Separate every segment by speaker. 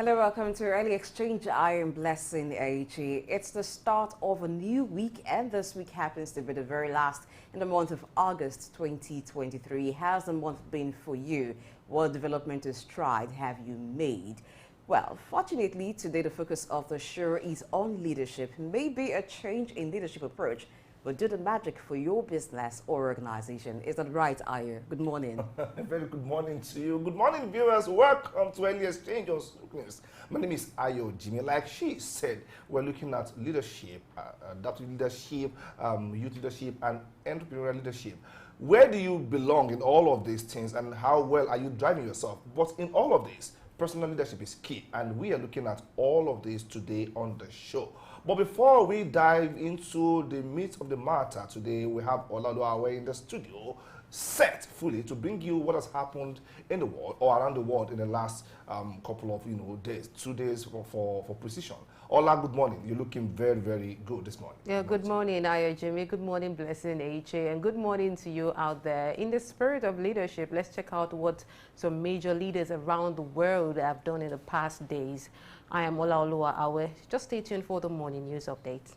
Speaker 1: Hello, welcome to Early Exchange. I am Blessing AG. It's the start of a new week, and this week happens to be the very last in the month of August 2023. How's the month been for you? What developmental stride have you made? Well, fortunately, today the focus of the show is on leadership. Maybe a change in leadership approach will do the magic for your business or organization. Is that right, Ayo? Good morning.
Speaker 2: Very good morning to you. Good morning, viewers. Welcome to Early Exchange on Snookness. My name is Ayo Jimmy. Like she said, we're looking at leadership, adaptive leadership, youth leadership, and entrepreneurial leadership. Where do you belong in all of these things, and how well are you driving yourself? But in all of this, personal leadership is key, and we are looking at all of this today on the show. But before we dive into the meat of the matter today, we have Olaloawe in the studio, set fully to bring you what has happened in the world or around the world in the last couple of days, 2 days for precision. Ola, good morning. You're looking very, very good this morning.
Speaker 3: Yeah, good morning, Ayo Jimmy. Good morning, Blessing AJ, and good morning to you out there. In the spirit of leadership, let's check out what some major leaders around the world have done in the past days. I am Olaloawe. Just stay tuned for the morning news update.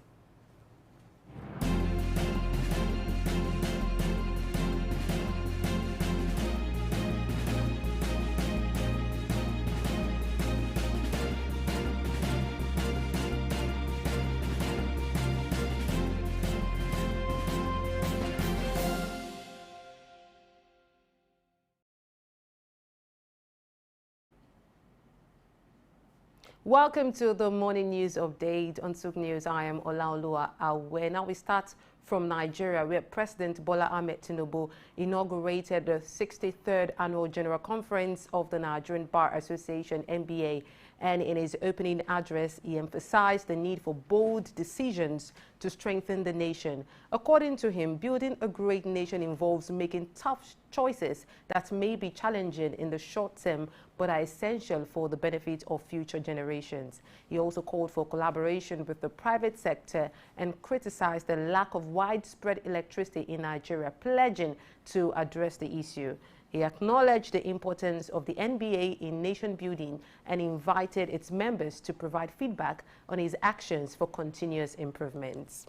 Speaker 3: Welcome to the morning news update on Souk News. I am Olaloawe. Now we start from Nigeria, where President Bola Ahmed Tinubu inaugurated the 63rd Annual General Conference of the Nigerian Bar Association, NBA. And in his opening address, he emphasized the need for bold decisions to strengthen the nation. According to him, building a great nation involves making tough choices that may be challenging in the short term, but are essential for the benefit of future generations. He also called for collaboration with the private sector and criticized the lack of widespread electricity in Nigeria, pledging to address the issue. He acknowledged the importance of the NBA in nation building and invited its members to provide feedback on his actions for continuous improvements.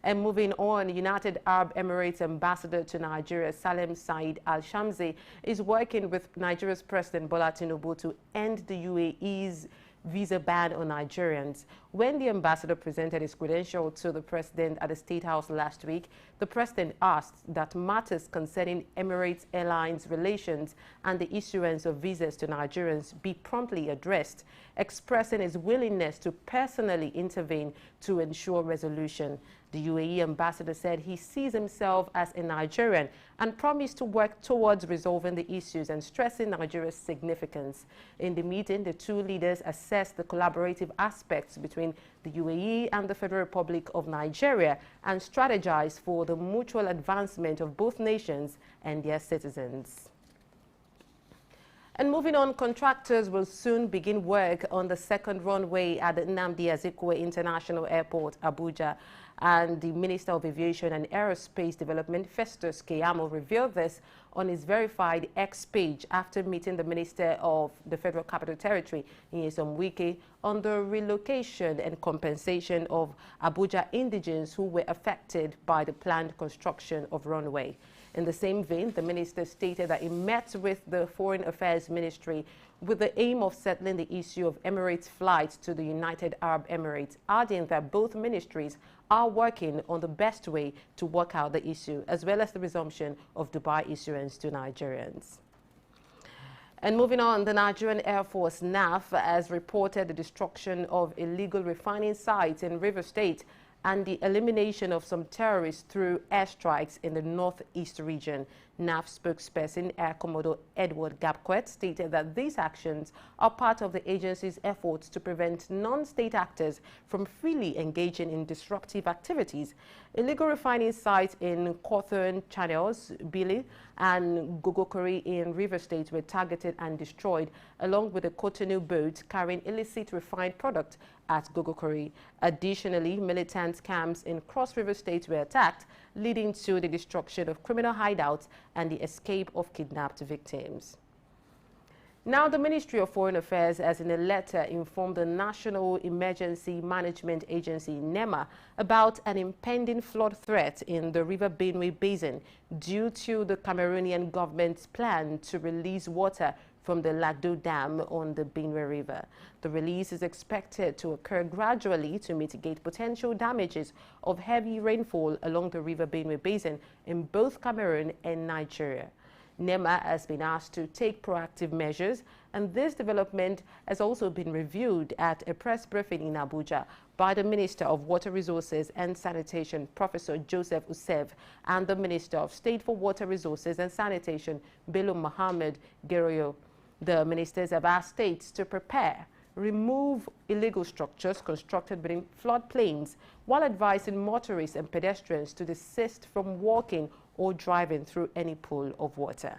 Speaker 3: And moving on, United Arab Emirates Ambassador to Nigeria, Salem Said Al-Shamsi, is working with Nigeria's President Bola Tinubu to end the UAE's visa ban on Nigerians. When the ambassador presented his credential to the president at the State House last week, the president asked that matters concerning Emirates Airlines relations and the issuance of visas to Nigerians be promptly addressed, expressing his willingness to personally intervene to ensure resolution. The UAE ambassador said he sees himself as a Nigerian and promised to work towards resolving the issues and stressing Nigeria's significance. In the meeting, the two leaders assessed the collaborative aspects between the UAE and the Federal Republic of Nigeria and strategized for the mutual advancement of both nations and their citizens. And moving on, contractors will soon begin work on the second runway at the Nnamdi Azikiwe International Airport, Abuja. And the Minister of Aviation and Aerospace Development, Festus Keyamo, revealed this on his verified X page after meeting the Minister of the Federal Capital Territory, Nyesom Wike, on the relocation and compensation of Abuja indigents who were affected by the planned construction of runway. In the same vein, the minister stated that he met with the Foreign Affairs Ministry with the aim of settling the issue of Emirates flights to the United Arab Emirates, adding that both ministries are working on the best way to work out the issue, as well as the resumption of Dubai issuance to Nigerians. And moving on, the Nigerian Air Force, NAF, has reported the destruction of illegal refining sites in Rivers State and the elimination of some terrorists through airstrikes in the northeast region. NAF spokesperson Air Commodore Edward Gapquet stated that these actions are part of the agency's efforts to prevent non-state actors from freely engaging in disruptive activities. Illegal refining sites in Cawthorne Channels, Billy, and Gogokori in River State were targeted and destroyed, along with a Cotonou boat carrying illicit refined product at Gogokori. Additionally, militant camps in Cross River State were attacked, leading to the destruction of criminal hideouts and the escape of kidnapped victims. Now, the Ministry of Foreign Affairs has in a letter informed the National Emergency Management Agency, NEMA, about an impending flood threat in the River Benue Basin due to the Cameroonian government's plan to release water from the Lagdo Dam on the Benue River. The release is expected to occur gradually to mitigate potential damages of heavy rainfall along the River Benue Basin in both Cameroon and Nigeria. NEMA has been asked to take proactive measures, and this development has also been reviewed at a press briefing in Abuja by the Minister of Water Resources and Sanitation, Professor Joseph Usev, and the Minister of State for Water Resources and Sanitation, Bello Mohammed Geroyo. The ministers have asked states to prepare, remove illegal structures constructed within floodplains, while advising motorists and pedestrians to desist from walking or driving through any pool of water.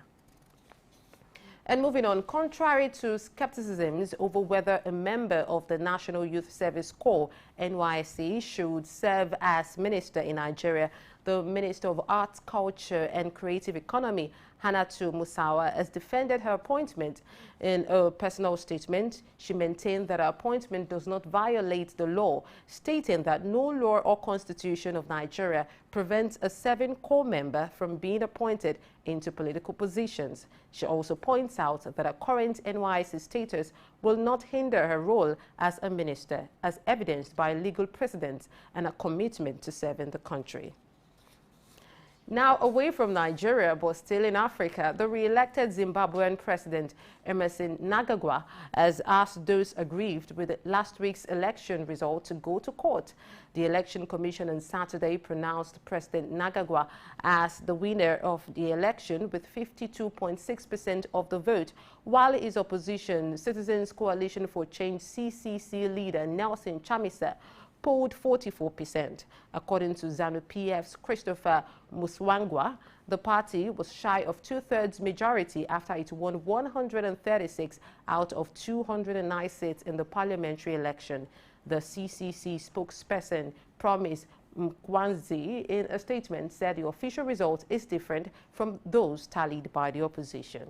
Speaker 3: And moving on, contrary to skepticisms over whether a member of the National Youth Service Corps, NYSC, should serve as minister in Nigeria, the Minister of Arts, Culture and Creative Economy, Hannatu Musawa, has defended her appointment. In a personal statement, she maintained that her appointment does not violate the law, stating that no law or constitution of Nigeria prevents a serving corps member from being appointed into political positions. She also points out that her current NYSC status will not hinder her role as a minister, as evidenced by legal precedents and a commitment to serving the country. Now, away from Nigeria, but still in Africa, the re-elected Zimbabwean President Emmerson Mnangagwa has asked those aggrieved with last week's election result to go to court. The Election Commission on Saturday pronounced President Mnangagwa as the winner of the election with 52.6% of the vote, while his opposition, Citizens Coalition for Change CCC leader Nelson Chamisa, polled 44%. According to ZANU-PF's Christopher Muswangwa, the party was shy of two-thirds majority after it won 136 out of 209 seats in the parliamentary election. The CCC spokesperson, Promise Mkwanzi, in a statement said the official result is different from those tallied by the opposition.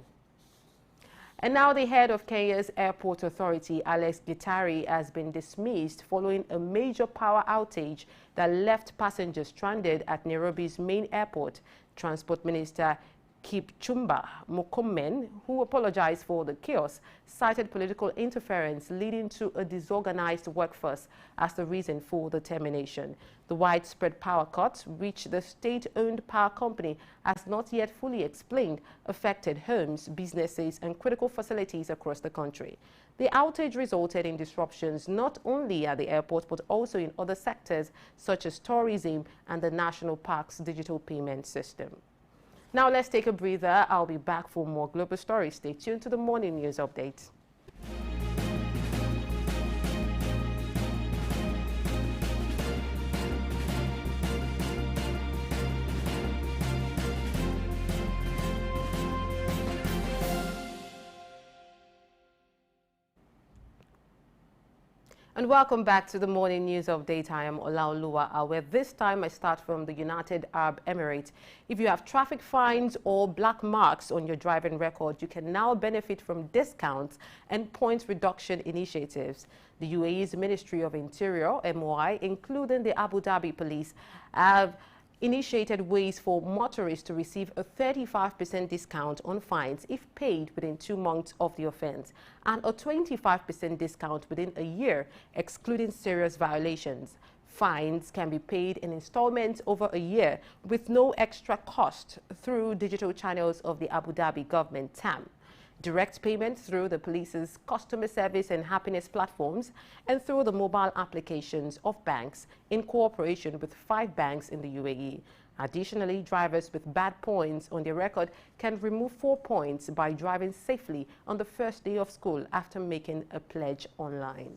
Speaker 3: And now the head of Kenya's Airport Authority, Alex Gitari, has been dismissed following a major power outage that left passengers stranded at Nairobi's main airport. Transport Minister Kipchumba Murkomen, who apologized for the chaos, cited political interference leading to a disorganized workforce as the reason for the termination. The widespread power cuts, which the state-owned power company has not yet fully explained, affected homes, businesses and critical facilities across the country. The outage resulted in disruptions not only at the airport but also in other sectors such as tourism and the National Park's digital payment system. Now let's take a breather. I'll be back for more global stories. Stay tuned to the Morning News Update. And welcome back to the Morning News Update. I am Olaoluwa, where this time I start from the United Arab Emirates. If you have traffic fines or black marks on your driving record, you can now benefit from discounts and points reduction initiatives. The UAE's Ministry of Interior, MOI, including the Abu Dhabi Police, have initiated ways for motorists to receive a 35% discount on fines if paid within 2 months of the offense, and a 25% discount within a year, excluding serious violations. Fines can be paid in installments over a year with no extra cost through digital channels of the Abu Dhabi government, TAM. Direct payment through the police's customer service and happiness platforms, and through the mobile applications of banks in cooperation with 5 banks in the UAE. Additionally, drivers with bad points on their record can remove 4 points by driving safely on the first day of school after making a pledge online.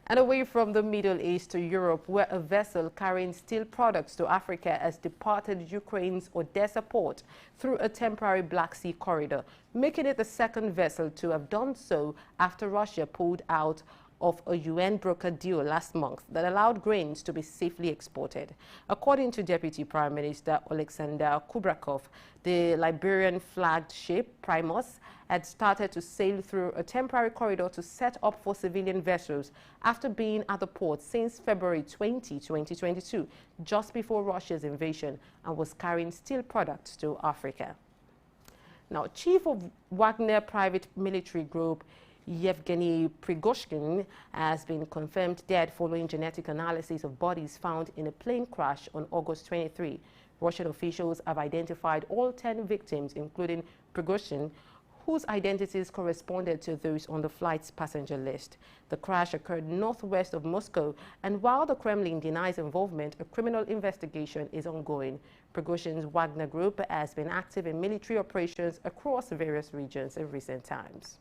Speaker 3: And away from the Middle East to Europe, where a vessel carrying steel products to Africa has departed Ukraine's Odessa port through a temporary Black Sea corridor, making it the second vessel to have done so after Russia pulled out of a UN broker deal last month that allowed grains to be safely exported. According to Deputy Prime Minister Alexander Kubrakov, the Liberian-flagged ship Primus had started to sail through a temporary corridor to set up for civilian vessels after being at the port since February 2022, just before Russia's invasion, and was carrying steel products to Africa. Now, Chief of Wagner private military group Yevgeny Prigozhin has been confirmed dead following genetic analysis of bodies found in a plane crash on August 23. Russian officials have identified all 10 victims, including Prigozhin, whose identities corresponded to those on the flight's passenger list. The crash occurred northwest of Moscow, and while the Kremlin denies involvement, a criminal investigation is ongoing. Prigozhin's Wagner Group has been active in military operations across various regions in recent times.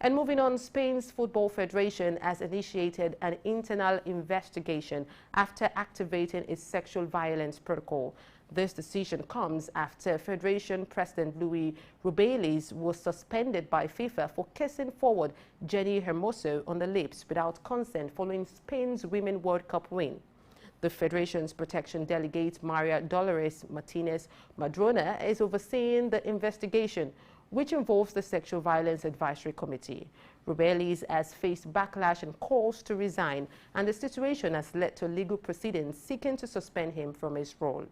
Speaker 3: And moving on, Spain's Football Federation has initiated an internal investigation after activating its sexual violence protocol. This decision comes after Federation President Luis Rubiales was suspended by FIFA for kissing forward Jenny Hermoso on the lips without consent following Spain's Women's World Cup win. The Federation's protection delegate, Maria Dolores Martinez Madrona, is overseeing the investigation, which involves the Sexual Violence Advisory Committee. Rubiales has faced backlash and calls to resign, and the situation has led to legal proceedings seeking to suspend him from his role.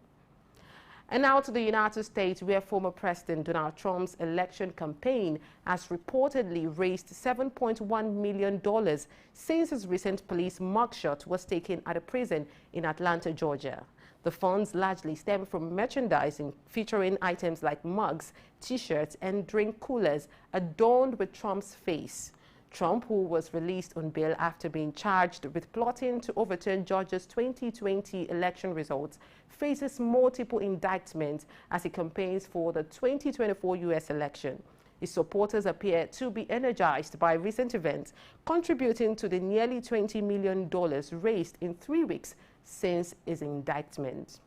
Speaker 3: And now to the United States, where former President Donald Trump's election campaign has reportedly raised $7.1 million since his recent police mugshot was taken at a prison in Atlanta, Georgia. The funds largely stem from merchandising featuring items like mugs, T-shirts, and drink coolers adorned with Trump's face. Trump, who was released on bail after being charged with plotting to overturn Georgia's 2020 election results, faces multiple indictments as he campaigns for the 2024 U.S. election. His supporters appear to be energized by recent events, contributing to the nearly $20 million raised in 3 weeks since his indictment.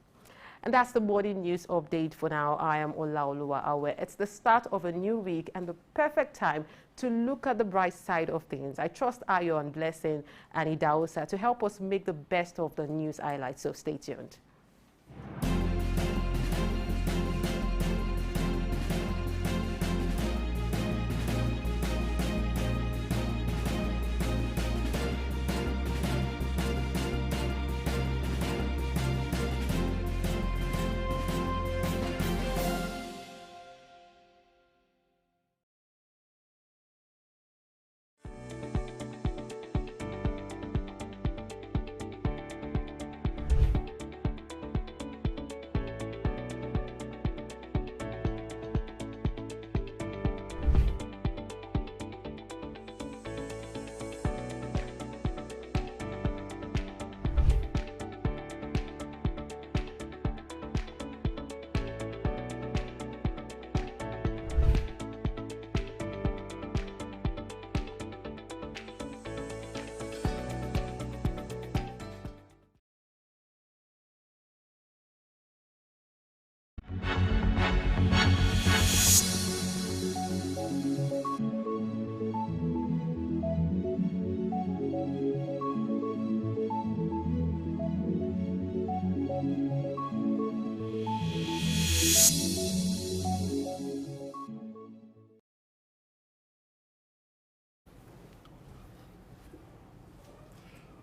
Speaker 3: And that's the morning news update for now. I am Olaoluwa Awe. It's the start of a new week and the perfect time to look at the bright side of things. I trust Ayo and Blessing and Idaosa to help us make the best of the news highlights, so stay tuned.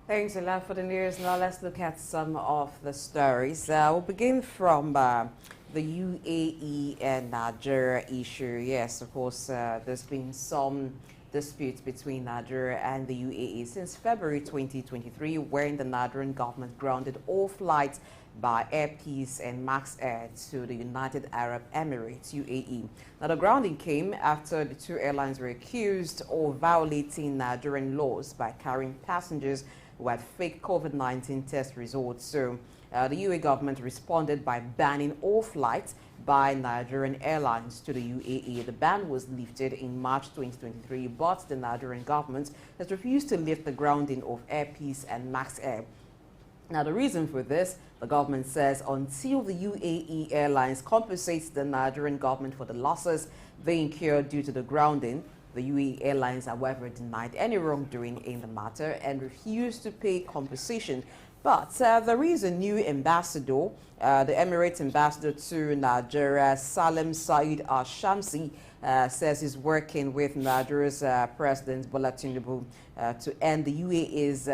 Speaker 1: Thanks a lot for the news. Now let's look at some of the stories. We'll begin from the UAE and Nigeria issue. Yes, of course, there's been some disputes between Nigeria and the UAE since February 2023, when the Nigerian government grounded all flights by Air Peace and Max Air to the United Arab Emirates, UAE. Now, the grounding came after the two airlines were accused of violating Nigerian laws by carrying passengers who had fake COVID-19 test results. So the UAE government responded by banning all flights by Nigerian airlines to the UAE. The ban was lifted in March 2023, but the Nigerian government has refused to lift the grounding of Air Peace and Max Air. Now, the reason for this, the government says, until the UAE Airlines compensates the Nigerian government for the losses they incurred due to the grounding, The UAE Airlines, however, denied any wrongdoing in the matter and refused to pay compensation. But there is a new ambassador, the Emirates ambassador to Nigeria, Salem Said Al-Shamsi, says he's working with Nigeria's President Bola Tinubu to end the UAE's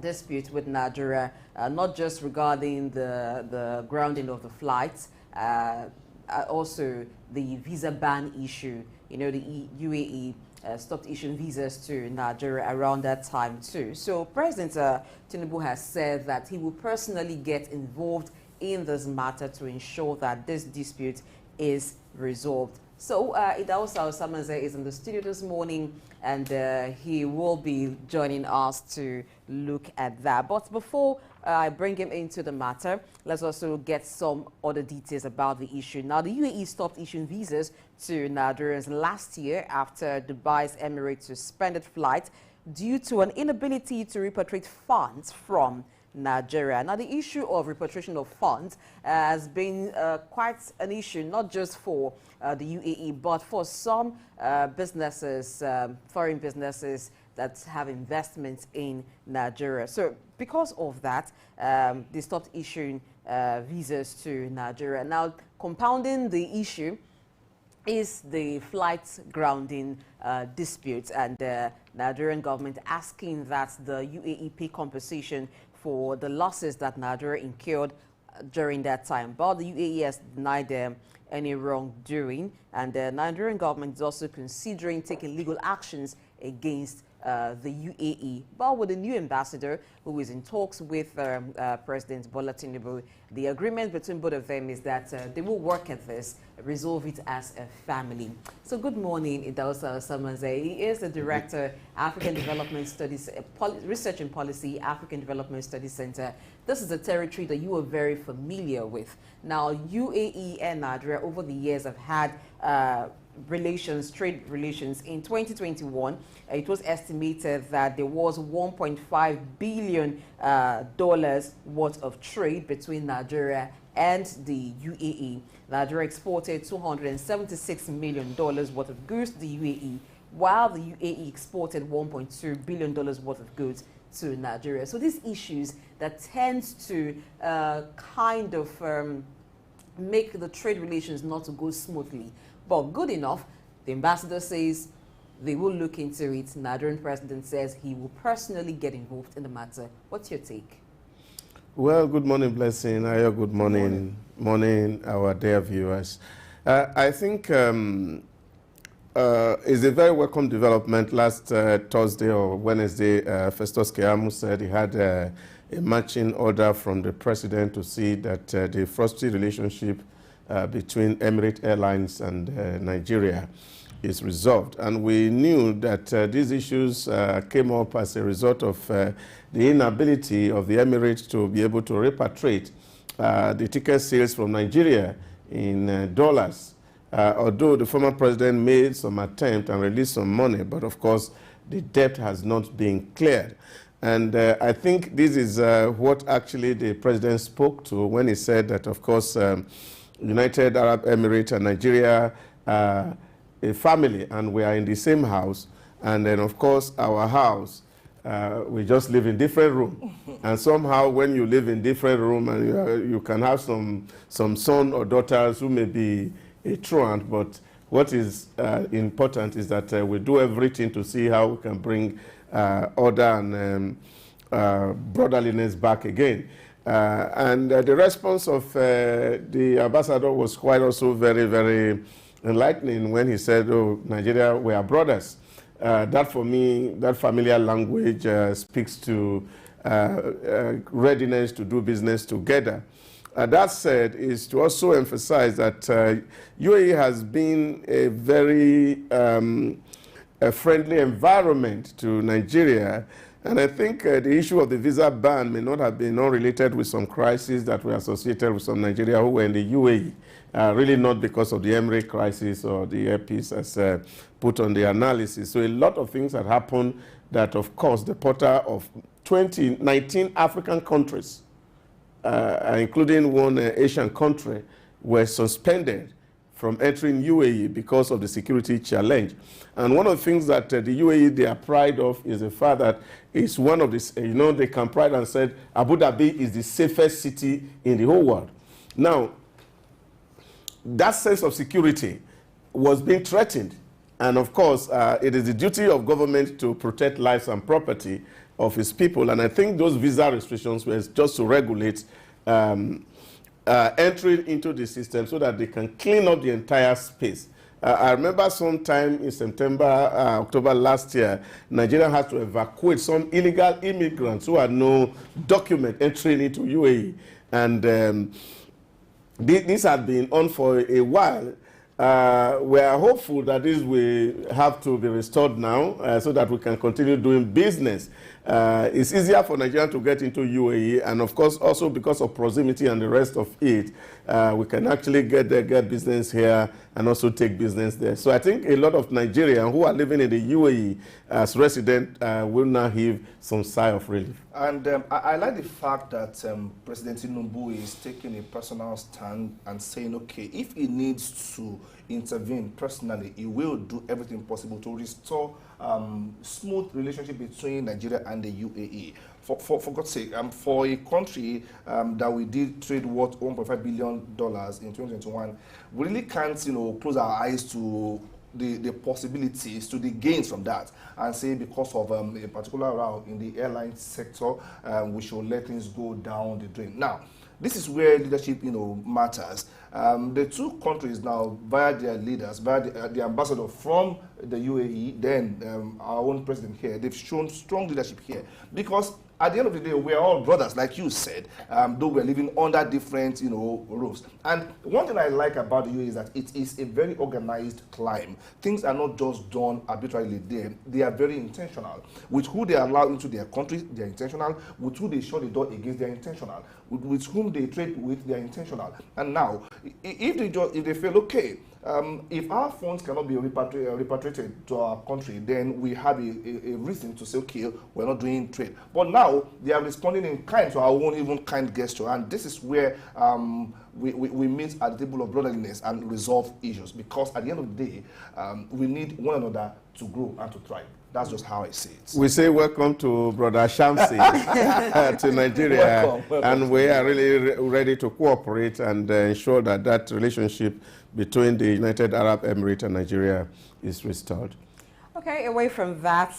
Speaker 1: dispute with Nigeria, not just regarding the grounding of the flights, also the visa ban issue. You know, the UAE stopped issuing visas to Nigeria around that time too. So President Tinubu has said that he will personally get involved in this matter to ensure that this dispute is resolved. So Idausa Osamaze is in the studio this morning, and he will be joining us to look at that. But before I bring him into the matter, let's also get some other details about the issue. Now, the UAE stopped issuing visas to Nigerians last year after Dubai's Emirates suspended flights due to an inability to repatriate funds from Nigeria. Now, the issue of repatriation of funds has been quite an issue, not just for the UAE, but for some businesses, foreign businesses that have investments in Nigeria. So because of that, they stopped issuing visas to Nigeria. Now, compounding the issue is the flight grounding dispute, and the Nigerian government asking that the UAE pay compensation for the losses that Nigeria incurred during that time. But the UAE has denied them any wrongdoing, and the Nigerian government is also considering taking legal actions against the UAE. But with the new ambassador who is in talks with President Bola Tinubu, the agreement between both of them is that they will work at this, resolve it as a family. So good morning, Idausa Osamaze. He is the Director, African Development Studies, Research and Policy, African Development Studies Center. This is a territory that you are very familiar with. Now, UAE and Nigeria over the years have had trade relations. In 2021, it was estimated that there was $1.5 billion worth of trade between Nigeria and the UAE. Nigeria exported $276 million worth of goods to the UAE, while the UAE exported $1.2 billion worth of goods to Nigeria. So these issues that tends to kind of make the trade relations not to go smoothly. But good enough, the ambassador says they will look into it. Nigerian president says he will personally get involved in the matter. What's your take?
Speaker 4: Well, good morning, Blessing. Ayo, good morning. Morning, our dear viewers. I think it's a very welcome development. Last Thursday or Wednesday, Festus Keyamo said he had a matching order from the president to see that the frosty relationship between Emirates Airlines and Nigeria is resolved. And we knew that these issues came up as a result of the inability of the Emirates to be able to repatriate the ticket sales from Nigeria in dollars. Although the former president made some attempt and released some money, but of course the debt has not been cleared. And I think this is what actually the president spoke to when he said that, of course, United Arab Emirates and Nigeria are a family, and we are in the same house. And then, of course, our house, we just live in different rooms. And somehow, when you live in different rooms, and you can have some son or daughters who may be a truant, but what is important is that we do everything to see how we can bring order and brotherliness back again. And the response of the ambassador was quite also very, very enlightening when he said, oh, Nigeria, we are brothers. That for me, that familiar language speaks to readiness to do business together. That said, is to also emphasize that UAE has been a very friendly environment to Nigeria. And I think the issue of the visa ban may not have been unrelated with some crises that were associated with some Nigeria who were in the UAE, really not because of the Emirates crisis or the airpiece as put on the analysis. So a lot of things had happened that, of course, the portal of 19 African countries, including one Asian country, were suspended from entering UAE because of the security challenge. And one of the things that the UAE, they are proud of is the fact that it's one of the, they can pride and said Abu Dhabi is the safest city in the whole world. Now, that sense of security was being threatened. And of course, it is the duty of government to protect lives and property of its people. And I think those visa restrictions were just to regulate entry into the system so that they can clean up the entire space. I remember sometime in September, October last year, Nigeria had to evacuate some illegal immigrants who had no document entering into UAE. And this had been on for a while. We are hopeful that this will have to be restored now so that we can continue doing business. It's easier for Nigeria to get into UAE, and of course also because of proximity and the rest of it, we can actually get business here and also take business there. So I think a lot of Nigerians who are living in the UAE as residents will now have some sigh of relief.
Speaker 2: And I like the fact that President Tinubu is taking a personal stand and saying, okay, if he needs to intervene personally, he will do everything possible to restore smooth relationship between Nigeria and the UAE. For God's sake, for a country that we did trade worth $1.5 billion in 2021, we really can't, close our eyes to the possibilities, to the gains from that, and say because of a particular route in the airline sector, we should let things go down the drain. Now, this is where leadership, matters. The two countries now, via their leaders, via the ambassador from the UAE, then our own president here, they've shown strong leadership here. Because at the end of the day, we're all brothers, like you said, though we're living under different, roofs. And one thing I like about the UAE is that it is a very organized climb. Things are not just done arbitrarily there. They are very intentional. With who they allow into their country, they're intentional. With who they shut the door against, they're intentional. With whom they trade with, they're intentional. And now, if they feel, okay, if our funds cannot be repatriated to our country, then we have a reason to say, okay, we're not doing trade. But now they are responding in kind to our own even kind gesture, and this is where we meet at the table of brotherliness and resolve issues. Because at the end of the day, we need one another to grow and to thrive. That's just how I see it.
Speaker 4: We say welcome to Brother Shamsi to Nigeria, welcome. And we are really ready to cooperate and ensure that that relationship between the United Arab Emirates and Nigeria is restored.
Speaker 1: Okay, away from that,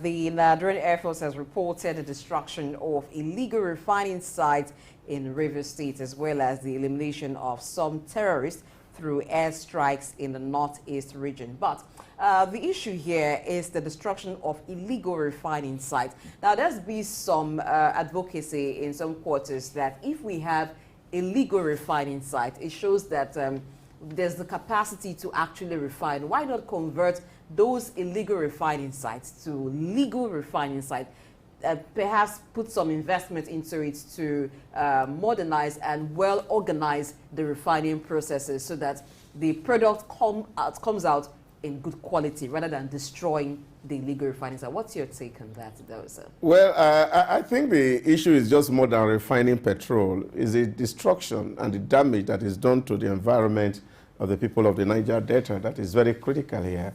Speaker 1: the Nigerian Air Force has reported the destruction of illegal refining sites in Rivers State, as well as the elimination of some terrorists through airstrikes in the northeast region. But the issue here is the destruction of illegal refining sites. Now, there's been some advocacy in some quarters that if we have illegal refining sites, it shows that there's the capacity to actually refine. Why not convert those illegal refining sites to legal refining sites? Perhaps put some investment into it to modernize and well organize the refining processes so that the product comes out in good quality rather than destroying the illegal refining site. What's your take on that, sir?
Speaker 4: Well, I think the issue is just more than refining petrol. It's the destruction and the damage that is done to the environment of the people of the Niger Delta that is very critical here.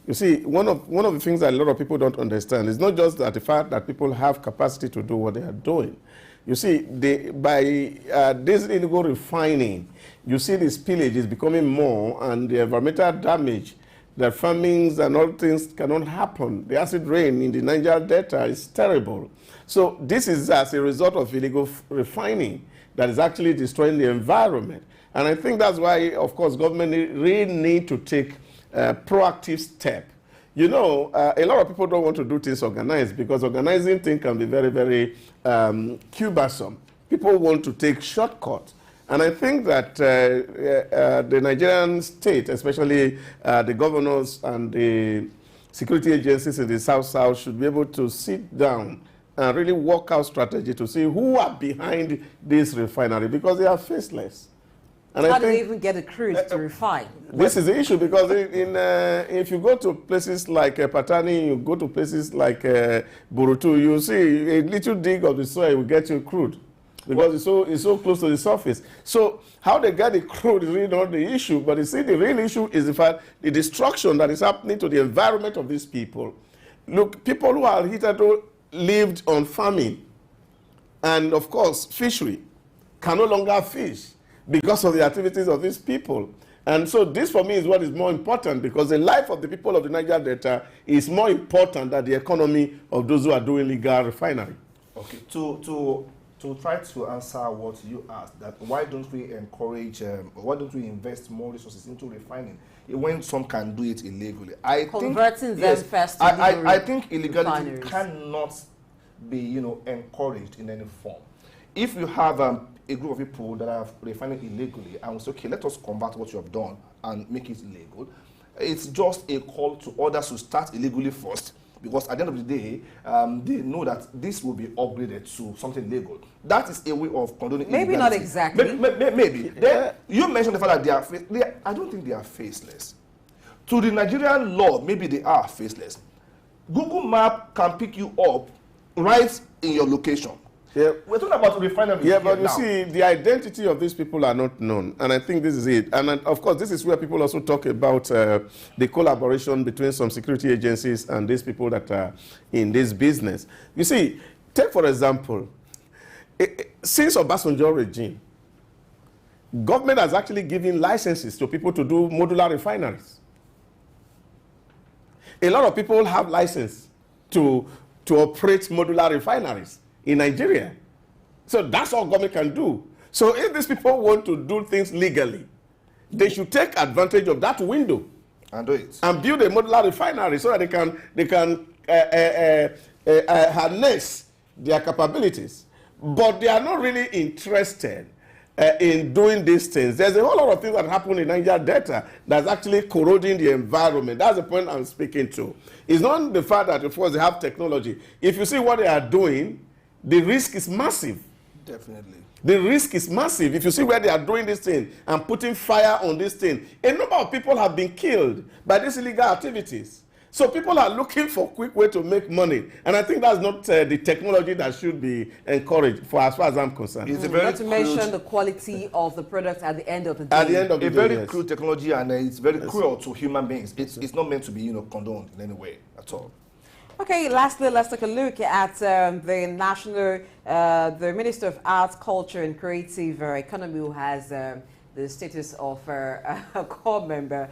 Speaker 4: You see, one of the things that a lot of people don't understand is not just that the fact that people have capacity to do what they are doing. You see, by this illegal refining, you see the spillage is becoming more, and the environmental damage, the farmings and all things cannot happen. The acid rain in the Niger Delta is terrible. So this is as a result of illegal refining that is actually destroying the environment. And I think that's why, of course, government really need to take proactive step. A lot of people don't want to do things organized because organizing things can be very, very cumbersome. People want to take shortcuts. And I think that the Nigerian state, especially the governors and the security agencies in the South, should be able to sit down and really work out strategy to see who are behind this refinery, because they are faceless. And
Speaker 1: how do they even get a crude to refine?
Speaker 4: This is the issue, because if you go to places like Patani, you go to places like Burutu, you see a little dig of the soil will get you crude. because it's so close to the surface. So how they get the crude is really not the issue, but you see, the real issue is the fact the destruction that is happening to the environment of these people. Look, people who are hitherto lived on farming and, of course, fishery can no longer fish because of the activities of these people. And so this, for me, is what is more important, because the life of the people of the Niger Delta is more important than the economy of those who are doing legal refinery.
Speaker 2: Okay, to try to answer what you asked, that why don't we encourage, why don't we invest more resources into refining when some can do it illegally?
Speaker 1: Converting them first to
Speaker 2: I think illegality
Speaker 1: refineries
Speaker 2: cannot be, encouraged in any form. If you have a group of people that are refining illegally and we say, okay, let us convert what you have done and make it legal, it's just a call to others to start illegally first, because at the end of the day, they know that this will be upgraded to something legal. That is a way of condoning
Speaker 1: maybe
Speaker 2: illegality.
Speaker 1: not exactly.
Speaker 2: Maybe. Then you mentioned the fact that I don't think they are faceless. To the Nigerian law, maybe they are faceless. Google Map can pick you up right in your location.
Speaker 4: Yeah.
Speaker 2: We're talking about refineries.
Speaker 4: Yeah, but you see, the identity of these people are not known, and I think this is it. And of course, this is where people also talk about the collaboration between some security agencies and these people that are in this business. You see, take for example, since Obasanjo regime, government has actually given licenses to people to do modular refineries. A lot of people have license to operate modular refineries in Nigeria. So that's all government can do. So if these people want to do things legally, they should take advantage of that window
Speaker 2: and do it
Speaker 4: and build a modular refinery so that they can harness their capabilities. But they are not really interested in doing these things. There's a whole lot of things that happen in Niger Delta that's actually corroding the environment. That's the point I'm speaking to. It's not the fact that, of course, they have technology. If you see what they are doing, the risk is massive.
Speaker 2: Definitely.
Speaker 4: The risk is massive. If you see where they are doing this thing and putting fire on this thing, a number of people have been killed by these illegal activities. So people are looking for a quick way to make money. And I think that's not the technology that should be encouraged, for as far as I'm concerned.
Speaker 2: It's
Speaker 1: not to mention the quality of the product at the end of the day.
Speaker 4: At the end of the day,
Speaker 2: very
Speaker 4: yes.
Speaker 2: crude technology, and it's very cruel to human beings. It's not meant to be, condoned in any way at all.
Speaker 1: Okay, lastly, let's take a look at the Minister of Arts, Culture and Creative Economy, who has the status of a core member.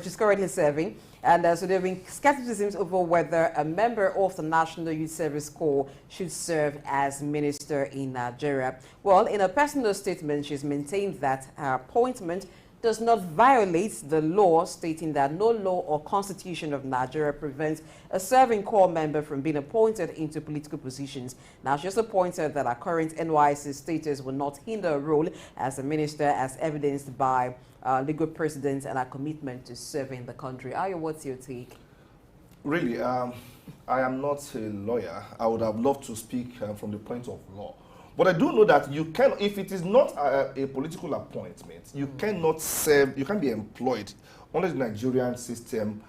Speaker 1: She's currently serving. And so there have been skepticism over whether a member of the National Youth Service Corps should serve as minister in Nigeria. Well, in a personal statement, she's maintained that her appointment does not violate the law, stating that no law or constitution of Nigeria prevents a serving corps member from being appointed into political positions. Now, she also pointed that her current NYSC status will not hinder her role as a minister, as evidenced by legal precedents and her commitment to serving the country. Ayo, what's your take?
Speaker 2: Really, I am not a lawyer. I would have loved to speak from the point of law. But I do know that you can, if it is not a political appointment, you cannot serve, you can be employed under the Nigerian system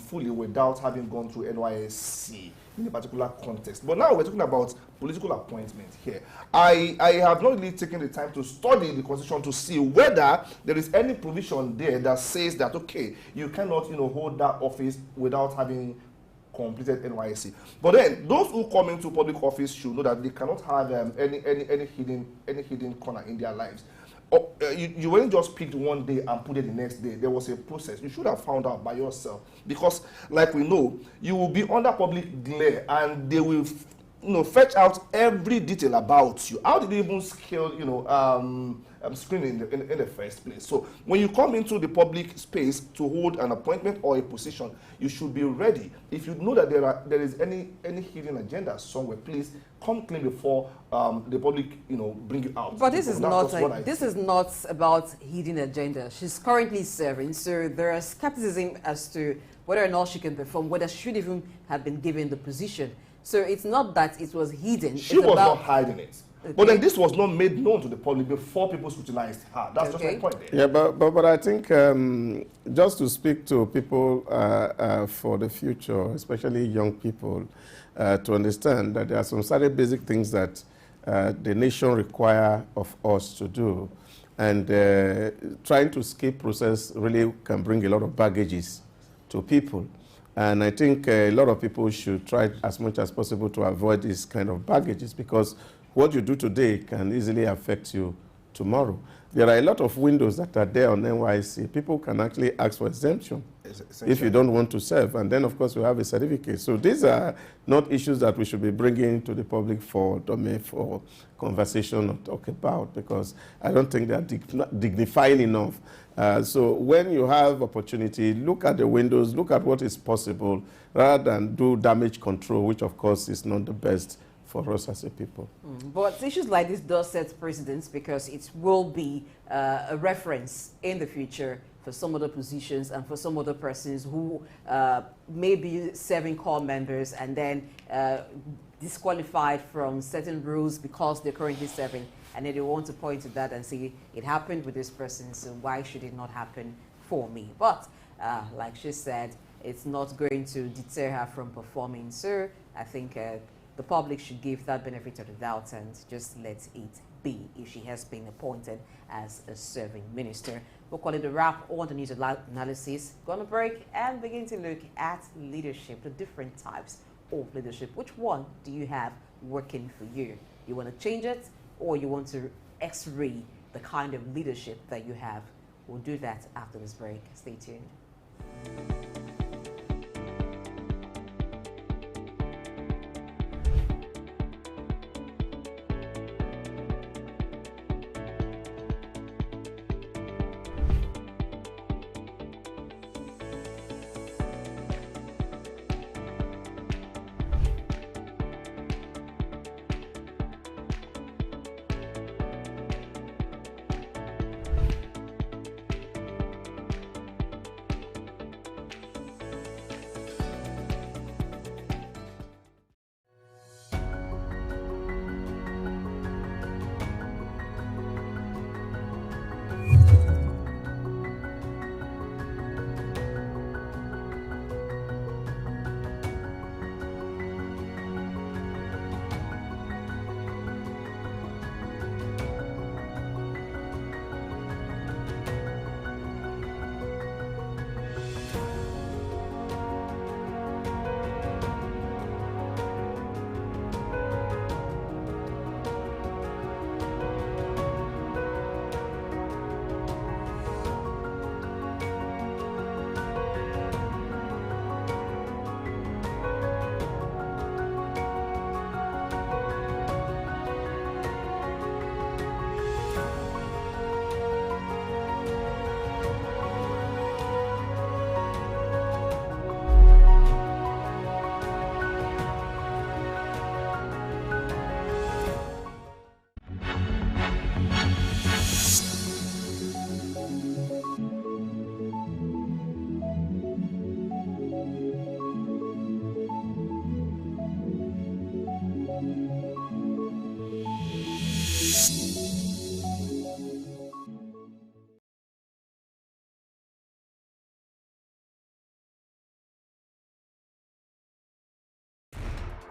Speaker 2: fully without having gone through NYSC in a particular context. But now we're talking about political appointment here. I have not really taken the time to study the constitution to see whether there is any provision there that says that, okay, you cannot, hold that office without having completed NYSC. But then those who come into public office should know that they cannot have any hidden corner in their lives. You weren't just picked one day and put it the next day. There was a process. You should have found out by yourself, because, like we know, you will be under public glare and they will fetch out every detail about you. How did you even scale screening in the first place? So when you come into the public space to hold an appointment or a position, you should be ready. If you know that there is any hidden agenda somewhere, please come clean before the public bring you out.
Speaker 1: But this is not about hidden agenda. She's currently serving, so there is skepticism as to whether or not she can perform, whether she should even have been given the position. So it's not that it was hidden.
Speaker 2: She was not hiding it. Okay. But then this was not made known to the public before people scrutinized her. That's just my point there.
Speaker 4: Yeah, but I think just to speak to people for the future, especially young people, to understand that there are some certain basic things that the nation require of us to do. And trying to skip process really can bring a lot of baggages to people. And I think a lot of people should try as much as possible to avoid these kind of baggages, because what you do today can easily affect you tomorrow. There are a lot of windows that are there on NYC. People can actually ask for exemption if you don't want to serve. And then, of course, you have a certificate. So these are not issues that we should be bringing to the public for conversation or talk about, because I don't think they're dignifying enough. So when you have opportunity, look at the windows, look at what is possible, rather than do damage control, which, of course, is not the best for us as a people.
Speaker 1: But issues like this does set precedents, because it will be a reference in the future for some other positions and for some other persons who may be serving core members and then disqualified from certain rules because they're currently serving, and then they want to point to that and say, it happened with this person, so why should it not happen for me? But like she said, it's not going to deter her from performing. So I think the public should give that benefit of the doubt and just let it be if she has been appointed as a serving minister. We'll call it a wrap on the news analysis. Gonna break and begin to look at leadership, the different types of leadership. Which one do you have working for you? You want to change it, or you want to x-ray the kind of leadership that you have? We'll do that after this break. Stay tuned.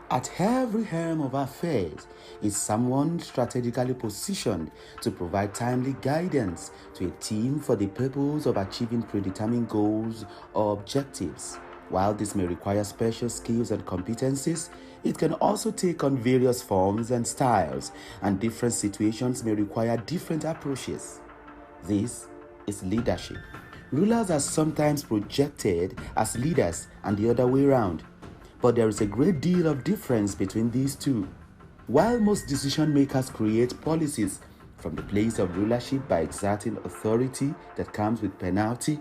Speaker 5: At every helm of affairs is someone strategically positioned to provide timely guidance to a team for the purpose of achieving predetermined goals or objectives. While this may require special skills and competencies, it can also take on various forms and styles, and different situations may require different approaches. This is leadership. Rulers are sometimes projected as leaders and the other way around. But there is a great deal of difference between these two. While most decision makers create policies from the place of rulership by exerting authority that comes with penalty,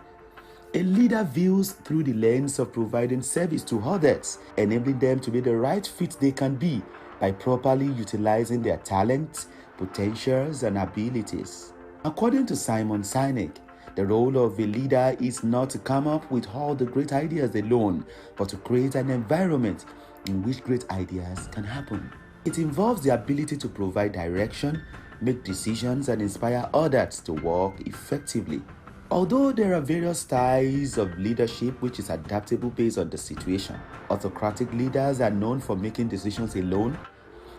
Speaker 5: a leader views through the lens of providing service to others, enabling them to be the right fit they can be by properly utilizing their talents, potentials, and abilities. According to Simon Sinek, the role of a leader is not to come up with all the great ideas alone, but to create an environment in which great ideas can happen. It involves the ability to provide direction, make decisions, and inspire others to work effectively. Although there are various styles of leadership which is adaptable based on the situation, autocratic leaders are known for making decisions alone,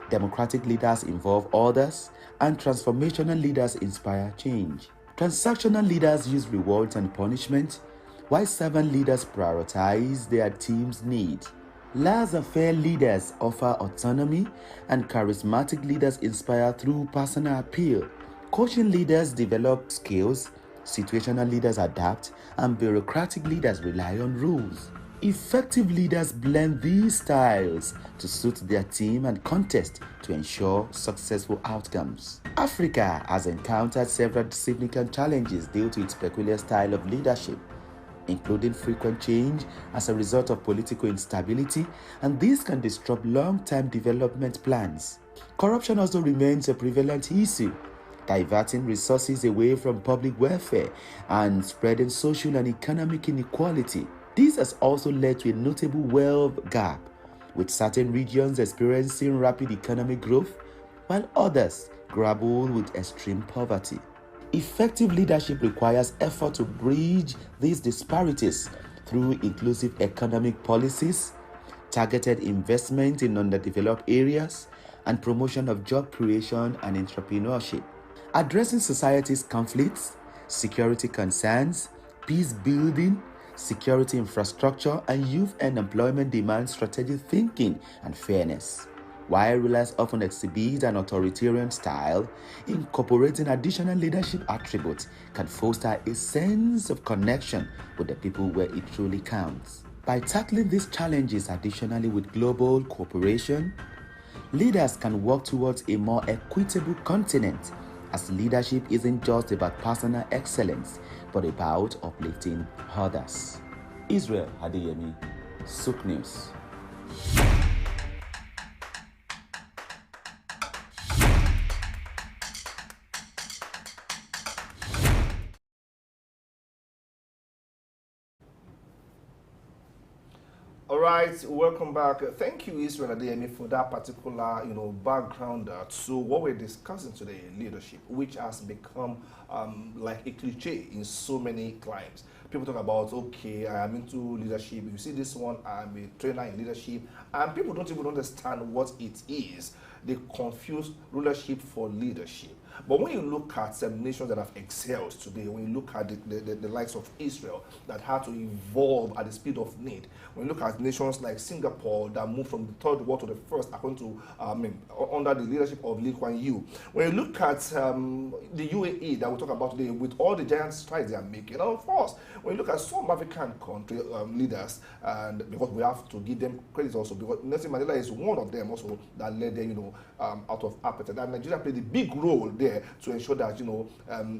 Speaker 5: Democratic leaders involve others, and transformational leaders inspire change. Transactional leaders use rewards and punishment, while servant leaders prioritize their team's needs. Laissez-faire leaders offer autonomy, and charismatic leaders inspire through personal appeal. Coaching leaders develop skills, situational leaders adapt, and bureaucratic leaders rely on rules. Effective leaders blend these styles to suit their team and context to ensure successful outcomes. Africa has encountered several significant challenges due to its peculiar style of leadership, including frequent change as a result of political instability, and this can disrupt long-term development plans. Corruption also remains a prevalent issue, diverting resources away from public welfare and spreading social and economic inequality. This has also led to a notable wealth gap, with certain regions experiencing rapid economic growth, while others grapple with extreme poverty. Effective leadership requires effort to bridge these disparities through inclusive economic policies, targeted investment in underdeveloped areas, and promotion of job creation and entrepreneurship. Addressing society's conflicts, security concerns, peace building, security infrastructure, and youth and employment demands strategic thinking and fairness. While rulers often exhibit an authoritarian style, incorporating additional leadership attributes can foster a sense of connection with the people where it truly counts. By tackling these challenges additionally with global cooperation, leaders can work towards a more equitable continent, as leadership isn't just about personal excellence, but about uplifting others. Israel Adeyemi, Souk News.
Speaker 2: All right, welcome back. Thank you, Israel Adeyemi, for that particular, background to what we're discussing today, leadership, which has become like a cliche in so many climes. People talk about, okay, I am into leadership. You see this one, I'm a trainer in leadership, and people don't even understand what it is. They confuse rulership for leadership. But when you look at some nations that have excelled today, when you look at the likes of Israel that had to evolve at the speed of need, when you look at nations like Singapore that moved from the third world to the first, according to under the leadership of Lee Kuan Yew, when you look at the UAE that we talk about today, with all the giant strides they are making, and of course, when you look at some African country leaders, and because we have to give them credit also, because Nelson Mandela is one of them also that led them, out of appetite. And Nigeria played a big role there to ensure that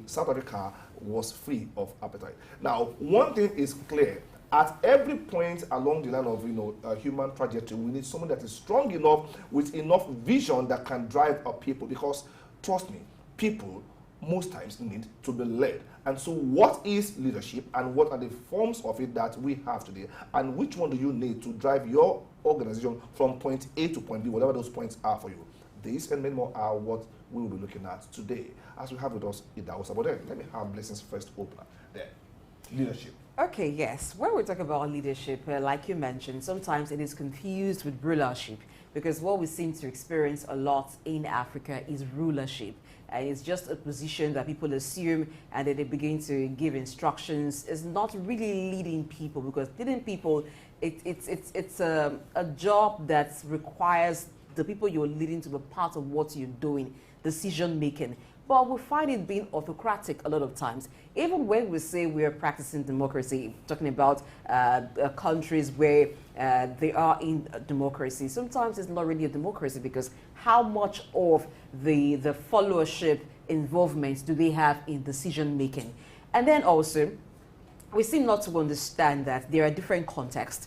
Speaker 2: South Africa was free of appetite. Now, one thing is clear: at every point along the line of human trajectory, we need someone that is strong enough with enough vision that can drive our people. Because trust me, people most times need to be led. And so, what is leadership, and what are the forms of it that we have today, and which one do you need to drive your organization from point A to point B, whatever those points are for you? This and many more are what we will be looking at today, as we have with us Idahosa. But then, let me have Blessings first opener there. Leadership.
Speaker 1: Okay, yes. When we talk about leadership, like you mentioned, sometimes it is confused with rulership, because what we seem to experience a lot in Africa is rulership. And it's just a position that people assume, and then they begin to give instructions. It's not really leading people, because leading people, it's a job that requires the people you're leading to be part of what you're doing, decision making. But we find it being autocratic a lot of times. Even when we say we're practicing democracy, talking about countries where they are in democracy, sometimes it's not really a democracy, because how much of the followership involvement do they have in decision making? And then also, we seem not to understand that there are different contexts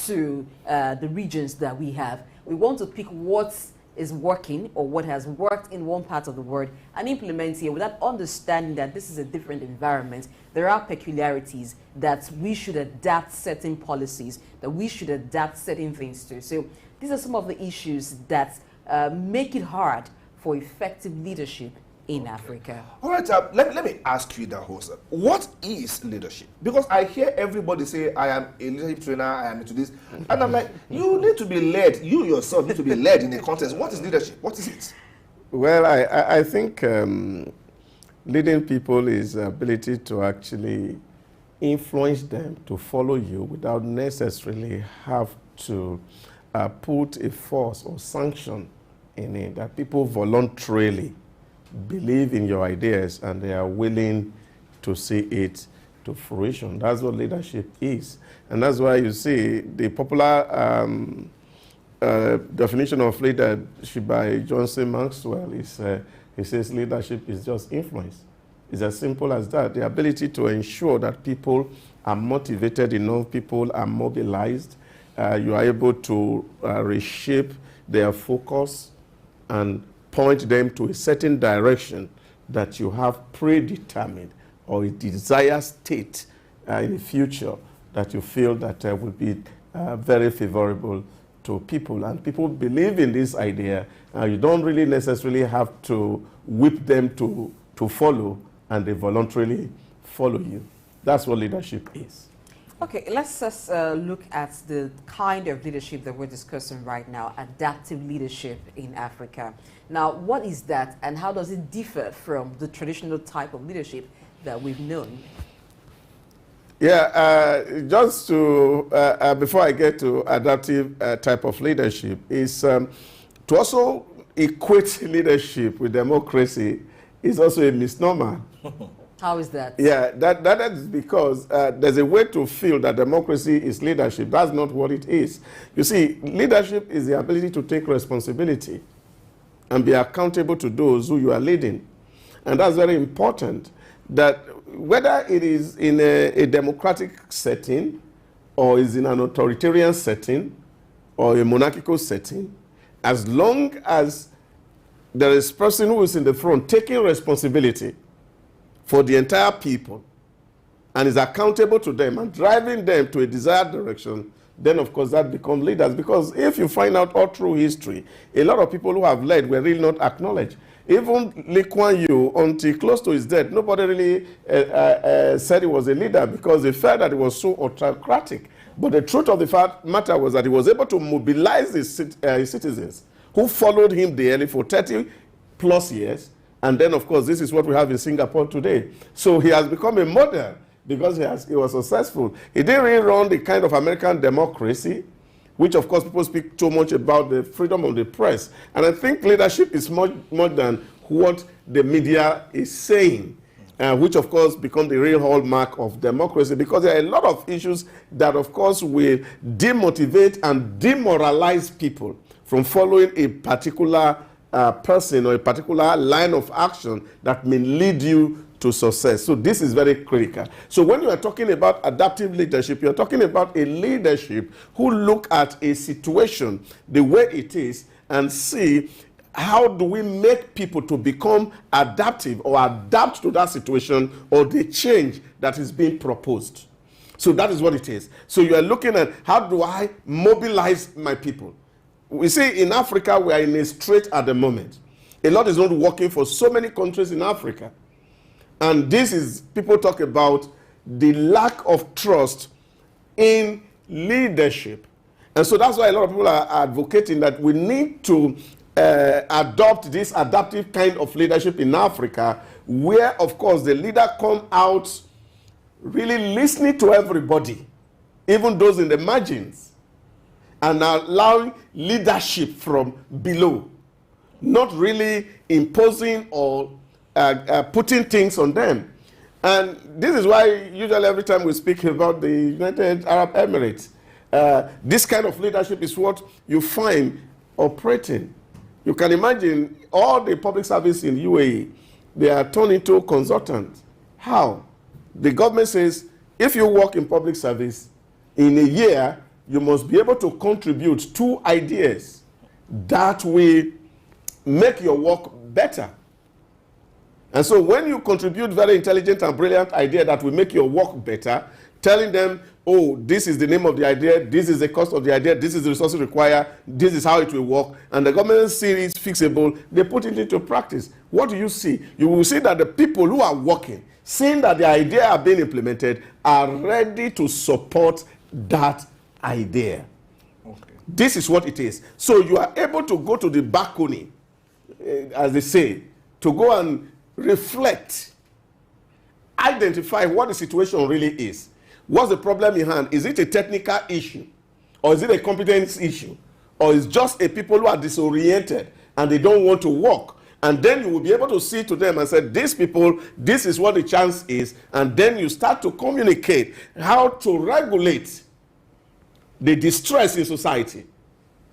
Speaker 1: to the regions that we have. We want to pick what is working or what has worked in one part of the world and implement here, without understanding that this is a different environment. There are peculiarities that we should adapt certain policies, that we should adapt certain things to. So these are some of the issues that make it hard for effective leadership in Africa.
Speaker 2: All right, let me ask you that, host. What is leadership? Because I hear everybody say, I am a leadership trainer, I am into this. And I'm like, you need to be led. You yourself need to be led in a contest. What is leadership? What is it?
Speaker 4: Well, I think leading people is the ability to actually influence them to follow you without necessarily have to put a force or sanction in it, that people voluntarily believe in your ideas and they are willing to see it to fruition. That's what leadership is. And that's why you see the popular definition of leadership by John C. Maxwell is, he says leadership is just influence. It's as simple as that. The ability to ensure that people are motivated enough, people are mobilized, you are able to reshape their focus and point them to a certain direction that you have predetermined, or a desired state in the future that you feel that will be very favorable to people. And people believe in this idea. You don't really necessarily have to whip them to follow, and they voluntarily follow you. That's what leadership is.
Speaker 1: Okay, let's just look at the kind of leadership that we're discussing right now, adaptive leadership in Africa. Now, what is that, and how does it differ from the traditional type of leadership that we've known?
Speaker 4: Yeah, just to, before I get to adaptive type of leadership, is to also equate leadership with democracy is also a misnomer.
Speaker 1: How is that?
Speaker 4: Yeah, that is because there's a way to feel that democracy is leadership. That's not what it is. You see, leadership is the ability to take responsibility and be accountable to those who you are leading. And that's very important, that whether it is in a democratic setting, or is in an authoritarian setting, or a monarchical setting, as long as there is a person who is in the front taking responsibility for the entire people and is accountable to them and driving them to a desired direction, then of course that becomes leaders. Because if you find out all through history, a lot of people who have led were really not acknowledged. Even Lee Kuan Yew, until close to his death, nobody really said he was a leader because they felt that he was so autocratic. But the truth of the matter was that he was able to mobilize his citizens who followed him daily for 30 plus years. And then, of course, this is what we have in Singapore today. So he has become a model because he was successful. He didn't really run the kind of American democracy, which, of course, people speak too much about the freedom of the press. And I think leadership is much more than what the media is saying, which, of course, become the real hallmark of democracy, because there are a lot of issues that, of course, will demotivate and demoralize people from following a particular person or a particular line of action that may lead you to success. So this is very critical. So when you are talking about adaptive leadership, you're talking about a leadership who look at a situation the way it is and see how do we make people to become adaptive or adapt to that situation or the change that is being proposed. So that is what it is. So you are looking at how do I mobilize my people. We see in Africa, we are in a strait at the moment. A lot is not working for so many countries in Africa. And this is, people talk about the lack of trust in leadership. And so that's why a lot of people are advocating that we need to adopt this adaptive kind of leadership in Africa, where, of course, the leader come out really listening to everybody, even those in the margins, and allowing leadership from below, not really imposing or putting things on them. And this is why usually every time we speak about the United Arab Emirates, this kind of leadership is what you find operating. You can imagine all the public service in UAE, they are turned into consultants. How? The government says, if you work in public service, in a year, you must be able to contribute 2 ideas that will make your work better. And so when you contribute very intelligent and brilliant idea that will make your work better, telling them oh, this is the name of the idea, this is the cost of the idea, this is the resources required, this is how it will work, and the government sees it's fixable, they put it into practice. What do you see? You will see that the people who are working, seeing that the idea are being implemented, are ready to support that idea. Okay. This is what it is. So you are able to go to the balcony, as they say, to go and reflect, identify what the situation really is. What's the problem in hand? Is it a technical issue? Or is it a competence issue? Or is just a people who are disoriented and they don't want to work? And then you will be able to see to them and say, these people, this is what the chance is. And then you start to communicate how to regulate the distress in society.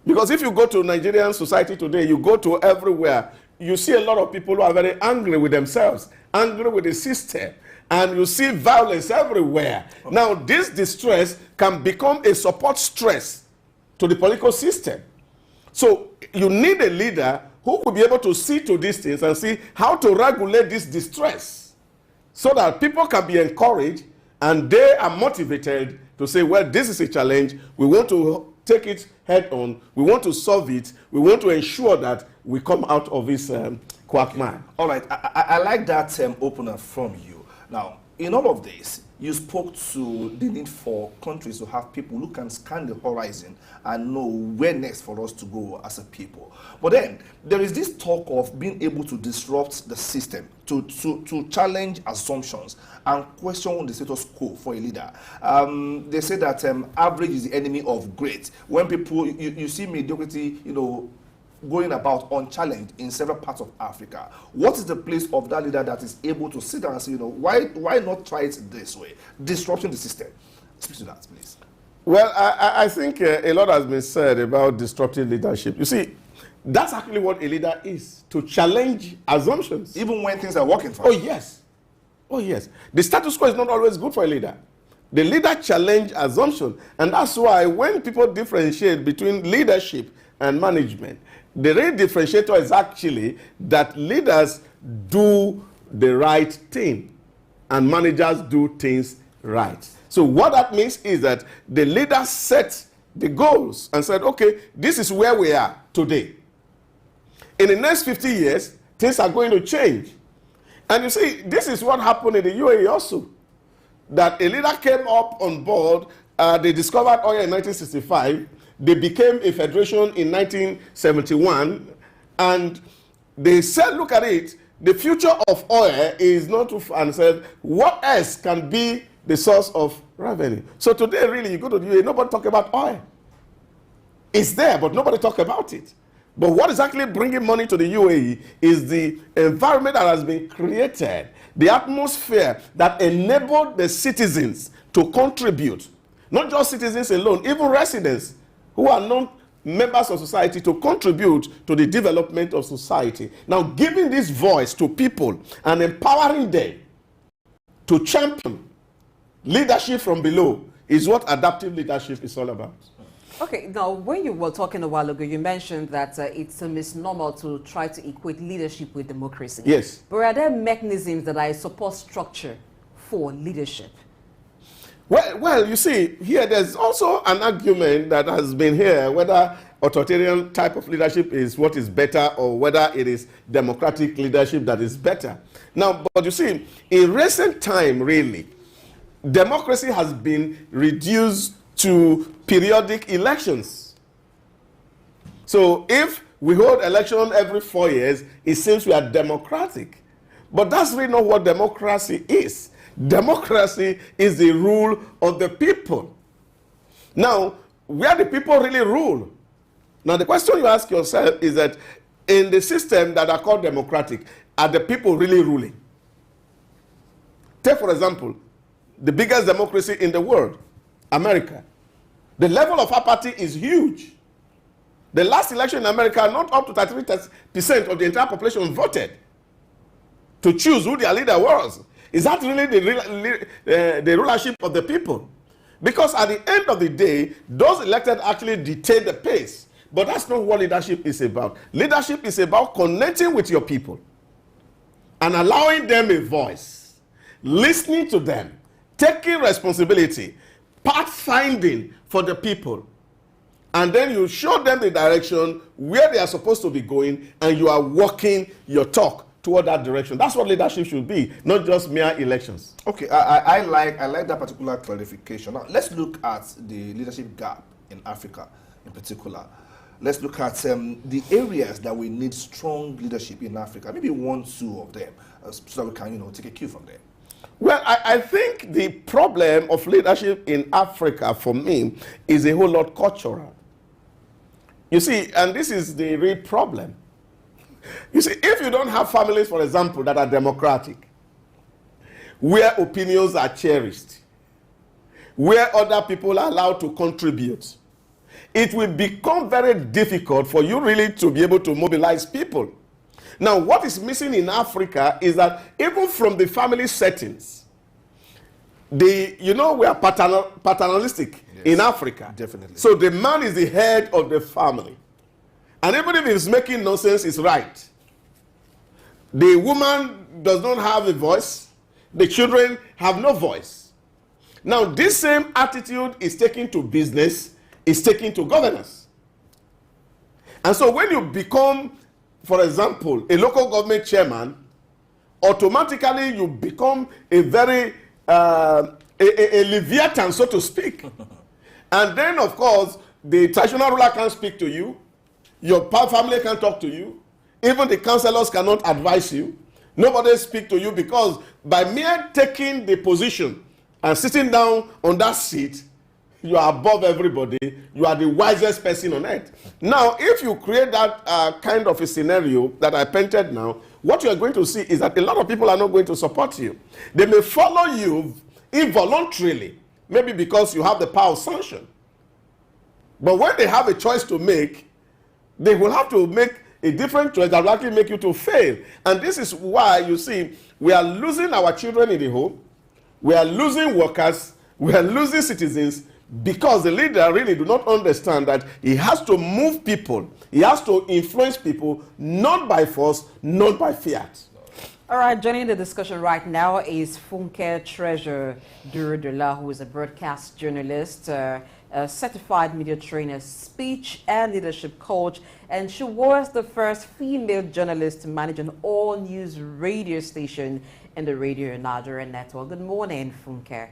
Speaker 4: Because if you go to Nigerian society today, you go to everywhere, you see a lot of people who are very angry with themselves, angry with the system, and you see violence everywhere. Okay. Now, this distress can become a support stress to the political system. So you need a leader who will be able to see to these things and see how to regulate this distress so that people can be encouraged and they are motivated to say, well, this is a challenge. We want to take it head on. We want to solve it. We want to ensure that we come out of this quagmire.
Speaker 2: All right. I like that opener from you. Now, in all of this, you spoke to the need for countries to have people who can scan the horizon and know where next for us to go as a people. But then, there is this talk of being able to disrupt the system, to challenge assumptions and question the status quo for a leader. They say that average is the enemy of great. When people, you see mediocrity, going about unchallenged in several parts of Africa. What is the place of that leader that is able to sit down and say, why not try it this way? Disrupting the system. Speak to that, please.
Speaker 4: Well, I think a lot has been said about disrupting leadership. You see, that's actually what a leader is, to challenge assumptions.
Speaker 2: Even when things are working for
Speaker 4: you. Oh, yes. Oh, yes. The status quo is not always good for a leader. The leader challenges assumption. And that's why when people differentiate between leadership and management, the real differentiator is actually that leaders do the right thing and managers do things right. So what that means is that the leader set the goals and said, okay, this is where we are today. In the next 50 years, things are going to change. And you see, this is what happened in the UAE also. That a leader came up on board, they discovered oil in 1965, they became a federation in 1971, and they said, look at it, the future of oil is not too far, and said, what else can be the source of revenue? So today, really, you go to the UAE, nobody talk about oil. It's there, but nobody talk about it. But what is actually bringing money to the UAE is the environment that has been created, the atmosphere that enabled the citizens to contribute, not just citizens alone, even residents who are not members of society, to contribute to the development of society. Now, giving this voice to people and empowering them to champion leadership from below is what adaptive leadership is all about.
Speaker 1: Okay, now when you were talking a while ago, you mentioned that it's a misnomer to try to equate leadership with democracy.
Speaker 4: Yes.
Speaker 1: But are there mechanisms that are a support structure for leadership?
Speaker 4: Well, you see, here there's also an argument that has been here, whether authoritarian type of leadership is what is better or whether it is democratic leadership that is better. Now, but you see, in recent time, really, democracy has been reduced to periodic elections. So if we hold election every 4 years, it seems we are democratic. But that's really not what democracy is. Democracy is the rule of the people. Now, where the people really rule? Now, the question you ask yourself is that in the system that are called democratic, are the people really ruling? Take, for example, the biggest democracy in the world, America. The level of apathy is huge. The last election in America, not up to 33% of the entire population voted to choose who their leader was. Is that really the rulership of the people? Because at the end of the day, those elected actually dictate the pace. But that's not what leadership is about. Leadership is about connecting with your people and allowing them a voice, listening to them, taking responsibility, pathfinding for the people. And then you show them the direction where they are supposed to be going, and you are walking your talk toward that direction. That's what leadership should be, not just mere elections.
Speaker 2: Okay, I like that particular clarification. Now, let's look at the leadership gap in Africa in particular. Let's look at the areas that we need strong leadership in Africa. Maybe 1, 2 of them, so that we can, take a cue from them.
Speaker 4: Well, I think the problem of leadership in Africa, for me, is a whole lot cultural. You see, and this is the real problem. You see, if you don't have families, for example, that are democratic, where opinions are cherished, where other people are allowed to contribute, it will become very difficult for you really to be able to mobilize people. Now, what is missing in Africa is that even from the family settings, we are paternalistic in Africa.
Speaker 2: Definitely.
Speaker 4: So the man is the head of the family. And even if he's making nonsense, it's right. The woman does not have a voice. The children have no voice. Now, this same attitude is taken to business, is taken to governance. And so when you become, for example, a local government chairman, automatically you become a very a leviathan, so to speak. And then, of course, the traditional ruler can't speak to you. Your family can't talk to you. Even the councillors cannot advise you. Nobody speak to you, because by mere taking the position and sitting down on that seat, you are above everybody. You are the wisest person on earth. Now, if you create that kind of a scenario that I painted now, what you are going to see is that a lot of people are not going to support you. They may follow you involuntarily, maybe because you have the power of sanction. But when they have a choice to make, they will have to make a different choice that will actually make you to fail. And this is why, you see, we are losing our children in the home, we are losing workers, we are losing citizens, because the leader really do not understand that he has to move people, he has to influence people, not by force, not by fiat.
Speaker 1: All right, joining the discussion right now is Funke Treasure Durudola, who is a broadcast journalist, a certified media trainer, speech and leadership coach, and she was the first female journalist to manage an all-news radio station in the Radio Nigeria network. Good morning, Funke.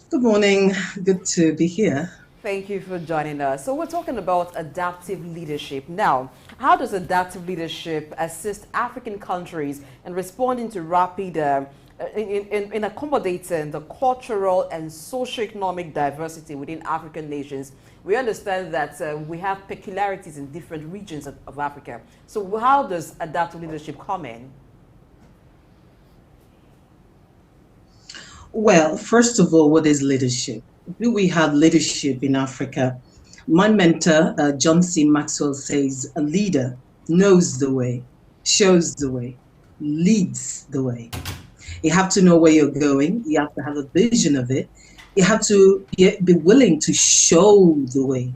Speaker 6: Good morning. Good to be here.
Speaker 1: Thank you for joining us. So we're talking about adaptive leadership. Now, how does adaptive leadership assist African countries in responding to rapid, in accommodating the cultural and socio-economic diversity within African nations? We understand that we have peculiarities in different regions of Africa. So how does adaptive leadership come in?
Speaker 6: Well, first of all, what is leadership? Do we have leadership in Africa? My mentor, John C. Maxwell, says a leader knows the way, shows the way, leads the way. You have to know where you're going. You have to have a vision of it. You have to be willing to show the way,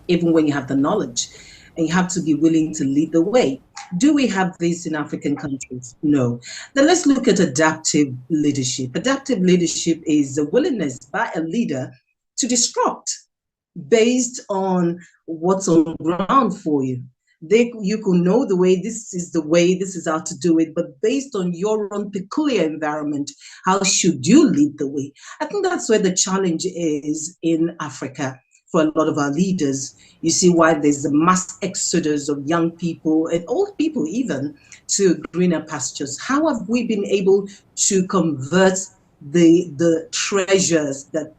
Speaker 6: even when you have the knowledge. And you have to be willing to lead the way. Do we have this in African countries? No. Then let's look at adaptive leadership. Adaptive leadership is the willingness by a leader to disrupt based on what's on ground for you. You can know the way, this is how to do it, but based on your own peculiar environment, how should you lead the way? I think that's where the challenge is in Africa. For a lot of our leaders, you see why there's a mass exodus of young people and old people even to greener pastures. How have we been able to convert the treasures, that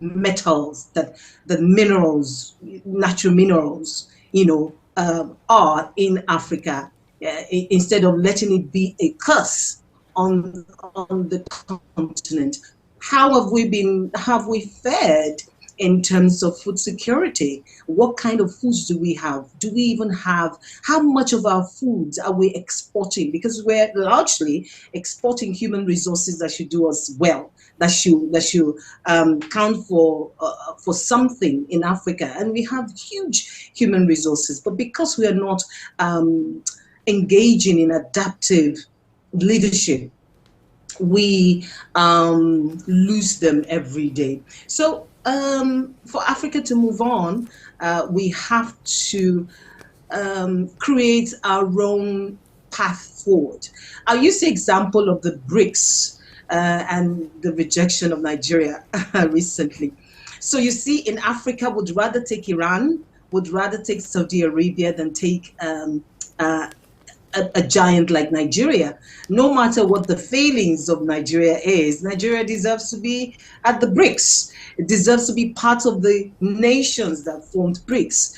Speaker 6: metals, that the minerals, natural minerals, are in Africa, instead of letting it be a curse on the continent? How have we fared in terms of food security? What kind of foods do we have? Do we even have, how much of our foods are we exporting? Because we're largely exporting human resources that should do us well, that should count for something in Africa. And we have huge human resources, but because we are not engaging in adaptive leadership, we lose them every day. So for Africa to move on, we have to create our own path forward. I'll use the example of the BRICS and the rejection of Nigeria recently. So you see, in Africa, would rather take Iran, would rather take Saudi Arabia than take a giant like Nigeria. No matter what the failings of Nigeria is, Nigeria deserves to be at the BRICS. It deserves to be part of the nations that formed BRICS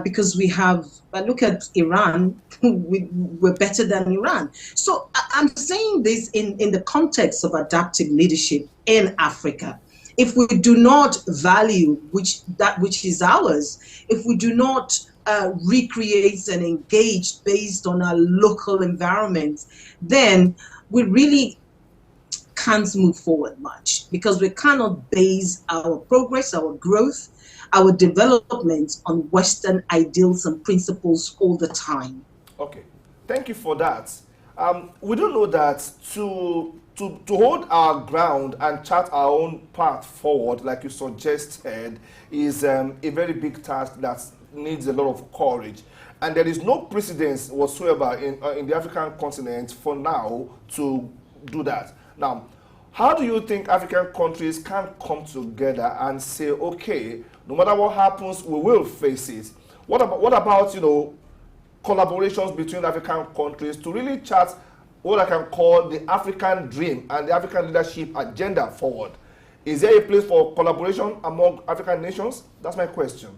Speaker 6: because we have, look at Iran, we're better than Iran. So I'm saying this in the context of adaptive leadership in Africa. If we do not value that which is ours, if we do not recreate and engage based on our local environment, then we really can't move forward much because we cannot base our progress, our growth, our development on Western ideals and principles all the time.
Speaker 2: Okay, thank you for that. We don't know that to hold our ground and chart our own path forward, like you suggested, is a very big task that needs a lot of courage. And there is no precedence whatsoever in the African continent for now to do that. Now, how do you think African countries can come together and say, okay, no matter what happens, we will face it? What about collaborations between African countries to really chart what I can call the African dream and the African leadership agenda forward? Is there a place for collaboration among African nations? That's my question.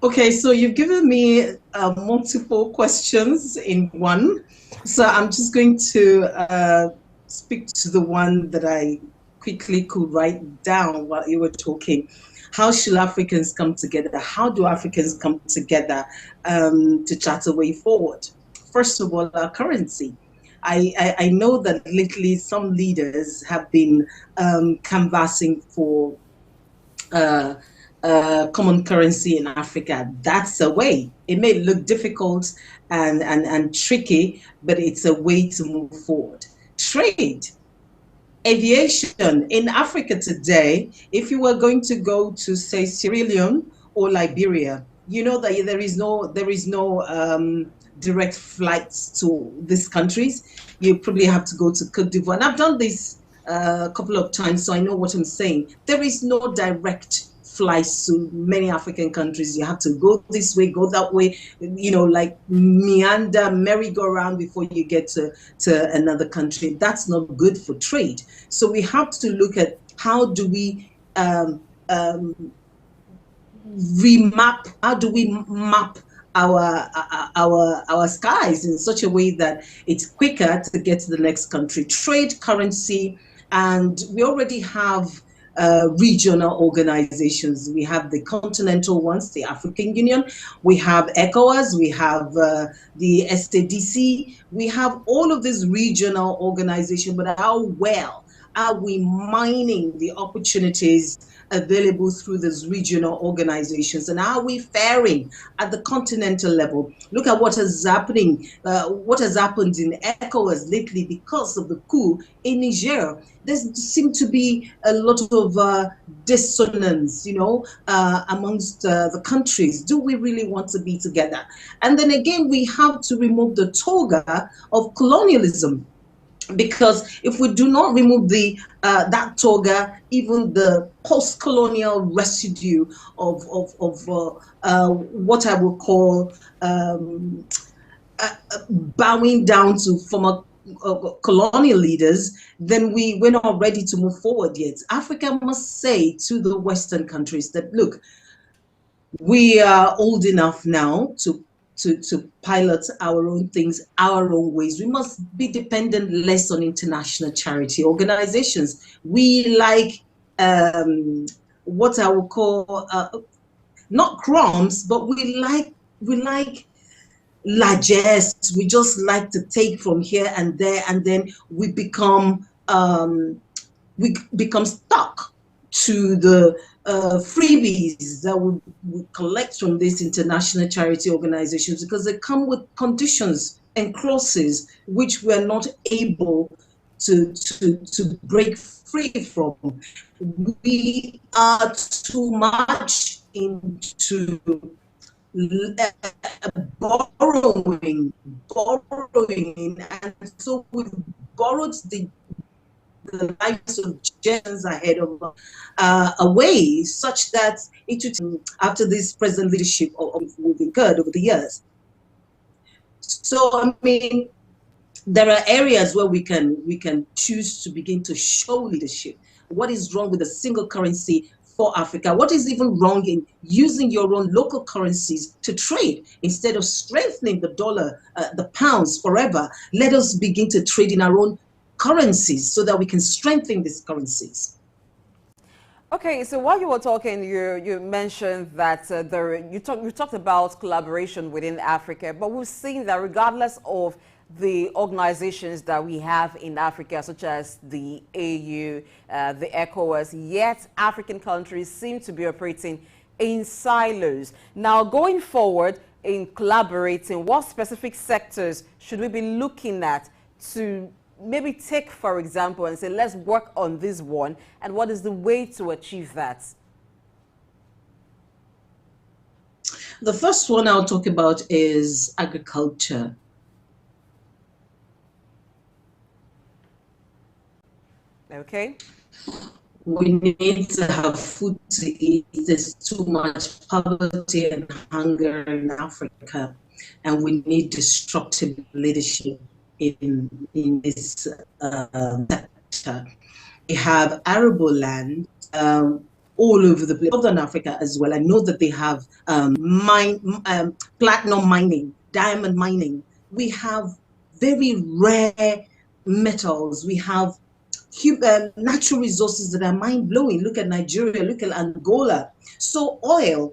Speaker 6: Okay, so you've given me multiple questions in one. So I'm just going to speak to the one that I quickly could write down while you were talking. How should Africans come together? How do Africans come together to chart a way forward? First of all, our currency. I know that lately some leaders have been canvassing for common currency in Africa. That's a way. It may look difficult and tricky, but it's a way to move forward. Trade, aviation in Africa today, if you were going to go to, say, Sierra Leone or Liberia, you know that there is no direct flights to these countries. You probably have to go to Cote d'Ivoire. And I've done this a couple of times, so I know what I'm saying. There is no direct flights to many African countries. You have to go this way, go that way, like meander, merry-go-round before you get to another country. That's not good for trade. So we have to look at how do we map our skies in such a way that it's quicker to get to the next country. Trade, currency, and we already have regional organizations. We have the continental ones, the African Union, we have ECOWAS, we have the SADC, we have all of these regional organizations, but how well are we mining the opportunities available through these regional organizations, and how are we faring at the continental level? Look at what is happening, what has happened in ECOWAS lately because of the coup in Niger. There seems to be a lot of dissonance, amongst the countries. Do we really want to be together? And then again, we have to remove the toga of colonialism. Because if we do not remove that toga, even the post-colonial residue of what I would call bowing down to former colonial leaders, then we're not ready to move forward yet. Africa must say to the Western countries that, look, we are old enough now to pilot our own things, our own ways. We must be dependent less on international charity organizations. We like what I would call not crumbs, but we like largesse. We just like to take from here and there, and then we become stuck to the freebies that we collect from these international charity organizations, because they come with conditions and crosses which we're not able to break free from. We are too much into borrowing, and so we've borrowed the lives of generations ahead of away, such that it would, after this present leadership we've incurred over the years. So I mean, there are areas where we can choose to begin to show leadership. What is wrong with a single currency for Africa? What is even wrong in using your own local currencies to trade instead of strengthening the dollar, the pounds forever? Let us begin to trade in our own currencies so that we can strengthen these currencies.
Speaker 1: Okay, so while you were talking, you mentioned that you talked about collaboration within Africa, but we've seen that regardless of the organizations that we have in Africa, such as the AU, the ECOWAS, yet African countries seem to be operating in silos. Now, going forward in collaborating, what specific sectors should we be looking at to maybe take, for example, and say, let's work on this one, and what is the way to achieve that?
Speaker 6: The first one I'll talk about is agriculture.
Speaker 1: Okay.
Speaker 6: We need to have food to eat. There's too much poverty and hunger in Africa, and we need destructive leadership in this sector. We have arable land all over the place, Northern Africa as well. I know that they have platinum mining, diamond mining. We have very rare metals. We have natural resources that are mind-blowing. Look at Nigeria, look at Angola. So oil,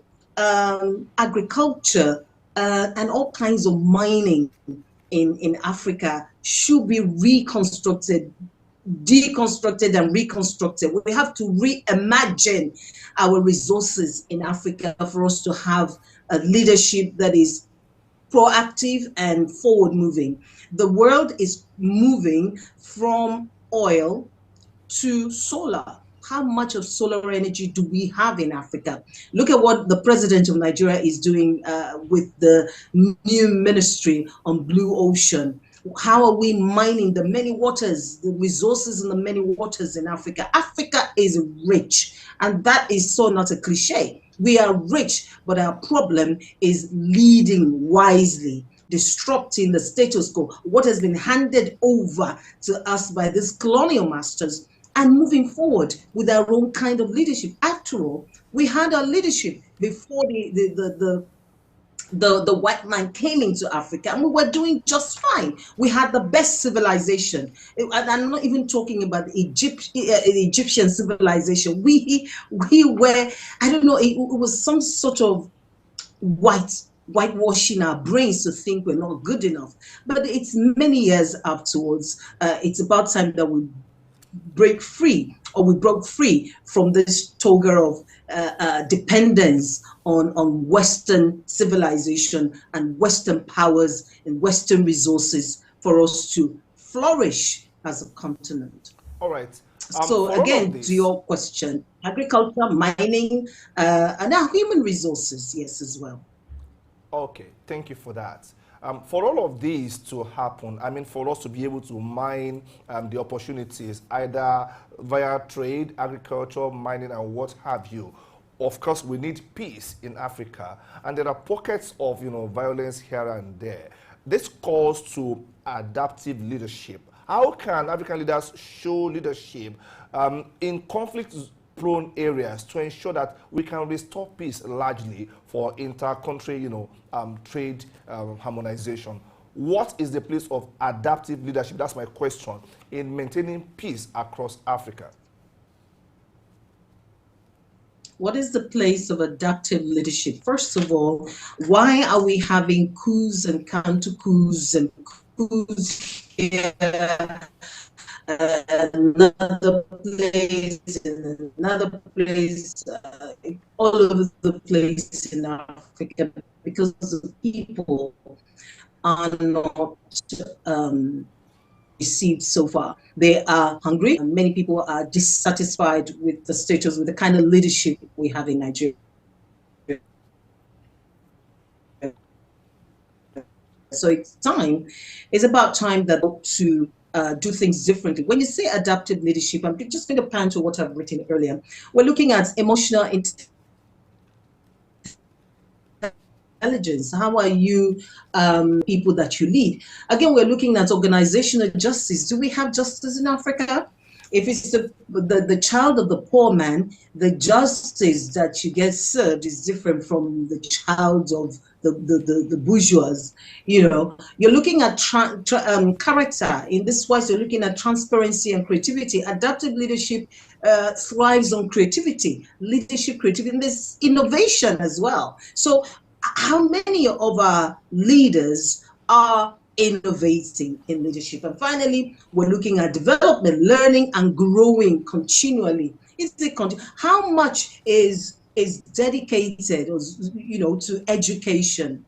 Speaker 6: agriculture, and all kinds of mining in Africa should be reconstructed, deconstructed and reconstructed. We have to reimagine our resources in Africa for us to have a leadership that is proactive and forward-moving. The world is moving from oil to solar. How much of solar energy do we have in Africa? Look at what the president of Nigeria is doing with the new ministry on Blue Ocean. How are we mining the many waters, the resources in the many waters in Africa? Africa is rich, and that is so not a cliche. We are rich, but our problem is leading wisely, disrupting the status quo, what has been handed over to us by these colonial masters, and moving forward with our own kind of leadership. After all, we had our leadership before the white man came into Africa, and we were doing just fine. We had the best civilization. And I'm not even talking about the Egyptian civilization. We were, I don't know, it was some sort of whitewashing our brains to think we're not good enough. But it's many years afterwards. It's about time that we break free, or we broke free from this toga of dependence on Western civilization and Western powers and Western resources for us to flourish as a continent.
Speaker 2: All right.
Speaker 6: So again, to your question, agriculture, mining, and our human resources, yes, as well.
Speaker 2: Okay, thank you for that. For all of these to happen, I mean, for us to be able to mine the opportunities, either via trade, agriculture, mining, and what have you, of course, we need peace in Africa. And there are pockets of, violence here and there. This calls to adaptive leadership. How can African leaders show leadership in conflict-prone areas to ensure that we can restore peace largely for inter-country, trade harmonization? What is the place of adaptive leadership? That's my question in maintaining peace across Africa.
Speaker 6: What is the place of adaptive leadership? First of all, why are we having coups and counter coups and coups here, another place, in another place, all over the place in Africa? Because the people are not received so far. They are hungry, and many people are dissatisfied with the status, with the kind of leadership we have in Nigeria. So it's about time that to do things differently. When you say adaptive leadership, I'm just going to pan to what I've written earlier. We're looking at emotional intelligence. How are you people that you lead? Again, we're looking at organizational justice. Do we have justice in Africa? If it's the child of the poor man, the justice that you get served is different from the child of the bourgeois. You know, you're looking at character. In this wise, you're looking at transparency and creativity. Adaptive leadership thrives on creativity, leadership, creativity, and there's innovation as well. So how many of our leaders are innovating in leadership? And finally, we're looking at development, learning, and growing continually. How much is dedicated, to education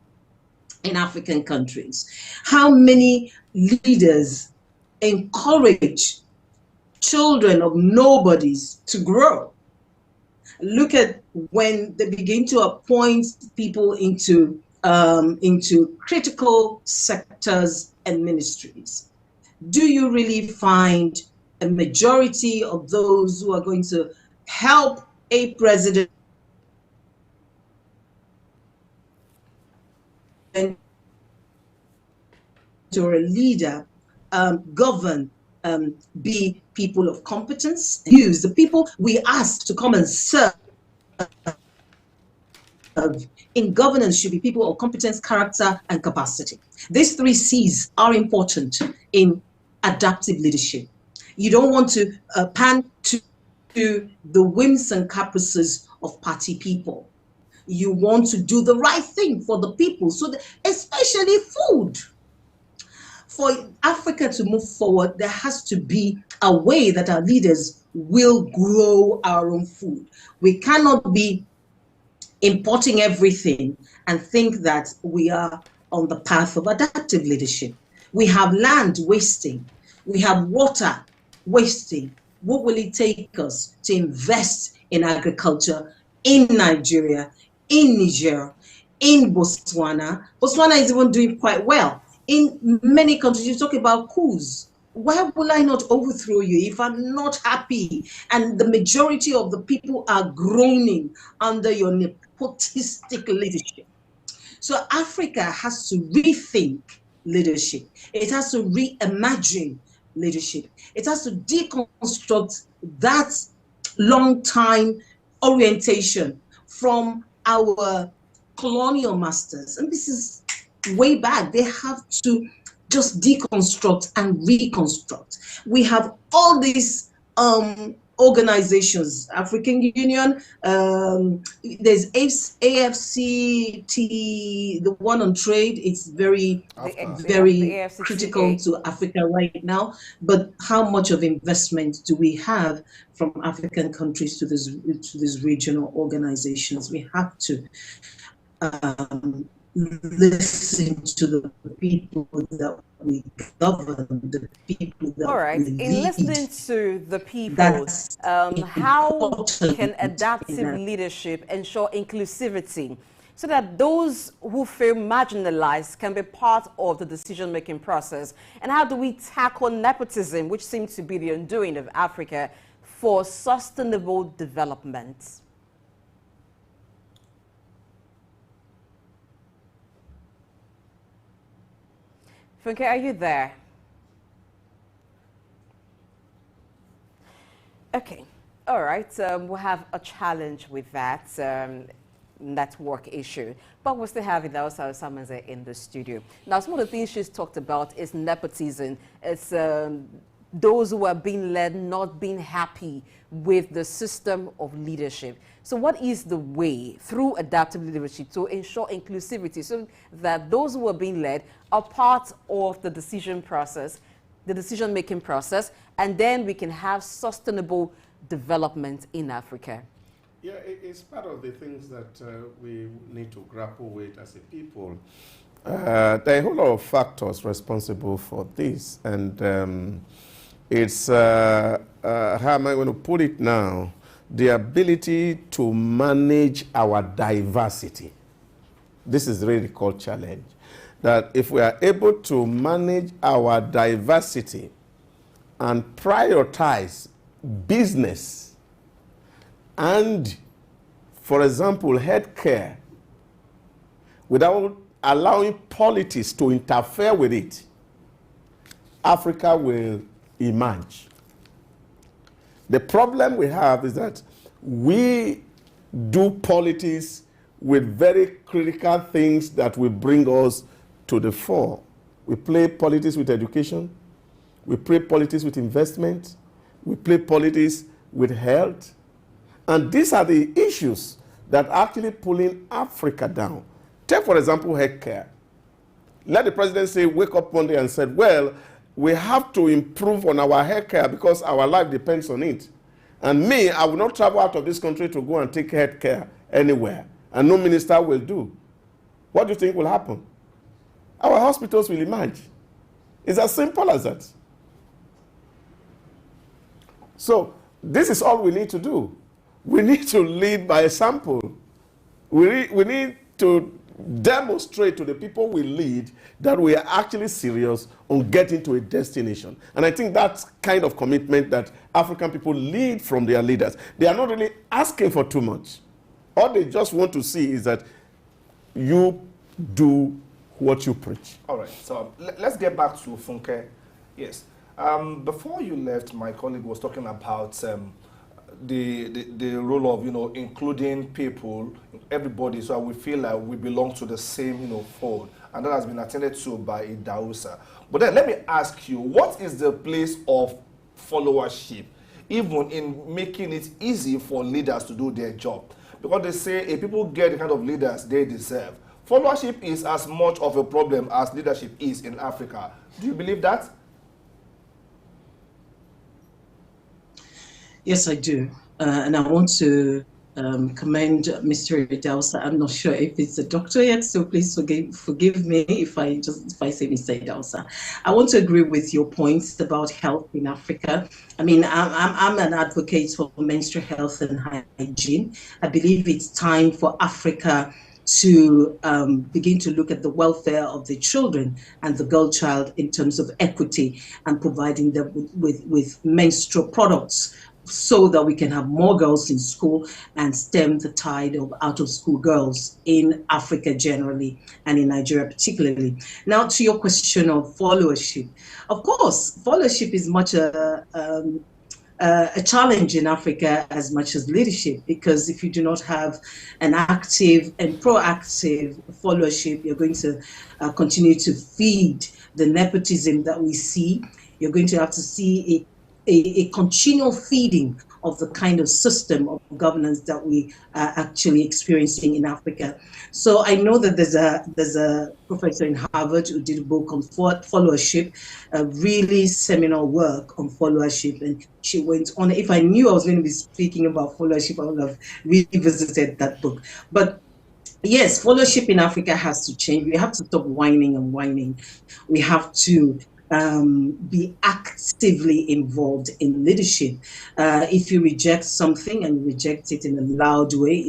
Speaker 6: in African countries? How many leaders encourage children of nobodies to grow? Look at when they begin to appoint people into critical sectors and ministries. Do you really find a majority of those who are going to help a president or a leader govern, be people of competence? Use the people we ask to come and serve in governance should be people of competence, character, and capacity. These 3 C's are important in adaptive leadership. You don't want to pan to the whims and caprices of party people. You want to do the right thing for the people, so that, especially food. For Africa to move forward, there has to be a way that our leaders will grow our own food. We cannot be importing everything and think that we are on the path of adaptive leadership. We have land wasting. We have water wasting. What will it take us to invest in agriculture in Nigeria, in Niger, in Botswana? Botswana is even doing quite well. In many countries, you talk about coups. Why will I not overthrow you if I'm not happy? And the majority of the people are groaning under your nepotistic leadership. So Africa has to rethink leadership. It has to reimagine leadership. It has to deconstruct that long-time orientation from our colonial masters. And this is way back. They have to just deconstruct and reconstruct. We have all these organizations, African Union, there's AFCT, the one on trade. It's very critical to Africa right now. But how much of investment do we have from African countries to these regional organizations? We have to listen to the people that we govern, the people that
Speaker 1: all right.
Speaker 6: we
Speaker 1: In
Speaker 6: lead.
Speaker 1: listening to the people, how can adaptive leadership ensure inclusivity so that those who feel marginalized can be part of the decision-making process? And how do we tackle nepotism, which seems to be the undoing of Africa, for sustainable development? Funke, are you there? Okay, all right. We'll have a challenge with that network issue, but we're still having also someone's in the studio. Now, some of the things she's talked about is nepotism. It's those who are being led not being happy with the system of leadership. So what is the way through adaptive leadership to ensure inclusivity so that those who are being led are part of the decision process, the decision-making process, and then we can have sustainable development in Africa?
Speaker 4: Yeah, it's part of the things that we need to grapple with as a people. There are a whole lot of factors responsible for this, and it's, how am I going to put it now? The ability to manage our diversity. This is really called challenge. That if we are able to manage our diversity and prioritize business and, for example, healthcare, without allowing politics to interfere with it, Africa will emerge. The problem we have is that we do politics with very critical things that will bring us to the fore. We play politics with education, we play politics with investment, we play politics with health, and these are the issues that are actually pulling Africa down. Take, for example, healthcare. Let the president say, wake up one day and said, well, we have to improve on our healthcare because our life depends on it. And me, I will not travel out of this country to go and take healthcare anywhere, and no minister will do. What do you think will happen? Our hospitals will emerge. It's as simple as that. So this is all we need to do. We need to lead by example. We need to demonstrate to the people we lead that we are actually serious on getting to a destination. And I think that's kind of commitment that African people lead from their leaders. They are not really asking for too much. All they just want to see is that you do what you preach.
Speaker 2: All right, so let's get back to Funke. Yes. Before you left, my colleague was talking about the role of, including people, everybody, so we feel like we belong to the same, fold. And that has been attended to by Idausa. But then let me ask you, what is the place of followership, even in making it easy for leaders to do their job? Because they say if people get the kind of leaders they deserve, followership is as much of a problem as leadership is in Africa. Do you believe that?
Speaker 6: Yes, I do. And I want to commend Mr. Idausa. I'm not sure if it's a doctor yet, so please forgive me if I say Mr. Idausa. I want to agree with your points about health in Africa. I mean, I'm an advocate for menstrual health and hygiene. I believe it's time for Africa to begin to look at the welfare of the children and the girl child in terms of equity and providing them with menstrual products, so that we can have more girls in school and stem the tide of out-of-school girls in Africa generally and in Nigeria particularly. Now, to your question of followership. Of course, followership is much a challenge in Africa as much as leadership, because if you do not have an active and proactive followership, you're going to continue to feed the nepotism that we see. You're going to have to see a continual feeding of the kind of system of governance that we are actually experiencing in Africa. So I know that there's a professor in Harvard who did a book on followership, a really seminal work on followership, and she went on. If I knew I was going to be speaking about followership, I would have revisited that book. But yes, followership in Africa has to change. We have to stop whining and whining. We have to be actively involved in leadership. If you reject something and you reject it in a loud way,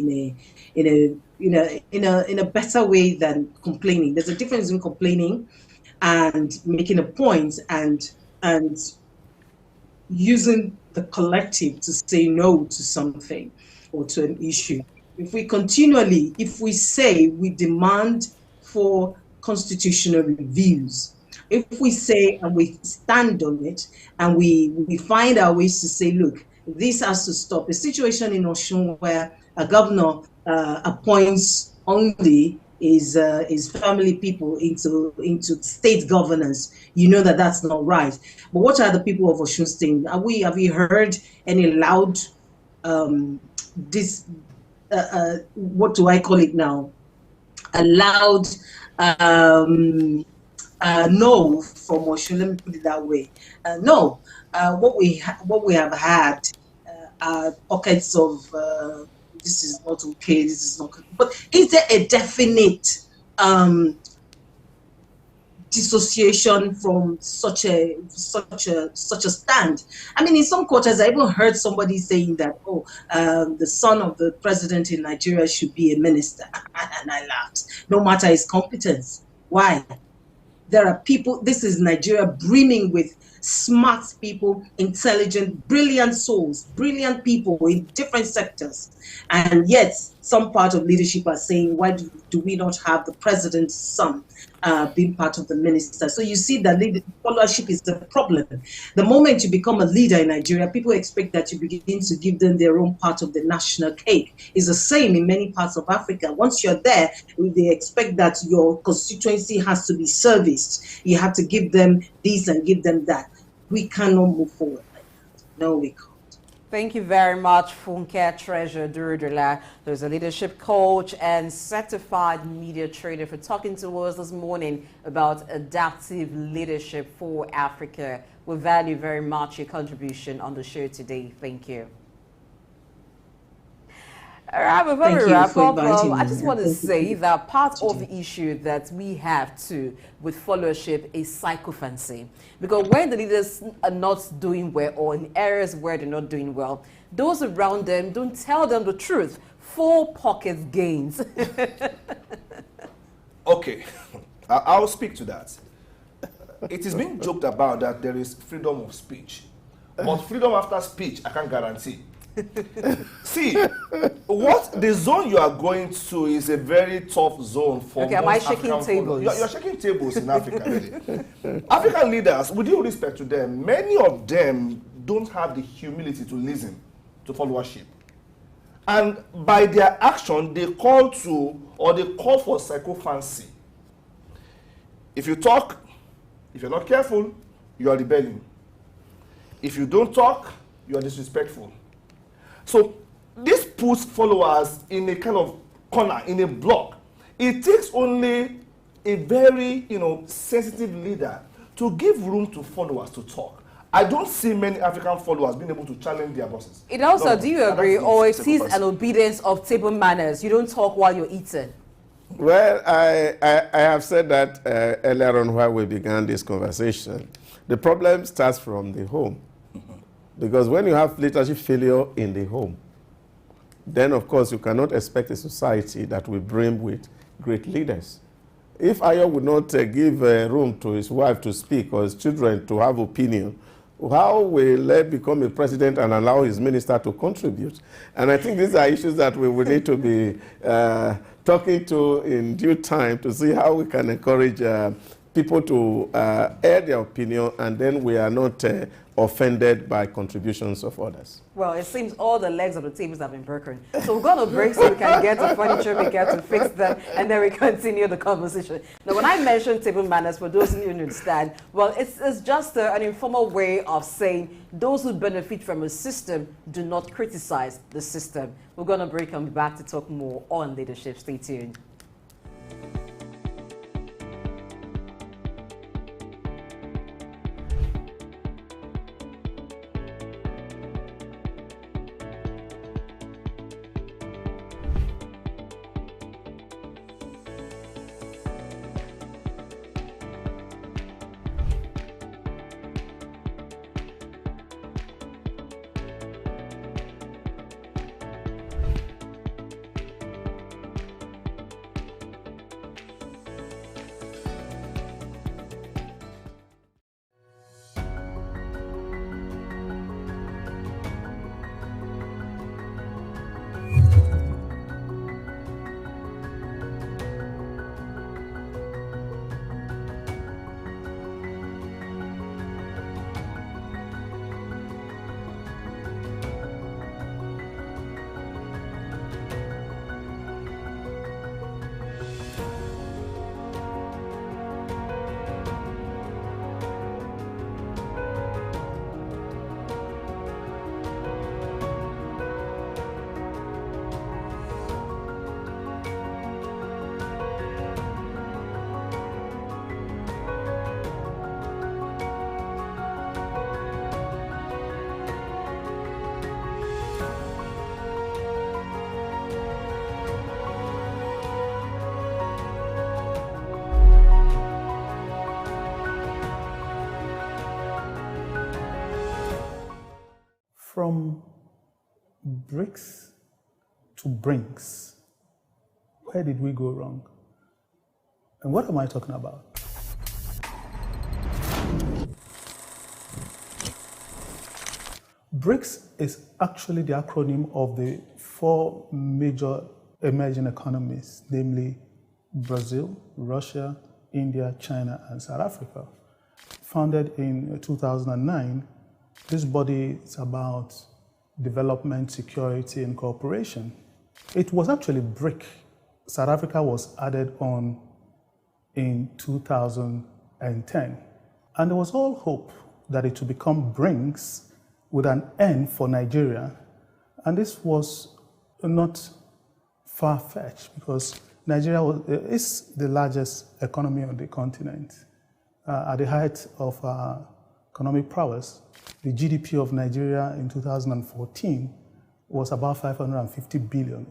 Speaker 6: in a better way than complaining. There's a difference in complaining and making a point and using the collective to say no to something or to an issue. If we say we demand for constitutional reviews, if we say and we stand on it and we find our ways to say, look, this has to stop. A situation in Osun where a governor appoints only his family people into state governance, you know that that's not right. But what are the people of Osun State? Have you heard any loud what do I call it now? A loud no from Osun, let me put it that way. No, what we have had are pockets of this is not okay, this is not good. But is there a definite dissociation from such a stand. I mean, in some quarters, I even heard somebody saying that, oh, the son of the president in Nigeria should be a minister, and I laughed. No matter his competence. Why? There are people. This is Nigeria brimming with smart people, intelligent, brilliant souls, brilliant people in different sectors. And yet, some part of leadership are saying, why do we not have the president's son being part of the minister? So you see that followership is the problem. The moment you become a leader in Nigeria, people expect that you begin to give them their own part of the national cake. It's the same in many parts of Africa. Once you're there, they expect that your constituency has to be serviced. You have to give them this and give them that. We cannot move forward like that. No, we can't.
Speaker 1: Thank you very much, Funke Treasure Durudula. There's a leadership coach and certified media trader for talking to us this morning about adaptive leadership for Africa. We value very much your contribution on the show today. Thank you. All right, before we wrap up, I just want to say that part of the issue that we have too with followership is sycophancy. Because when the leaders are not doing well or in areas where they're not doing well, those around them don't tell them the truth. Full pocket gains.
Speaker 2: Okay, I'll speak to that. It is being joked about that there is freedom of speech. But freedom after speech, I can't guarantee. See, what the zone you are going to is a very tough zone for
Speaker 1: okay, am I shaking tables?
Speaker 2: You're shaking tables in Africa, really. African leaders, with due respect to them, many of them don't have the humility to listen to followership. And by their action, they call for sycophancy. If you talk, if you're not careful, you are rebelling. If you don't talk, you are disrespectful. So this puts followers in a kind of corner, in a block. It takes only a very, sensitive leader to give room to followers to talk. I don't see many African followers being able to challenge their bosses.
Speaker 1: It also, do you agree, or it is an obedience of table manners? You don't talk while you're eating.
Speaker 4: Well, I have said that earlier on while we began this conversation. The problem starts from the home. Because when you have leadership failure in the home, then of course you cannot expect a society that will brim with great leaders. If Ayo would not give room to his wife to speak or his children to have opinion, how will he become a president and allow his minister to contribute? And I think these are issues that we will need to be talking to in due time to see how we can encourage people to air their opinion, and then we are not offended by contributions of others.
Speaker 1: Well, it seems all the legs of the tables have been broken. So we're going to break so we can get the furniture maker to fix them, and then we continue the conversation. Now, when I mention table manners, for those who don't understand, well, it's just an informal way of saying those who benefit from a system do not criticize the system. We're going to break and be back to talk more on leadership. Stay tuned.
Speaker 7: from BRICS to BRINCS, where did we go wrong? And what am I talking about? BRICS is actually the acronym of the 4 major emerging economies, namely Brazil, Russia, India, China, and South Africa. Founded in 2009, this body is about development, security, and cooperation. It was actually BRIC. South Africa was added on in 2010. And there was all hope that it would become BRICS with an N for Nigeria. And this was not far-fetched because Nigeria is the largest economy on the continent. At the height of economic prowess, the GDP of Nigeria in 2014 was about 550 billion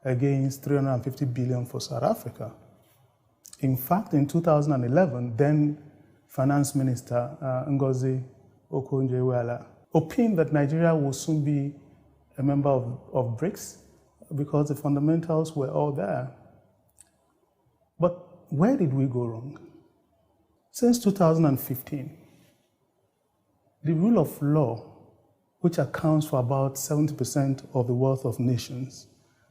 Speaker 7: against 350 billion for South Africa. In fact, in 2011, then Finance Minister Ngozi Okonjo-Iweala opined that Nigeria will soon be a member of BRICS because the fundamentals were all there. But where did we go wrong? Since 2015, the rule of law, which accounts for about 70% of the wealth of nations,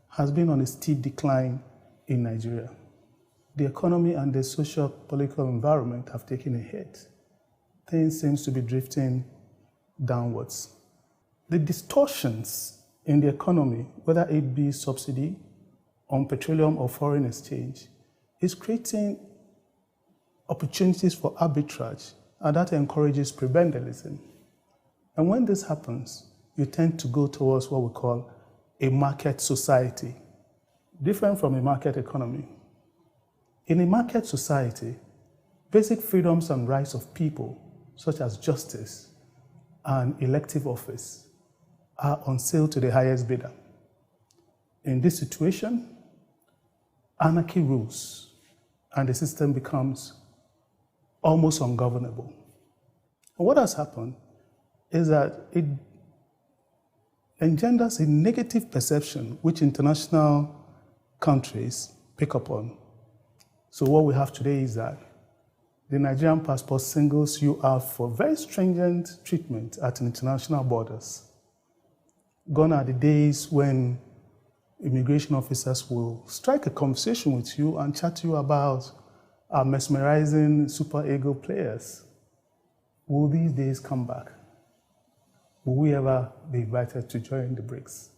Speaker 7: has been on a steep decline in Nigeria. The economy and the socio-political environment have taken a hit. Things seem to be drifting downwards. The distortions in the economy, whether it be subsidy on petroleum or foreign exchange, is creating opportunities for arbitrage, and that encourages prebendalism. And when this happens, you tend to go towards what we call a market society, different from a market economy. In a market society, basic freedoms and rights of people, such as justice and elective office, are on sale to the highest bidder. In this situation, anarchy rules and the system becomes almost ungovernable. And what has happened is that it engenders a negative perception which international countries pick up on. So what we have today is that the Nigerian passport singles you out for very stringent treatment at international borders. Gone are the days when immigration officers will strike a conversation with you and chat to you about our mesmerizing super ego players. Will these days come back? Will we ever be invited to join the BRICS?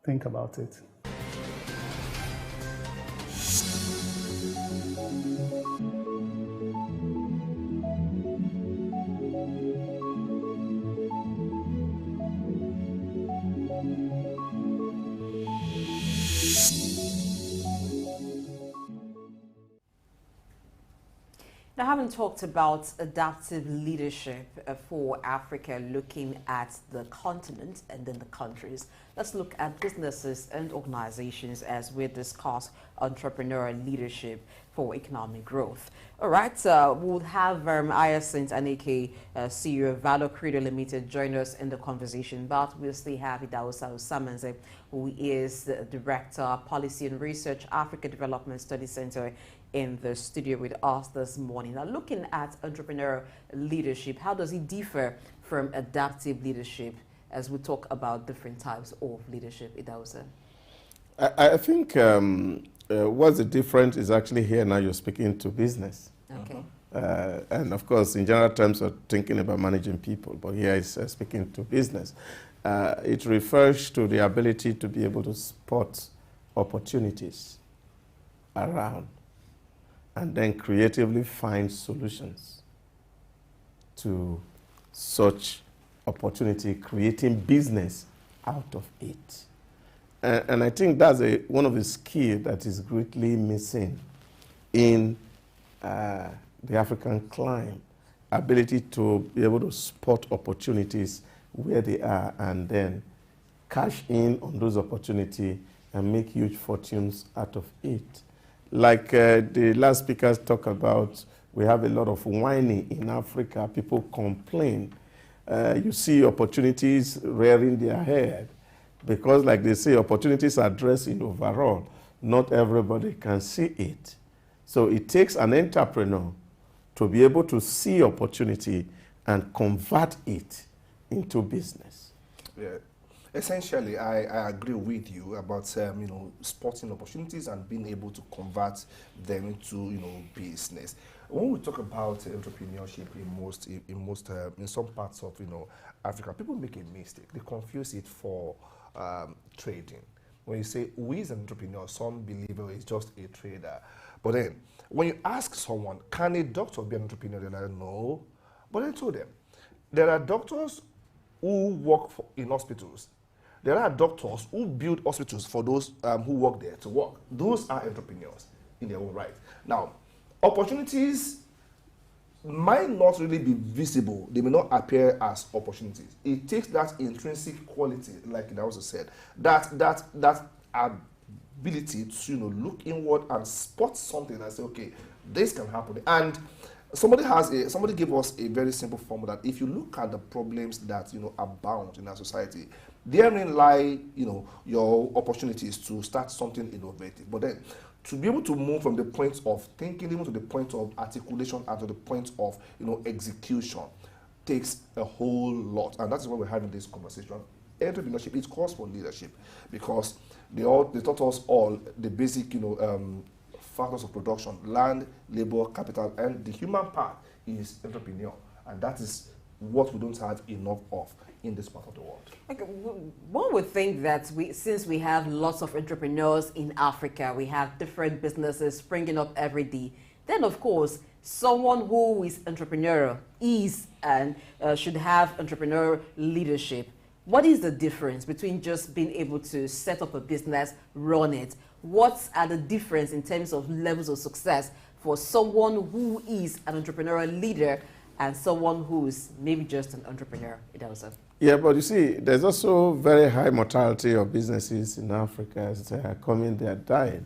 Speaker 7: Think about it.
Speaker 1: Now, having talked about adaptive leadership for Africa, looking at the continent and then the countries, let's look at businesses and organizations as we discuss entrepreneurial leadership for economic growth. All right, we'll have Hyacinth Aneke, CEO of Valor Credo Limited, join us in the conversation, but we'll still have Idausa Osamanze, who is the Director, Policy and Research, Africa Development Study Center, in the studio with us this morning. Now, looking at entrepreneurial leadership, how does it differ from adaptive leadership as we talk about different types of leadership? Idausa.
Speaker 4: I think what's the difference is actually here now you're speaking to business.
Speaker 1: Okay.
Speaker 4: And of course, in general terms, we're thinking about managing people, but here it's speaking to business. It refers to the ability to be able to spot opportunities around and then creatively find solutions to such opportunity, creating business out of it. And I think that's one of the skills that is greatly missing in the African climate, ability to be able to spot opportunities where they are and then cash in on those opportunities and make huge fortunes out of it. Like the last speakers talk about, we have a lot of whining in Africa. People complain. you see opportunities rearing their head. Because like they say, opportunities are dressed in overall. Not everybody can see it. So it takes an entrepreneur to be able to see opportunity and convert it into business.
Speaker 2: Yeah. Essentially, I agree with you about spotting opportunities and being able to convert them into business. When we talk about entrepreneurship in some parts of Africa, people make a mistake. They confuse it for trading. When you say who is an entrepreneur, some believe it's just a trader. But then when you ask someone, can a doctor be an entrepreneur? They're like, no. But I told them, there are doctors who work in hospitals. There are doctors who build hospitals for those who work there to work. Those are entrepreneurs in their own right. Now, opportunities might not really be visible. They may not appear as opportunities. It takes that intrinsic quality, like I also said, that ability to look inward and spot something and say, okay, this can happen. And somebody gave us a very simple formula that if you look at the problems that abound in our society, therein lie your opportunities to start something innovative. But then to be able to move from the point of thinking even to the point of articulation and to the point of execution takes a whole lot. And that's why we're having this conversation. Entrepreneurship, it calls for leadership, because they taught us all the basic factors of production: land, labor, capital, and the human part is entrepreneur. And that is what we don't have enough of in this part of the world.
Speaker 1: Okay, one would think that since we have lots of entrepreneurs in Africa, we have different businesses springing up every day, then of course someone who is entrepreneurial is and should have entrepreneurial leadership. What is the difference between just being able to set up a business, run it? What are the difference in terms of levels of success for someone who is an entrepreneurial leader and someone who's maybe just an entrepreneur?
Speaker 4: Yeah, but you see, there's also very high mortality of businesses in Africa as they are coming, they are dying.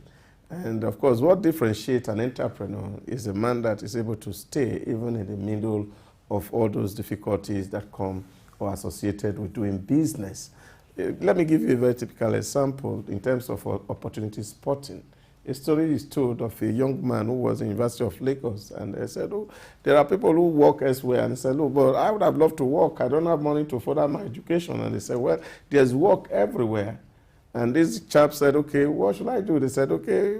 Speaker 4: And of course, what differentiates an entrepreneur is a man that is able to stay even in the middle of all those difficulties that come or associated with doing business. Let me give you a very typical example in terms of opportunity spotting. A story is told of a young man who was in the University of Lagos, and they said, oh, there are people who work elsewhere. And he said, oh, but I would have loved to work. I don't have money to further my education. And they said, well, there's work everywhere. And this chap said, okay, what should I do? They said, okay,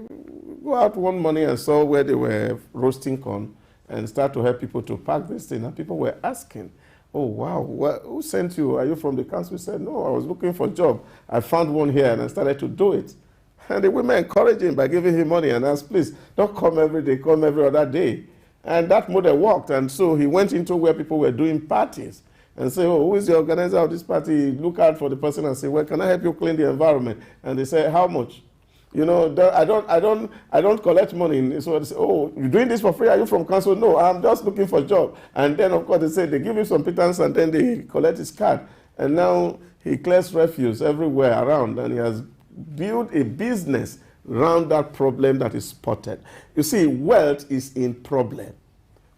Speaker 4: go out one morning and saw where they were roasting corn and start to help people to pack this thing. And people were asking, oh, wow, who sent you? Are you from the council? He said, no, I was looking for a job. I found one here and I started to do it. And the women encouraged him by giving him money and asked, please, don't come every day, come every other day. And that model worked. And so he went into where people were doing parties and say, oh, who is the organizer of this party? Look out for the person and say, well, can I help you clean the environment? And they say, how much? You know, I don't collect money. So they say, oh, you're doing this for free? Are you from council? No, I'm just looking for a job. And then, of course, they say they give him some pittance and then they collect his card. And now he clears refuse everywhere around, and he has built a business around that problem that is spotted. You see, wealth is in problem.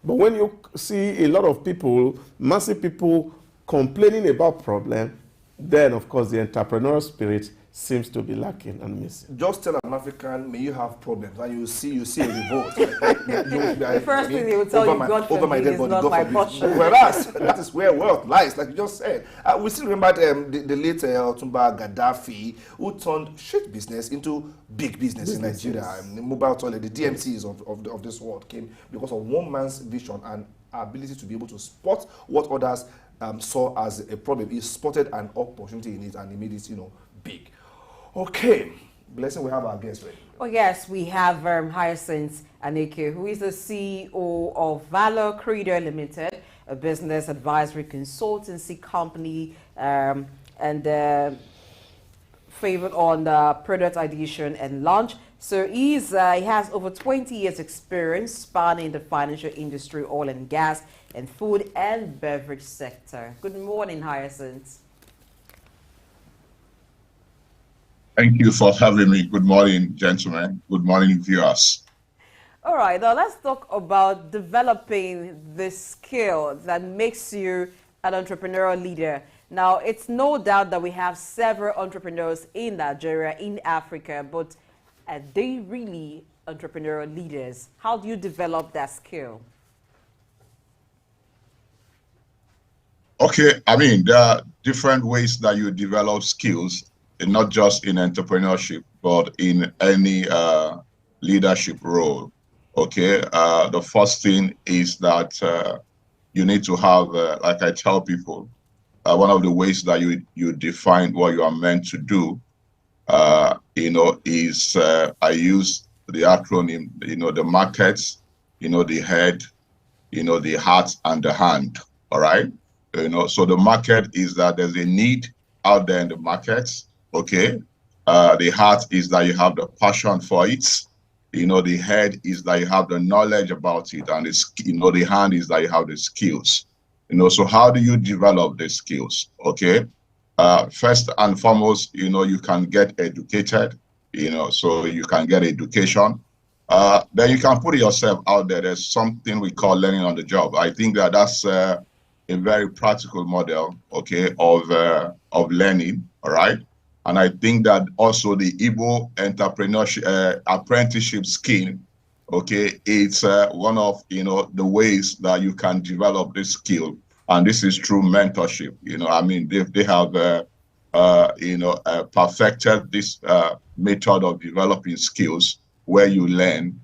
Speaker 4: But when you see a lot of people, massive people complaining about problem, then, of course, the entrepreneurial spirit seems to be lacking and missing.
Speaker 2: Just tell an African, may you have problems, and you see a revolt. The
Speaker 1: first thing they will tell you, God forbid, is not my portion.
Speaker 2: Whereas, that is where wealth lies, like you just said. We still remember the late Otumba Gaddafi, who turned street business into big business in Nigeria. The mobile toilet, the DMCs of this world came because of one man's vision and ability to be able to spot what others saw as a problem. He spotted an opportunity in it, and he made it, big. Okay, Blessing, we have our guest ready.
Speaker 1: Oh yes, we have Hyacinth Aneke, who is the CEO of Valor Credo Limited, a business advisory consultancy company, and favored on product ideation and launch. So he has over 20 years experience spanning the financial industry, oil and gas, and food and beverage sector. Good morning, Hyacinth.
Speaker 8: Thank you for having me. Good morning, gentlemen. Good morning, viewers.
Speaker 1: All right, now let's talk about developing the skill that makes you an entrepreneurial leader. Now, it's no doubt that we have several entrepreneurs in Nigeria, in Africa, but are they really entrepreneurial leaders? How do you develop that skill?
Speaker 8: Okay, I mean, there are different ways that you develop skills, and not just in entrepreneurship, but in any leadership role. Okay, the first thing is that you need to have, like I tell people, one of the ways that you define what you are meant to do, is I use the acronym, the markets, the head, the heart and the hand. All right. So the market is that there's a need out there in the markets. Okay. The heart is that you have the passion for it. The head is that you have the knowledge about it, and the hand is that you have the skills. So how do you develop the skills? Okay. First and foremost, you can get educated, so you can get education. Then you can put yourself out there. There's something we call learning on the job. I think that's a very practical model, okay, of learning, all right? And I think that also the Igbo entrepreneurship apprenticeship scheme, okay, it's one of, the ways that you can develop this skill. And this is through mentorship. I mean, they have, perfected this method of developing skills where you learn,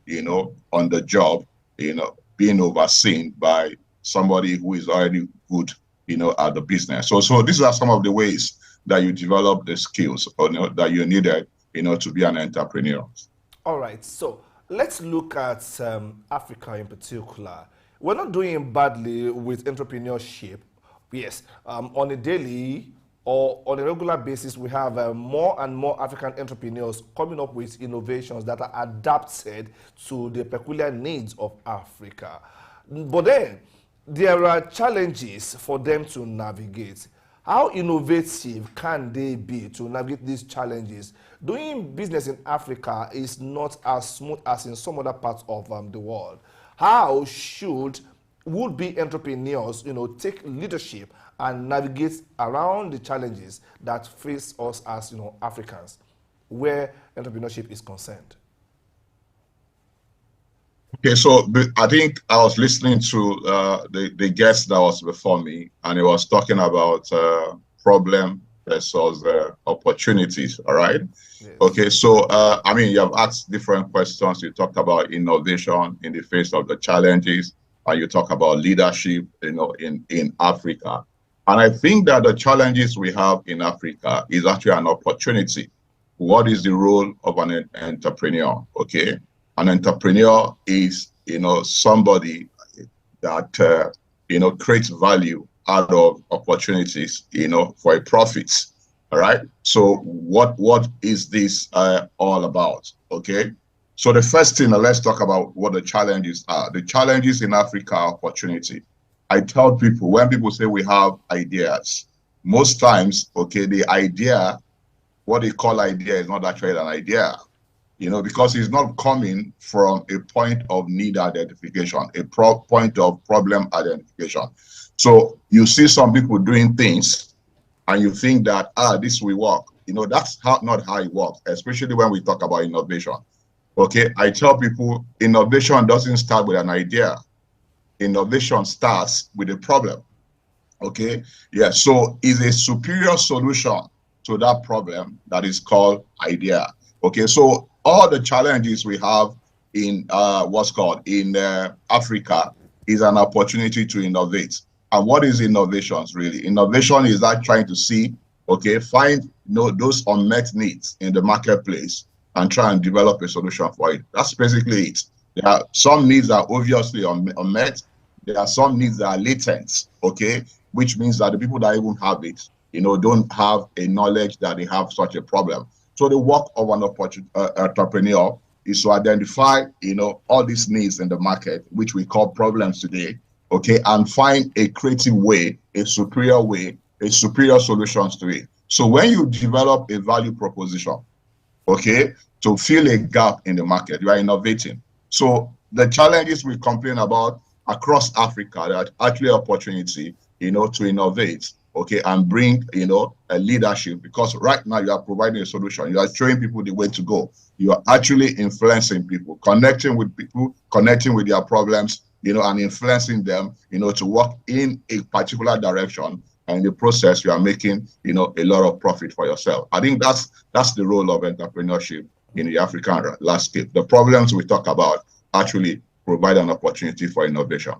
Speaker 8: on the job, being overseen by somebody who is already good, at the business. So these are some of the ways that you develop the skills, that you needed, to be an entrepreneur.
Speaker 2: All right, so let's look at Africa in particular. We're not doing badly with entrepreneurship. Yes, on a daily or on a regular basis, we have more and more African entrepreneurs coming up with innovations that are adapted to the peculiar needs of Africa. But then, there are challenges for them to navigate. How innovative can they be to navigate these challenges? Doing business in Africa is not as smooth as in some other parts of the world. How should would-be entrepreneurs, take leadership and navigate around the challenges that face us as, Africans, where entrepreneurship is concerned?
Speaker 8: Okay, so I think I was listening to the guest that was before me, and he was talking about problem versus opportunities. All right. Yes. Okay, so I mean, you have asked different questions. You talked about innovation in the face of the challenges, and you talk about leadership, in Africa. And I think that the challenges we have in Africa is actually an opportunity. What is the role of an entrepreneur? Okay. An entrepreneur is, somebody that, creates value out of opportunities, for a profit. All right. So what is this all about? Okay. So the first thing, let's talk about what the challenges are. The challenges in Africa are opportunity. I tell people, when people say we have ideas, most times, okay, the idea, what they call idea is not actually an idea. Because it's not coming from a point of need identification, a point of problem identification. So you see some people doing things and you think that, this will work. That's not how it works, especially when we talk about innovation. Okay, I tell people innovation doesn't start with an idea. Innovation starts with a problem. Okay, yeah, so it's a superior solution to that problem that is called idea. Okay, so all the challenges we have in Africa is an opportunity to innovate. And what is innovations really? Innovation is that trying to see, okay, find those unmet needs in the marketplace and try and develop a solution for it. That's basically it. There are some needs that are obviously unmet. There are some needs that are latent, okay, which means that the people that even have it, don't have a knowledge that they have such a problem. So the work of an entrepreneur is to identify, all these needs in the market, which we call problems today, okay, and find a creative way, a superior solutions to it. So when you develop a value proposition, okay, to fill a gap in the market, you are innovating. So the challenges we complain about across Africa, that actually opportunity to innovate, okay, and bring, a leadership, because right now you are providing a solution. You are showing people the way to go. You are actually influencing people, connecting with people, connecting with their problems, and influencing them, to work in a particular direction. And in the process, you are making, a lot of profit for yourself. I think that's the role of entrepreneurship in the African landscape. The problems we talk about actually provide an opportunity for innovation.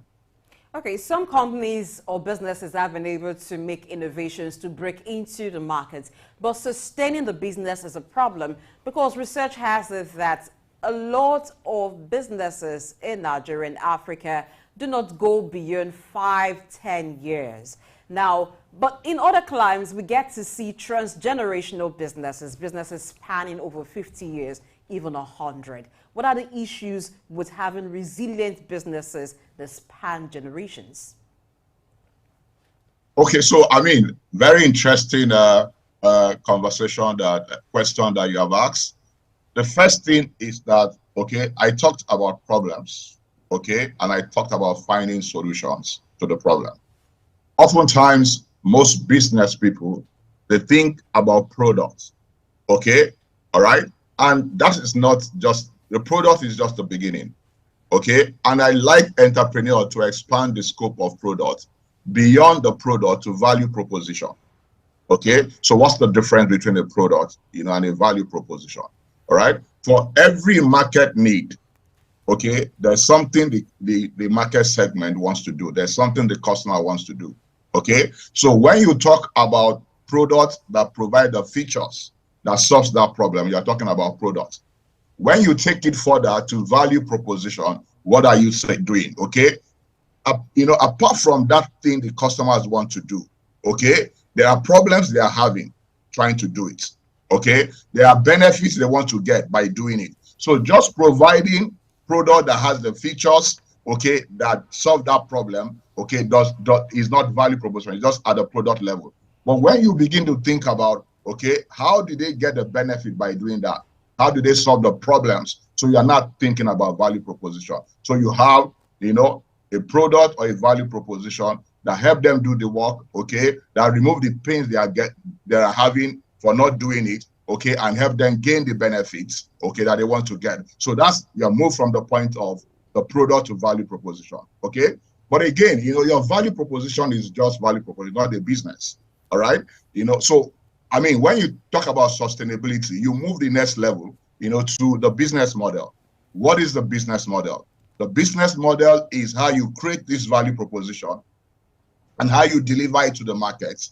Speaker 1: Okay, some companies or businesses have been able to make innovations to break into the market, but sustaining the business is a problem because research has it that a lot of businesses in Nigeria and Africa do not go beyond 5-10 years. Now, but in other climes, we get to see transgenerational businesses spanning over 50 years, even 100. What are the issues with having resilient businesses that span generations?
Speaker 8: Okay, so very interesting question that you have asked. The first thing is that, okay, I talked about problems, okay, and I talked about finding solutions to the problem. Oftentimes, most business people, they think about products, okay, all right, and that is not just, the product is just the beginning, okay, and I like entrepreneurs to expand the scope of product beyond the product to value proposition, okay. So what's the difference between a product, and a value proposition? All right, for every market need, okay, there's something the market segment wants to do. There's something the customer wants to do, okay. So when you talk about products that provide the features that solves that problem, you're talking about products. When you take it further to value proposition, what are you doing, okay? Apart from that thing the customers want to do, okay, there are problems they are having trying to do it, okay? There are benefits they want to get by doing it. So just providing product that has the features, okay, that solve that problem, okay, is not value proposition. It's just at the product level. But when you begin to think about, okay, how do they get the benefit by doing that? How do they solve the problems? So you are not thinking about value proposition. So you have, a product or a value proposition that help them do the work, okay, that remove the pains they are having for not doing it, okay, and help them gain the benefits, okay, that they want to get. So that's your move from the point of the product to value proposition, okay. But again, your value proposition is just value proposition, not a business, all right. So when you talk about sustainability, you move the next level, to the business model. What is the business model? The business model is how you create this value proposition and how you deliver it to the market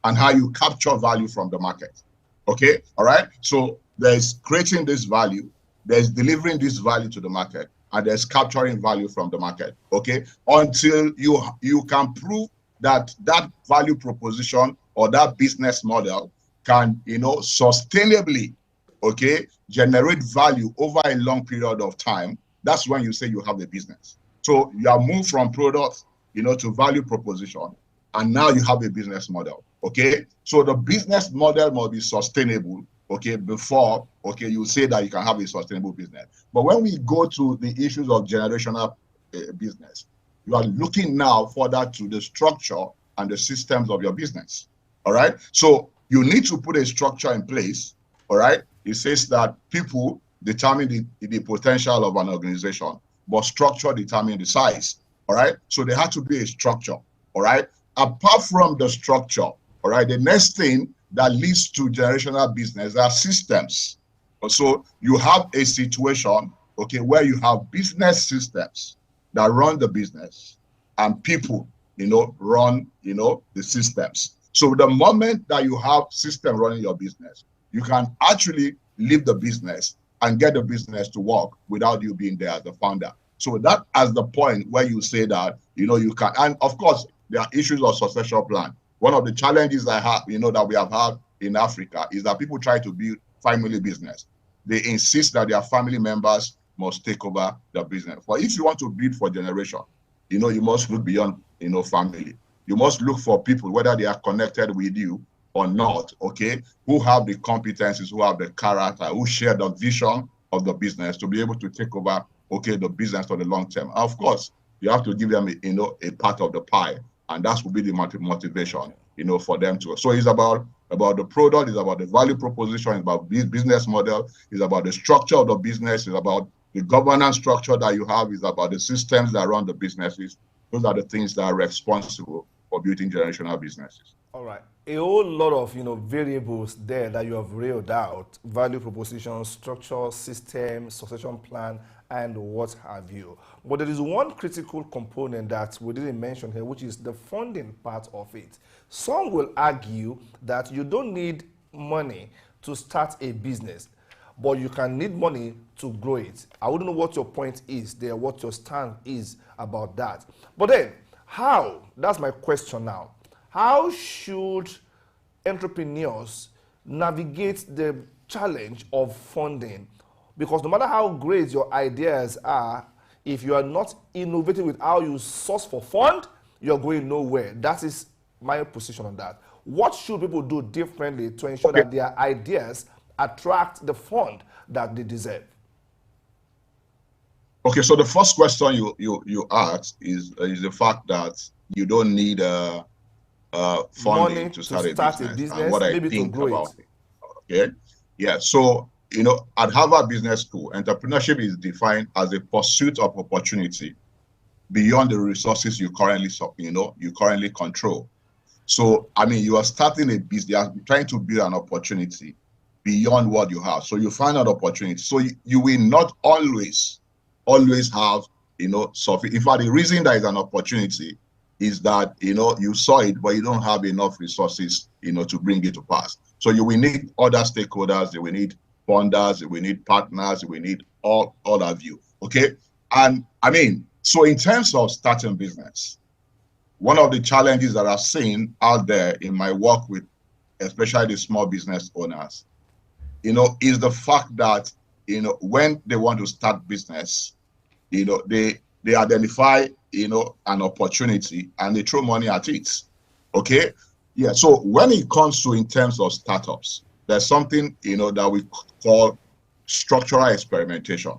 Speaker 8: and how you capture value from the market. Okay, all right. So there's creating this value, there's delivering this value to the market, and there's capturing value from the market. Okay, until you can prove that value proposition or that business model can, sustainably, okay, generate value over a long period of time. That's when you say you have a business. So you have moved from products, to value proposition, and now you have a business model. Okay, so the business model must be sustainable, okay, before, okay, you say that you can have a sustainable business. But when we go to the issues of generational business, you are looking now further to the structure and the systems of your business. All right, so you need to put a structure in place. All right, it says that people determine the potential of an organization, but structure determine the size. All right, so there has to be a structure. All right, apart from the structure, all right, the next thing that leads to generational business are systems. So you have a situation, okay, where you have business systems that run the business and people, run, the systems. So the moment that you have system running your business, you can actually leave the business and get the business to work without you being there as the founder. So that as the point where you say that, you can, and of course, there are issues of succession plan. One of the challenges I have, that we have had in Africa is that people try to build family business. They insist that their family members must take over the business. But if you want to build for generation, you must look beyond, family. You must look for people, whether they are connected with you or not, okay, who have the competencies, who have the character, who share the vision of the business to be able to take over, okay, the business for the long term. Of course, you have to give them, a part of the pie, And that will be the motivation, for them to. So it's about the product, it's about the value proposition, it's about business model, it's about the structure of the business, it's about the governance structure that you have, it's about the systems that run the businesses. Those are the things that are responsible for building generational businesses.
Speaker 2: All right. A whole lot of variables there that you have railed out: value proposition, structure, system, succession plan, and what have you. But there is one critical component that we didn't mention here, which is the funding part of it. Some will argue that you don't need money to start a business, but you can need money to grow it. I wouldn't know what your point is there, what your stand is about that. But then, how? That's my question now. How should entrepreneurs navigate the challenge of funding? Because no matter how great your ideas are, if you are not innovative with how you source for fund, you're going nowhere. That is my position on that. What should people do differently to ensure that their ideas attract the fund that they deserve?
Speaker 8: Okay, so the first question you asked is the fact that you don't need funding to start a business, and what I think about it. Okay, yeah. So at Harvard Business School, entrepreneurship is defined as a pursuit of opportunity beyond the resources you currently control. So I mean, you are starting a business, you are trying to build an opportunity beyond what you have. So you find an opportunity. So you will not always have sufficient. In fact, the reason there is an opportunity is that you saw it, but you don't have enough resources to bring it to pass. So you will need other stakeholders, you will need funders, you will need partners, you will need all of you. Okay. And I mean, so in terms of starting business, one of the challenges that I've seen out there in my work with especially the small business owners, is the fact that when they want to start business, they identify an opportunity and they throw money at it. Okay, yeah. So when it comes to in terms of startups, there's something that we call structural experimentation.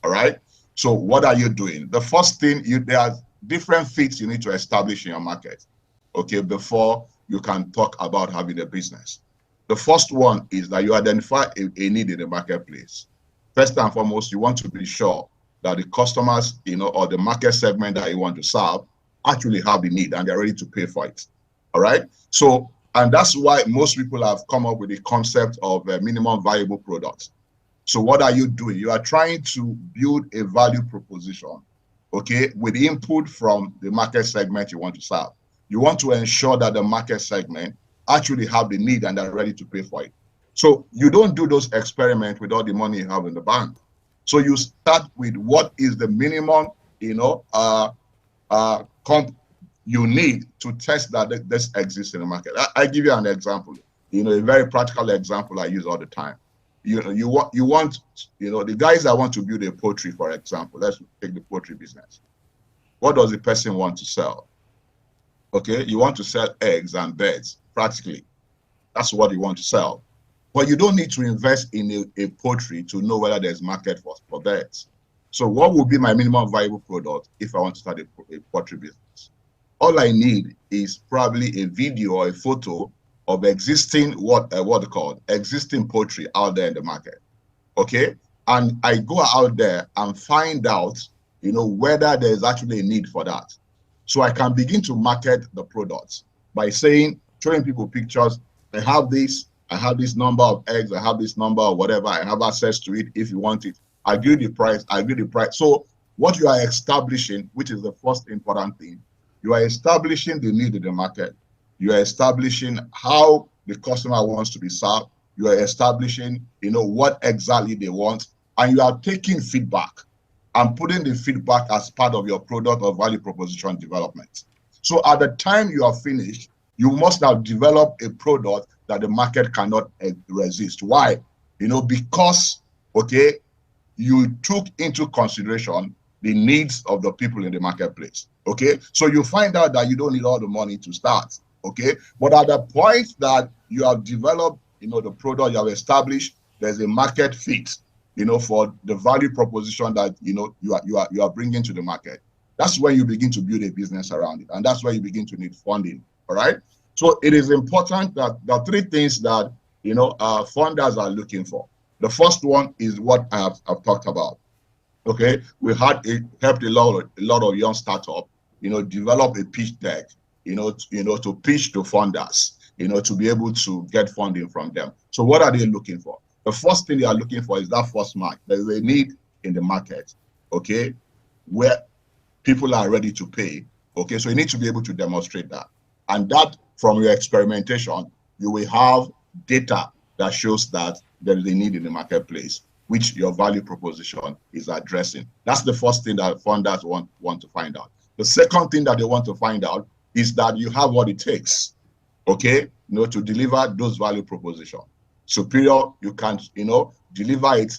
Speaker 8: All right. So what are you doing? The first thing, there are different fits you need to establish in your market, okay, before you can talk about having a business. The first one is that you identify a need in the marketplace. First and foremost, you want to be sure that the customers, or the market segment that you want to serve actually have the need and they're ready to pay for it. All right. So, and that's why most people have come up with the concept of minimum viable products. So what are you doing? You are trying to build a value proposition, okay, with input from the market segment you want to serve. You want to ensure that the market segment actually have the need and are ready to pay for it. So you don't do those experiments with all the money you have in the bank. So you start with what is the minimum, you need to test that this exists in the market. I give you an example, a very practical example I use all the time. You want, the guys that want to build a poultry, for example, let's take the poultry business. What does the person want to sell? Okay, you want to sell eggs and birds, practically. That's what you want to sell. But you don't need to invest in a poultry to know whether there's market for birds. So what would be my minimum viable product if I want to start a poultry business? All I need is probably a video or a photo of existing existing poultry out there in the market. Okay, and I go out there and find out, whether there's actually a need for that. So I can begin to market the products by showing people pictures. I have this number of eggs, I have this number of whatever, I have access to it if you want it. I agree the price. So what you are establishing, which is the first important thing, you are establishing the need in the market. You are establishing how the customer wants to be served. You are establishing, what exactly they want, and you are taking feedback and putting the feedback as part of your product or value proposition development. So at the time you are finished, you must have developed a product that the market cannot resist. Why? Because, okay, you took into consideration the needs of the people in the marketplace. Okay, so you find out that you don't need all the money to start. Okay, but at the point that you have developed, the product you have established, there's a market fit, for the value proposition that you are bringing to the market. That's when you begin to build a business around it. And that's where you begin to need funding. All right. So it is important that the three things that, funders are looking for. The first one is what I've talked about. Okay. We helped a lot of young startups, develop a pitch deck, to pitch to funders, to be able to get funding from them. So what are they looking for? The first thing they are looking for is that first mark. There's a need in the market, okay, where people are ready to pay, okay? So you need to be able to demonstrate that. And that, from your experimentation, you will have data that shows that there is a need in the marketplace, which your value proposition is addressing. That's the first thing that funders want to find out. The second thing that they want to find out is that you have what it takes, okay, to deliver those value proposition. Superior, you can, deliver it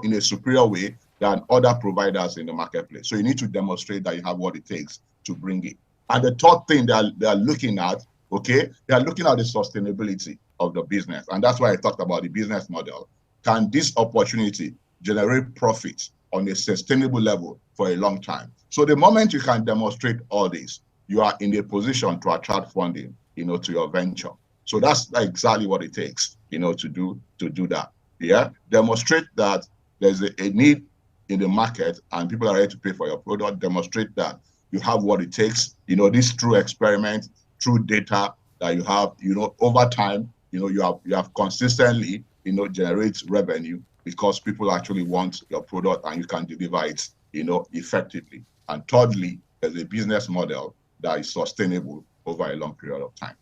Speaker 8: in a superior way than other providers in the marketplace. So you need to demonstrate that you have what it takes to bring it. And the third thing they are looking at, okay, they are looking at the sustainability of the business. And that's why I talked about the business model. Can this opportunity generate profits on a sustainable level for a long time? So the moment you can demonstrate all this, you are in a position to attract funding, to your venture. So that's exactly what it takes, to do that. Yeah, demonstrate that there's a need in the market and people are ready to pay for your product. Demonstrate that you have what it takes. This through experiment, through data that you have. Over time, you have consistently, generates revenue because people actually want your product and you can deliver it, effectively. And thirdly, there's a business model that is sustainable over a long period of time.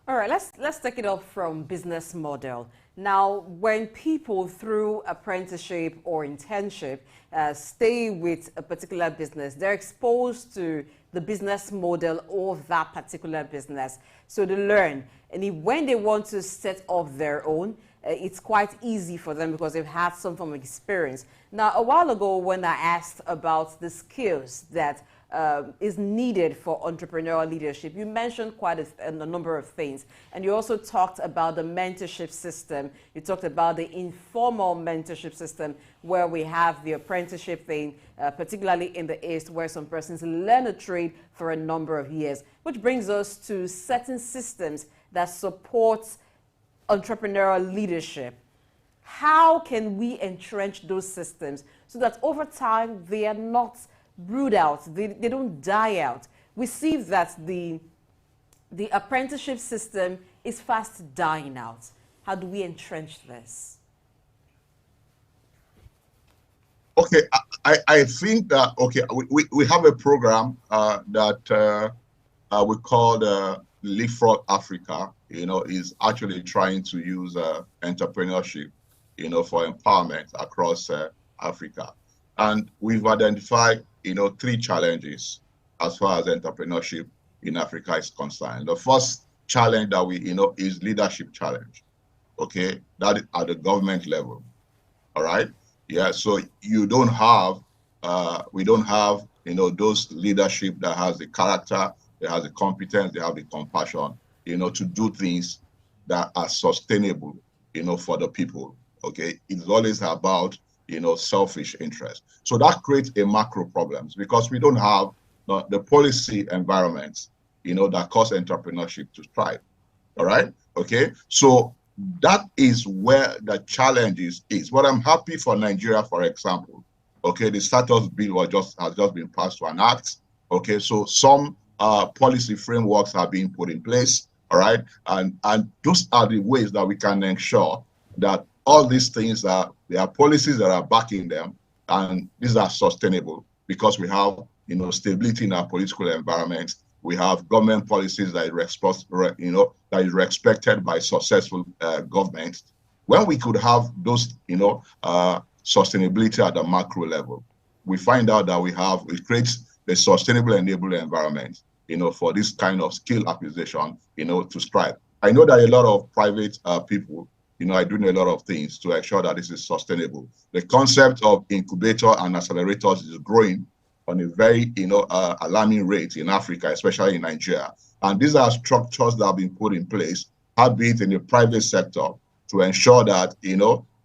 Speaker 1: All right, let's take it up from business model. Now, when people through apprenticeship or internship stay with a particular business, they're exposed to the business model of that particular business. So they learn. And when they want to set up their own, it's quite easy for them because they've had some form of experience. Now, a while ago when I asked about the skills that is needed for entrepreneurial leadership, you mentioned quite a number of things. And you also talked about the mentorship system. You talked about the informal mentorship system where we have the apprenticeship thing, particularly in the East, where some persons learn a trade for a number of years, which brings us to certain systems that support entrepreneurial leadership. How can we entrench those systems so that over time they are not brewed out, they don't die out? We see that the apprenticeship system is fast dying out. How do we entrench this?
Speaker 8: Okay, I think that, okay, we have a program that we call Leapfrog Africa, is actually trying to use entrepreneurship, for empowerment across Africa. And we've identified, 3 challenges as far as entrepreneurship in Africa is concerned. The first challenge that we, is leadership challenge. Okay, that is at the government level. All right. Yeah. So you don't have, we don't have, those leadership that has the character, they have the competence, they have the compassion, to do things that are sustainable, for the people. Okay. It's always about, selfish interest. So that creates a macro problems because we don't have the policy environments, that cause entrepreneurship to thrive. All right. Okay. So that is where the challenge is. But I'm happy for Nigeria, for example. Okay. The status bill has just been passed to an act. Okay. So some policy frameworks are being put in place. All right. And those are the ways that we can ensure that all these things there are policies that are backing them, and these are sustainable because we have, stability in our political environment. We have government policies that is respected by successful governments. When we could have those, sustainability at the macro level, we find out that it creates a sustainable enable environment, for this kind of skill acquisition, to strive. I know that a lot of private people, are doing a lot of things to ensure that this is sustainable. The concept of incubator and accelerators is growing on a very, alarming rate in Africa, especially in Nigeria. And these are structures that have been put in place, albeit in the private sector, to ensure that,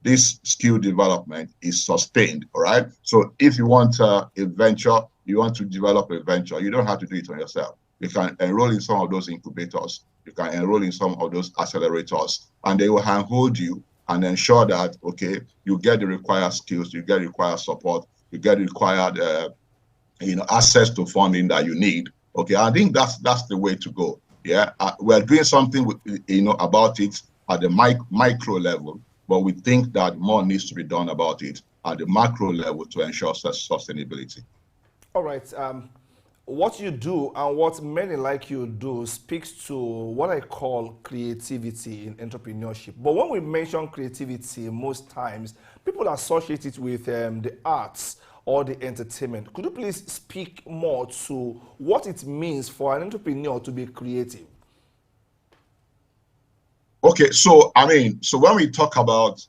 Speaker 8: this skill development is sustained, all right? So if you want a venture, you want to develop a venture, you don't have to do it on yourself. You can enroll in some of those incubators. You can enroll in some of those accelerators, and they will handhold you and ensure that, okay, you get the required skills, you get the required support, you get the required, access to funding that you need. Okay, I think that's the way to go. Yeah, we're doing something with, about it at the micro level, but we think that more needs to be done about it at the macro level to ensure sustainability.
Speaker 2: All right. What you do and what many like you do speaks to what I call creativity in entrepreneurship. But when we mention creativity, most times people associate it with the arts or the entertainment. Could you please speak more to what it means for an entrepreneur to be creative?
Speaker 8: Okay, so so when we talk about,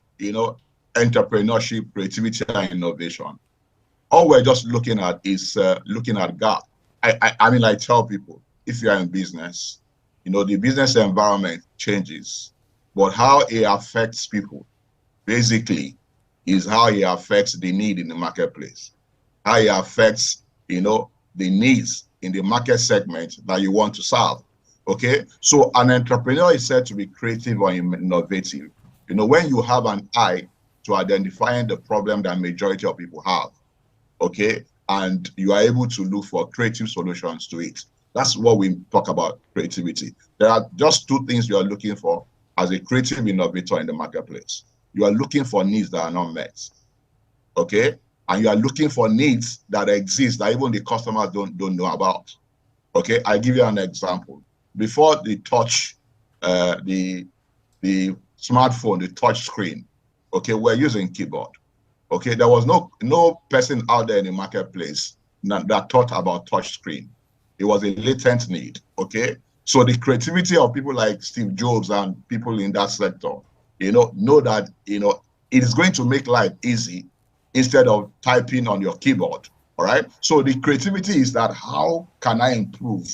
Speaker 8: entrepreneurship, creativity, and innovation, all we're just looking at is looking at gap. I tell people, if you are in business, the business environment changes, but how it affects people basically is how it affects the need in the marketplace, how it affects, the needs in the market segment that you want to serve. Okay, so an entrepreneur is said to be creative or innovative. When you have an eye to identifying the problem that majority of people have, okay, and you are able to look for creative solutions to it. That's what we talk about creativity. There are just two things you are looking for as a creative innovator in the marketplace. You are looking for needs that are not met, okay, and you are looking for needs that exist that even the customers don't know about. Okay, I'll give you an example. Before the touch, the smartphone, the touch screen, okay, we're using keyboard. Okay, there was no person out there in the marketplace that thought about touch screen. It was a latent need. Okay, so the creativity of people like Steve Jobs and people in that sector, know that it is going to make life easy instead of typing on your keyboard. All right. So the creativity is that how can I improve,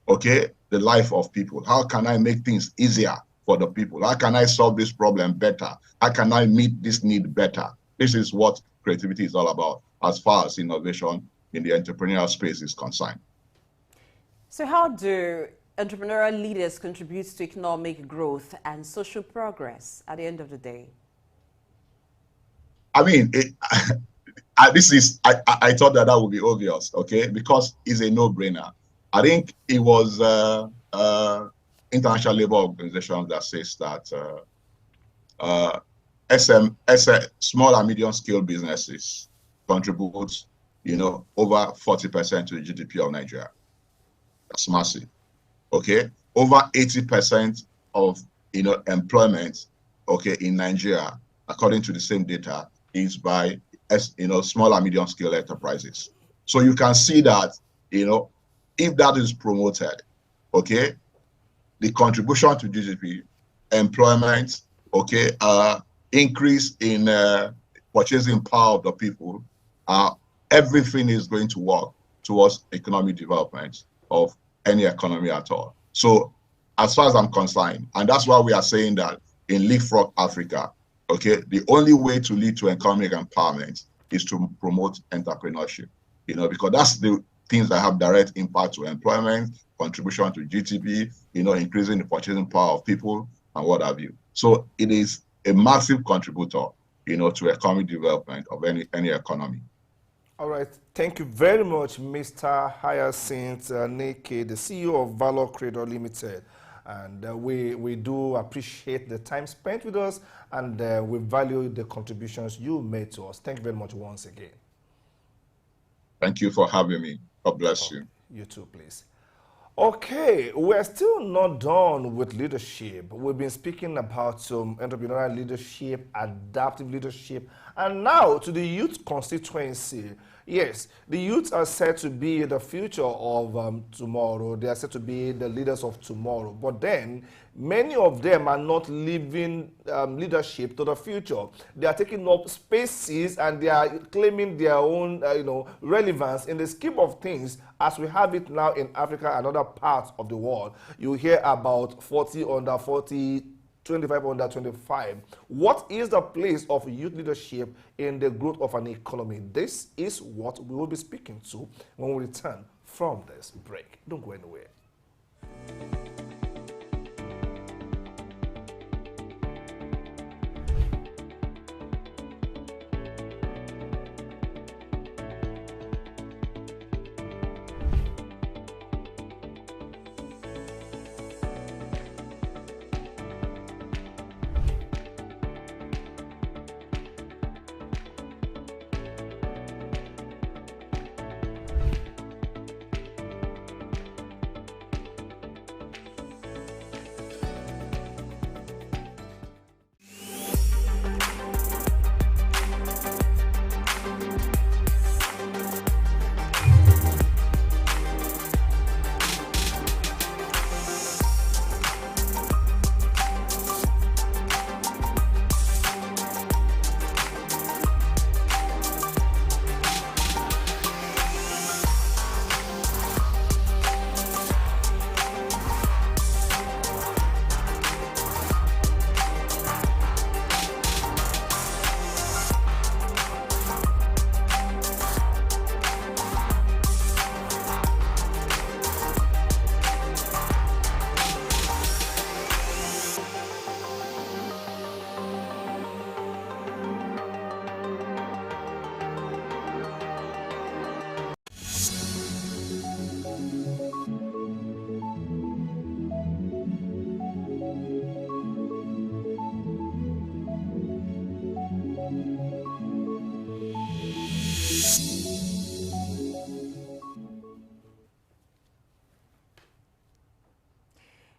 Speaker 8: okay, the life of people? How can I make things easier for the people? How can I solve this problem better? How can I meet this need better? This is what creativity is all about as far as innovation in the entrepreneurial space is concerned.
Speaker 1: So how do entrepreneurial leaders contribute to economic growth and social progress at the end of the day?
Speaker 8: I thought that would be obvious, okay, because it's a no-brainer. I think it was International Labour Organization that says that small and medium scale businesses contribute, over 40% to the GDP of Nigeria. That's massive. Okay, over 80% of employment, okay, in Nigeria, according to the same data, is by small and medium scale enterprises. So you can see that if that is promoted, okay, the contribution to GDP, employment, okay, increase in purchasing power of the people, everything is going to work towards economic development of any economy at all. So as far as I'm concerned, and that's why we are saying that in Leapfrog Africa, okay, the only way to lead to economic empowerment is to promote entrepreneurship, because that's the things that have direct impact to employment, contribution to GDP, increasing the purchasing power of people and what have you. So it is a massive contributor, to economic development of any economy.
Speaker 2: All right. Thank you very much, Mr. Hyacinth Neke, the CEO of Valor Creator Limited. And we do appreciate the time spent with us, and we value the contributions you made to us. Thank you very much once again.
Speaker 8: Thank you for having me. God bless you.
Speaker 2: You too, please. Okay, we're still not done with leadership. We've been speaking about entrepreneurial leadership, adaptive leadership, and now to the youth constituency. Yes, the youth are said to be the future of tomorrow. They are said to be the leaders of tomorrow. But then, many of them are not living leadership to the future. They are taking up spaces and they are claiming their own, relevance in the scheme of things as we have it now in Africa and other parts of the world. You hear about 40 under 40 25 under 25. What is the place of youth leadership in the growth of an economy? This is what we will be speaking to when we return from this break. Don't go anywhere.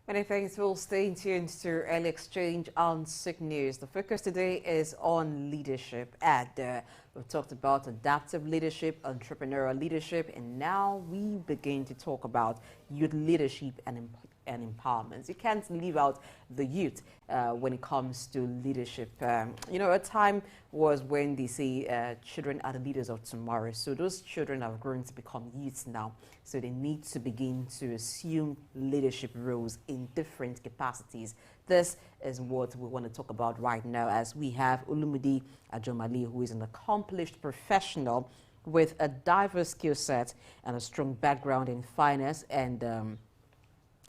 Speaker 1: Many thanks for staying tuned to Early Exchange on SIG News. The focus today is on leadership. And we've talked about adaptive leadership, entrepreneurial leadership, and now we begin to talk about youth leadership and empowerment. You can't leave out the youth when it comes to leadership. You know, a time was when they say children are the leaders of tomorrow. So those children are going to become youths now. So they need to begin to assume leadership roles in different capacities. This is what we want to talk about right now, as we have Olumide Ajomale, who is an accomplished professional with a diverse skill set and a strong background in finance and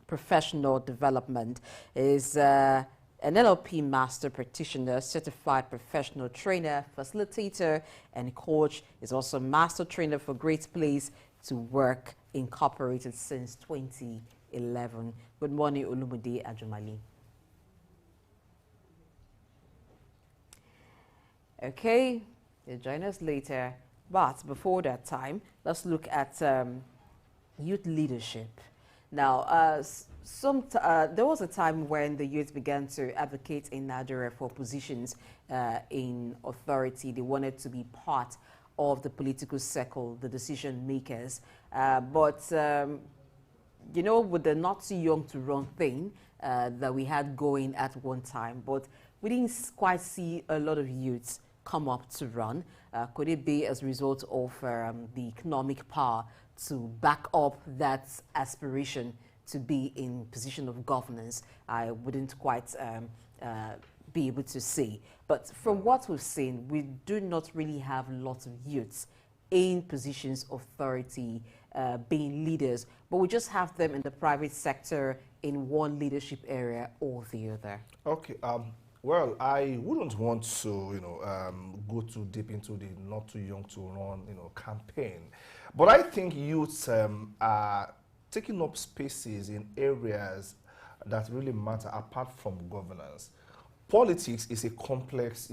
Speaker 1: professional development. Is an NLP master practitioner, certified professional trainer, facilitator, and coach. Is also master trainer for Great Place to Work Incorporated since 2011. Good morning, Olumide Ajomale. Okay, you'll join us later. But before that time, let's look at youth leadership. Now, there was a time when the youth began to advocate in Nigeria for positions in authority. They wanted to be part of the political circle, the decision makers. You know, with the not too young to run thing that we had going at one time, but we didn't quite see a lot of youths come up to run. Could it be as a result of the economic power to back up that aspiration to be in position of governance? I wouldn't quite be able to say. But from what we've seen, we do not really have lots of youths in positions of authority, being leaders, but we just have them in the private sector in one leadership area or the other. Okay.
Speaker 2: Well, I wouldn't want to, go too deep into the not too young to run, campaign. But I think youths are taking up spaces in areas that really matter apart from governance. Politics is a complex,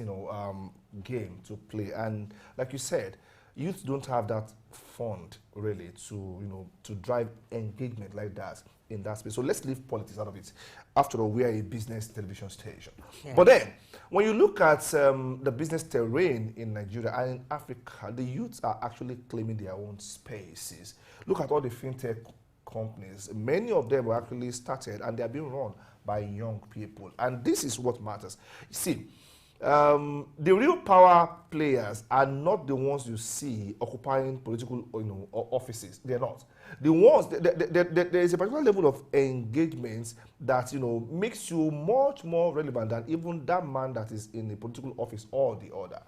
Speaker 2: game to play, and like you said, youth don't have that fund really to drive engagement like that in that space. So let's leave politics out of it. After all, we are a business television station. Yeah. But then, when you look at the business terrain in Nigeria and in Africa, the youths are actually claiming their own spaces. Look at all the fintech companies. Many of them were actually started and they are being run by young people. And this is what matters. You see, the real power players are not the ones you see occupying political, offices. They're not. The ones, there is a particular level of engagement that, makes you much more relevant than even that man that is in a political office or the other.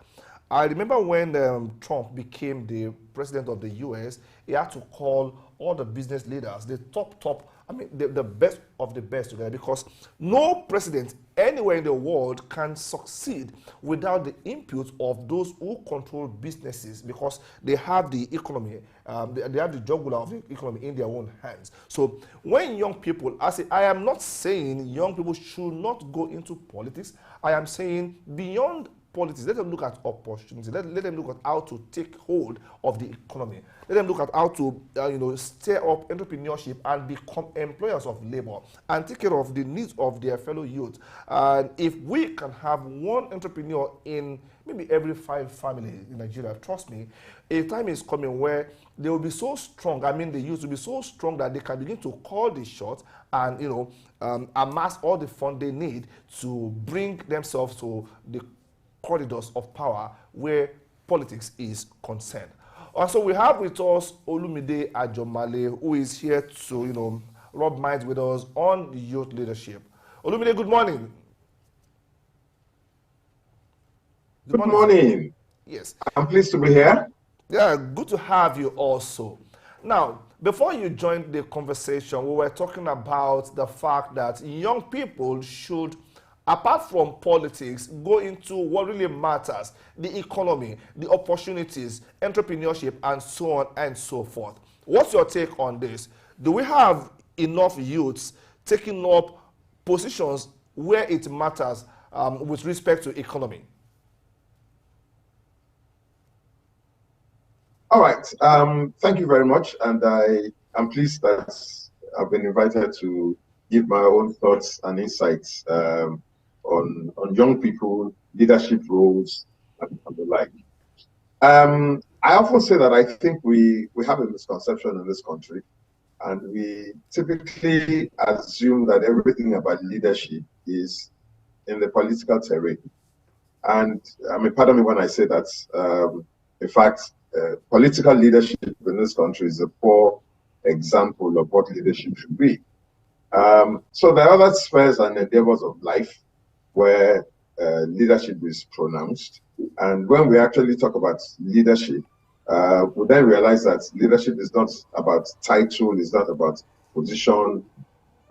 Speaker 2: I remember when Trump became the president of the US, he had to call all the business leaders, the top, the best of the best together, because no president anywhere in the world can succeed without the input of those who control businesses, because they have the economy, they have the jugular of the economy in their own hands. So when young people, I am not saying young people should not go into politics. I am saying beyond politics, let them look at opportunity. Let them look at how to take hold of the economy. Let them look at how to, stir up entrepreneurship and become employers of labor and take care of the needs of their fellow youth. And if we can have one entrepreneur in maybe every 5 families in Nigeria, trust me, a time is coming where they will be so strong. The youth will be so strong that they can begin to call the shots and, amass all the fund they need to bring themselves to the corridors of power where politics is concerned. Also, we have with us Olumide Ajomale, who is here to, rub minds with us on youth leadership. Olumide, good morning.
Speaker 9: Good morning.
Speaker 2: Yes.
Speaker 9: I'm pleased to be here.
Speaker 2: Yeah, good to have you also. Now, before you joined the conversation, we were talking about the fact that young people should, apart from politics, go into what really matters, the economy, the opportunities, entrepreneurship, and so on and so forth. What's your take on this? Do we have enough youths taking up positions where it matters with respect to economy?
Speaker 9: All right. Thank you very much. And I'm pleased that I've been invited to give my own thoughts and insights on young people, leadership roles, and the like. I often say that I think we have a misconception in this country, and we typically assume that everything about leadership is in the political terrain. And pardon me when I say that. In fact, political leadership in this country is a poor example of what leadership should be. So there are other spheres and endeavors of life where leadership is pronounced. And when we actually talk about leadership, we then realize that leadership is not about title, it's not about position,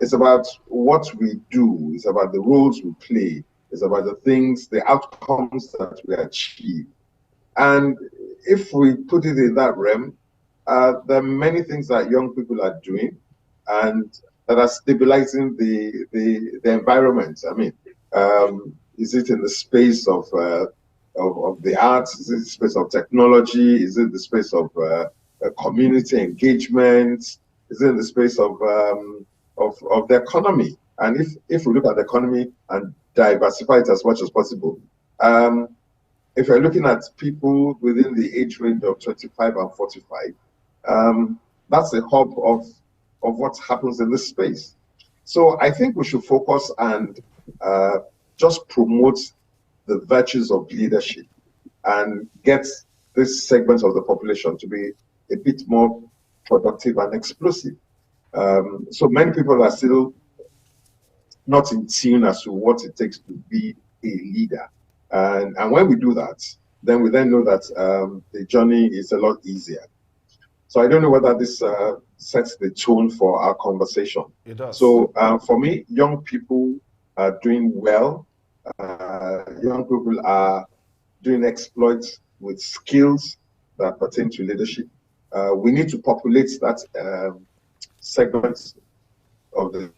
Speaker 9: it's about what we do, it's about the roles we play, it's about the things, the outcomes that we achieve. And if we put it in that realm, there are many things that young people are doing and that are stabilizing the environment. Is it in the space of the arts? Is it the space of technology? Is it the space of community engagement? Is it in the space of the economy? And if we look at the economy and diversify it as much as possible, if you're looking at people within the age range of 25 and 45, that's the hub of what happens in this space. So I think we should focus and just promote the virtues of leadership and get this segment of the population to be a bit more productive and explosive. So many people are still not in tune as to what it takes to be a leader. And when we do that, then we know that the journey is a lot easier. So I don't know whether this sets the tone for our conversation.
Speaker 2: It does.
Speaker 9: So for me, young people are doing well. Young people are doing exploits with skills that pertain to leadership. We need to populate that segment of the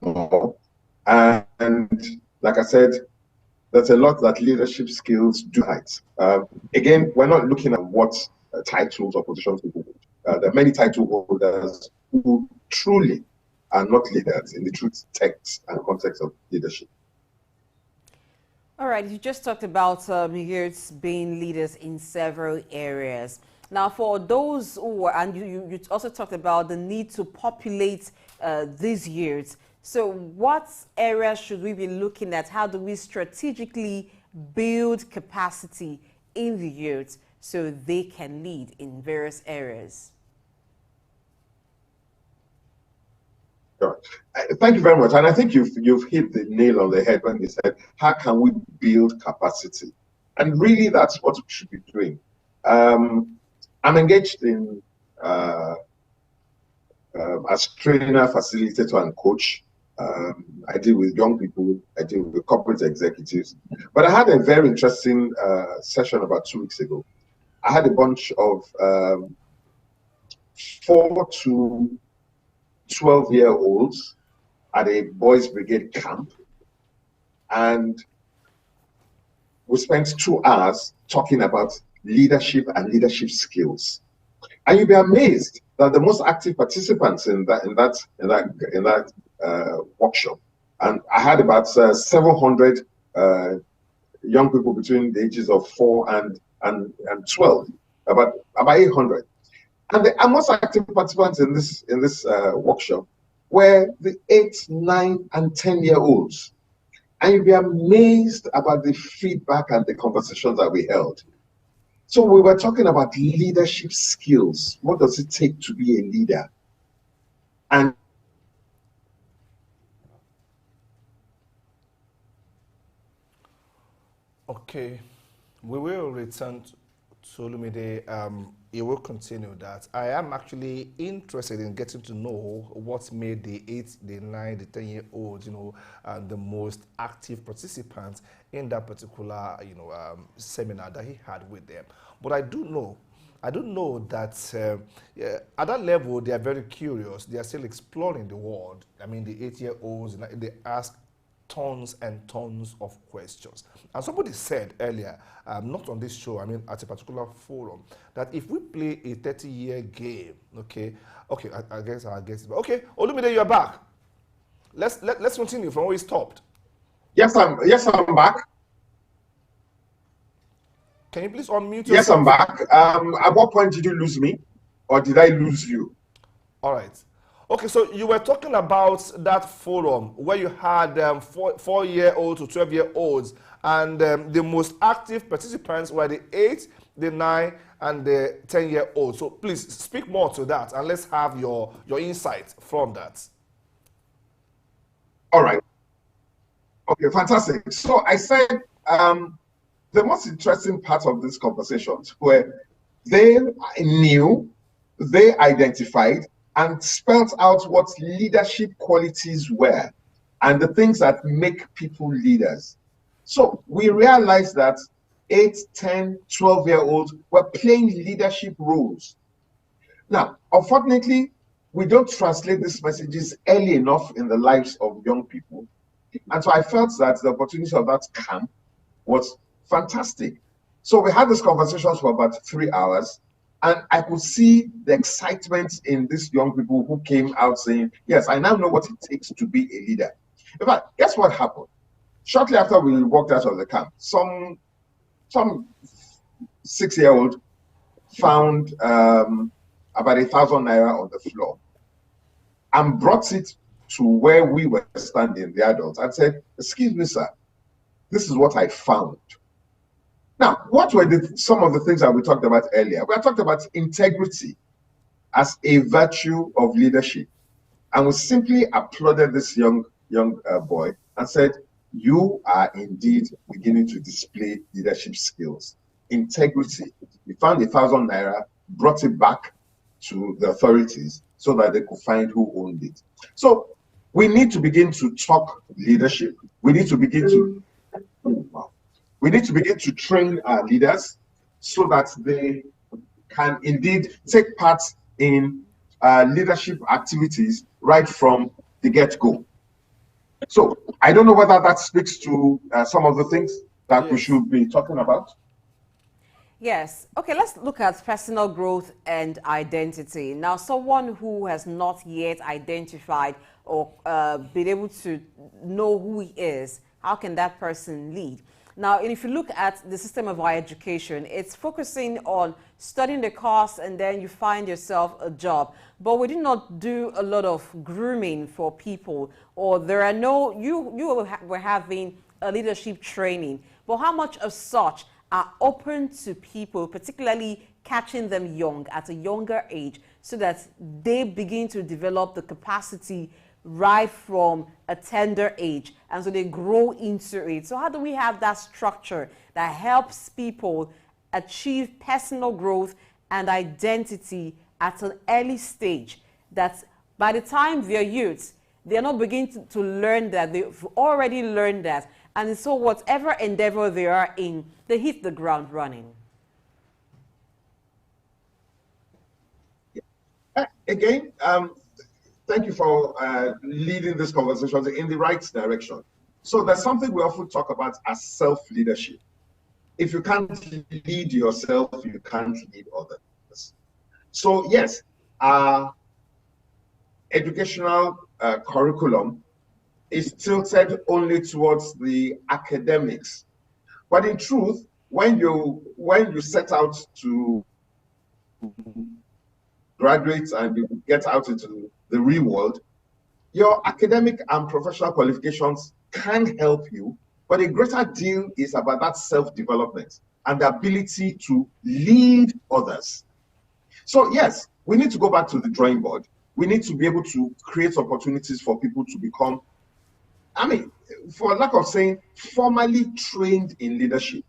Speaker 9: more. And like I said, there's a lot that leadership skills do hide. Again, we're not looking at what titles or positions people hold. There are many title holders who truly are not leaders in the true text and context of leadership.
Speaker 1: All right, you just talked about youths being leaders in several areas. Now, for those who are, and you also talked about the need to populate these youths. So what areas should we be looking at? How do we strategically build capacity in the youth so they can lead in various areas?
Speaker 9: Sure. Thank you very much. And I think you've hit the nail on the head when you said, how can we build capacity? And really, that's what we should be doing. I'm engaged in as trainer, facilitator, and coach. I deal with young people. I deal with corporate executives. But I had a very interesting session about 2 weeks ago. I had a bunch of 4 to 12-year-olds at a boys' brigade camp, and we spent 2 hours talking about leadership and leadership skills. And you'll be amazed that the most active participants in that workshop, and I had about 700 young people between the ages of 4 and 12, about 800. And the most active participants in this workshop were the 8, 9, and 10-year-olds. And you'll be amazed about the feedback and the conversations that we held. So we were talking about leadership skills. What does it take to be a leader? And
Speaker 2: okay, we will return to Olumide. It will continue that. I am actually interested in getting to know what made the 8, the 9, the 10-year-olds, the most active participants in that particular, seminar that he had with them. But I do know that at that level, they are very curious. They are still exploring the world. I mean, the 8-year-olds, they ask tons and tons of questions. And somebody said earlier, not on this show, I mean at a particular forum, that if we play a 30-year game, okay, I guess, but okay, Olumide, you're back. Let's continue from where we stopped.
Speaker 9: Yes, I'm back.
Speaker 2: Can you please unmute yourself?
Speaker 9: Yes, I'm back. At what point did you lose me, or did I lose you?
Speaker 2: All right. Okay, so you were talking about that forum where you had 4-year-olds to 12-year-olds, and the most active participants were the 8, the 9, and the 10-year-olds. So please speak more to that, and let's have your insight from that.
Speaker 9: All right. Okay, fantastic. So I said the most interesting part of this conversation where they knew, they identified, and spelled out what leadership qualities were and the things that make people leaders. So we realized that 8, 10, 12-year-olds were playing leadership roles. Now, unfortunately, we don't translate these messages early enough in the lives of young people. And so I felt that the opportunity of that camp was fantastic. So we had these conversations for about 3 hours. And I could see the excitement in these young people who came out saying, yes, I now know what it takes to be a leader. In fact, guess what happened? Shortly after we walked out of the camp, some 6-year-old found about 1,000 naira on the floor and brought it to where we were standing, the adults, and said, excuse me, sir, this is what I found. Now, what were some of the things that we talked about earlier? We talked about integrity as a virtue of leadership. And we simply applauded this young boy and said, you are indeed beginning to display leadership skills. Integrity. We found 1,000 naira, brought it back to the authorities so that they could find who owned it. So we need to begin to talk leadership. We need to begin to train our leaders so that they can indeed take part in leadership activities right from the get-go. So I don't know whether that speaks to some of the things that we should be talking about.
Speaker 1: Yes. Okay, let's look at personal growth and identity. Now, someone who has not yet identified or been able to know who he is, how can that person lead? Now, if you look at the system of our education, it's focusing on studying the course and then you find yourself a job. But we did not do a lot of grooming for people, or there are no, were having a leadership training. But how much of such are open to people, particularly catching them young, at a younger age, so that they begin to develop the capacity right from a tender age, and so they grow into it. So how do we have that structure that helps people achieve personal growth and identity at an early stage, that by the time they're youths, they're not beginning to learn that, they've already learned that, and so whatever endeavor they are in, they hit the ground running?
Speaker 9: Again, thank you for leading this conversation in the right direction. So there's something we often talk about as self-leadership. If you can't lead yourself, you can't lead others. So yes, our educational curriculum is tilted only towards the academics. But in truth, when you set out to graduate and you get out into the real world, your academic and professional qualifications can help you, but a greater deal is about that self-development and the ability to lead others. So yes, we need to go back to the drawing board. We need to be able to create opportunities for people to become, I mean, for lack of saying, formally trained in leadership.